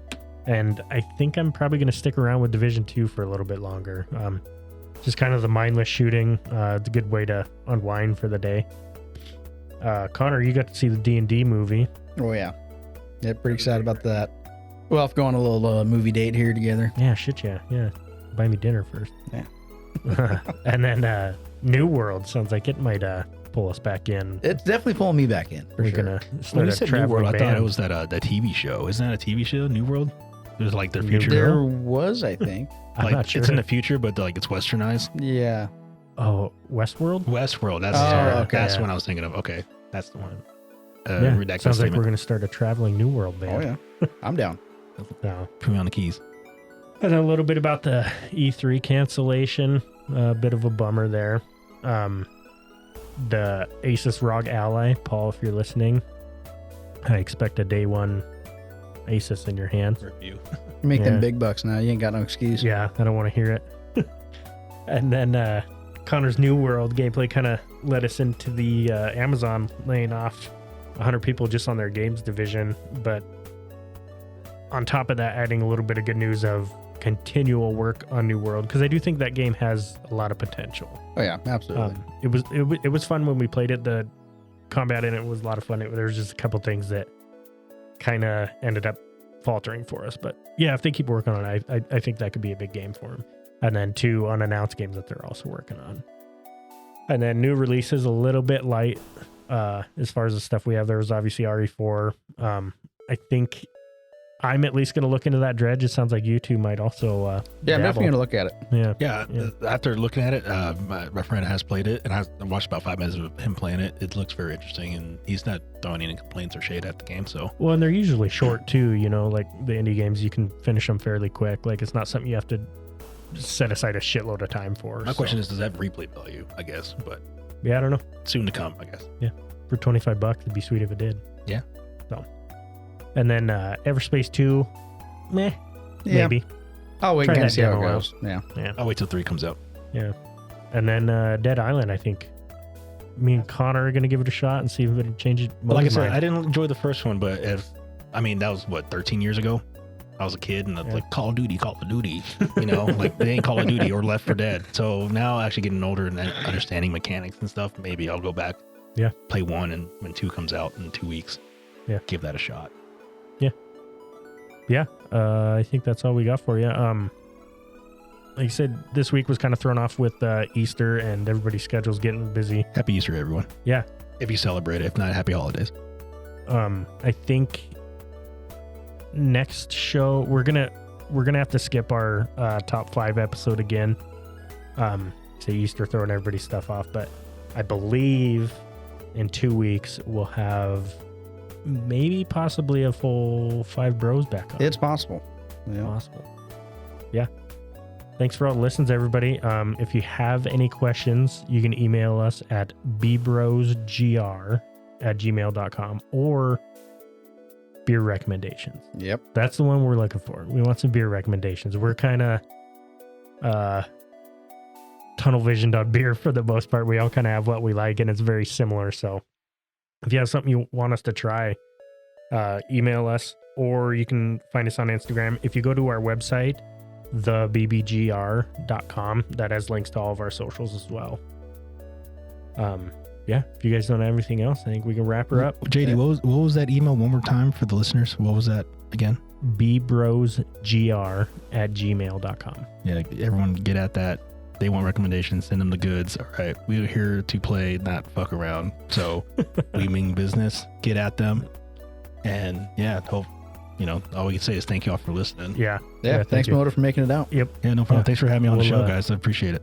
and I think I'm probably going to stick around with Division 2 for a little bit longer. Just kind of the mindless shooting. It's a good way to unwind for the day. Connor, you got to see the D&D movie. Oh yeah. Yeah, pretty excited about that. We'll have to go on a little movie date here together. Yeah, shit, yeah. Buy me dinner first. Yeah. And then New World sounds like it might pull us back in. It's definitely pulling me back in. For We're sure. gonna When start you a said New traveling World, I band. thought it was that TV show. Isn't that a TV show, New World? It was like their New future. World? There was, I think. I'm Like not sure. it's in the future, but like it's westernized. Yeah. Oh, Westworld. Westworld. That's Oh, okay. that's Yeah. what I was thinking of. Okay, that's the one. Yeah, Redacted sounds like statement. we're gonna start a traveling New World Oh band. yeah. I'm down. So, Put me on the keys. and a little bit about the E3 cancellation. A bit of a bummer there. The Asus ROG Ally, Paul, if you're listening, I expect a day one Asus in your hands. Review. You make Yeah. them big bucks now. You ain't got no excuse. Yeah, I don't want to hear it. And then Connor's New World gameplay kind of led us into the Amazon laying off 100 people just on their games division. But on top of that, adding a little bit of good news of continual work on New World, because I do think that game has a lot of potential. Oh yeah, absolutely. It was fun when we played it. The combat in it was a lot of fun. There was just a couple things that kind of ended up faltering for us. But yeah, if they keep working on it, I think that could be a big game for them. And then 2 unannounced games that they're also working on. And then new releases, a little bit light as far as the stuff we have. There was obviously RE4. I think I'm at least going to look into that Dredge. It sounds like you two might also yeah, I'm definitely dabble. gonna look at it. Yeah. Yeah, after looking at it, my friend has played it, and I watched about 5 minutes of him playing it. It looks very interesting, and he's not throwing any complaints or shade at the game. So Well, and they're usually short too, like the indie games, you can finish them fairly quick. Like it's not something you have to set aside a shitload of time for. my question is, does that have replay value? I guess, but yeah, I don't know. soon to come, I guess. For $25, it'd be sweet if it did. Yeah. So, and then Everspace 2, meh, Yeah. maybe. I'll wait Try and that see how it demo out. goes. Yeah. I'll wait till 3 comes out. And then Dead Island, I think. Me and Connor are gonna give it a shot and see if it changes. But like I said, mind. I didn't enjoy the first one, but that was what 13 years ago. I was a kid, and I was Yeah. like, Call of Duty, like they ain't Call of Duty or Left 4 Dead. So now, actually getting older and understanding mechanics and stuff, maybe I'll go back, play 1, and when 2 comes out in 2 weeks, give that a shot. I think that's all we got for you. Like I said, this week was kind of thrown off with Easter and everybody's schedule's getting busy. Happy Easter, everyone. Yeah. If you celebrate it, if not, happy holidays. I think next show we're gonna have to skip our top 5 episode again. Say Easter throwing everybody's stuff off, but I believe in 2 weeks we'll have possibly a full 5 bros back on. It's possible. Yeah. Possible. Yeah. Thanks for all the listens, everybody. If you have any questions, you can email us at bbrosgr@gmail.com or beer recommendations. Yep. That's the one we're looking for. We want some beer recommendations. We're kind of tunnel visioned on beer for the most part. We all kind of have what we like, and it's very similar. So if you have something you want us to try, email us, or you can find us on Instagram. If you go to our website, thebbgr.com, that has links to all of our socials as well. If you guys don't have anything else, I think we can wrap her up. JD, what was that email one more time for the listeners? What was that again? bbrosgr@gmail.com. Yeah, everyone get at that. They want recommendations, send them the goods. All right, we're here to play, not fuck around. So we mean business. Get at them. And hope, all we can say is thank you all for listening. Yeah. Yeah. Thanks, you. Motor, for making it out. Yeah, no problem. Yeah. Thanks for having me on the We'll, show, guys. I appreciate it.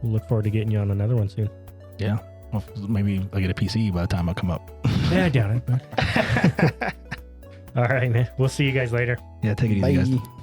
We'll look forward to getting you on another one soon. Yeah. Well, maybe I'll get a PC by the time I come up. Yeah, I doubt it. But... All right, man. We'll see you guys later. Yeah, take it easy, guys. Bye.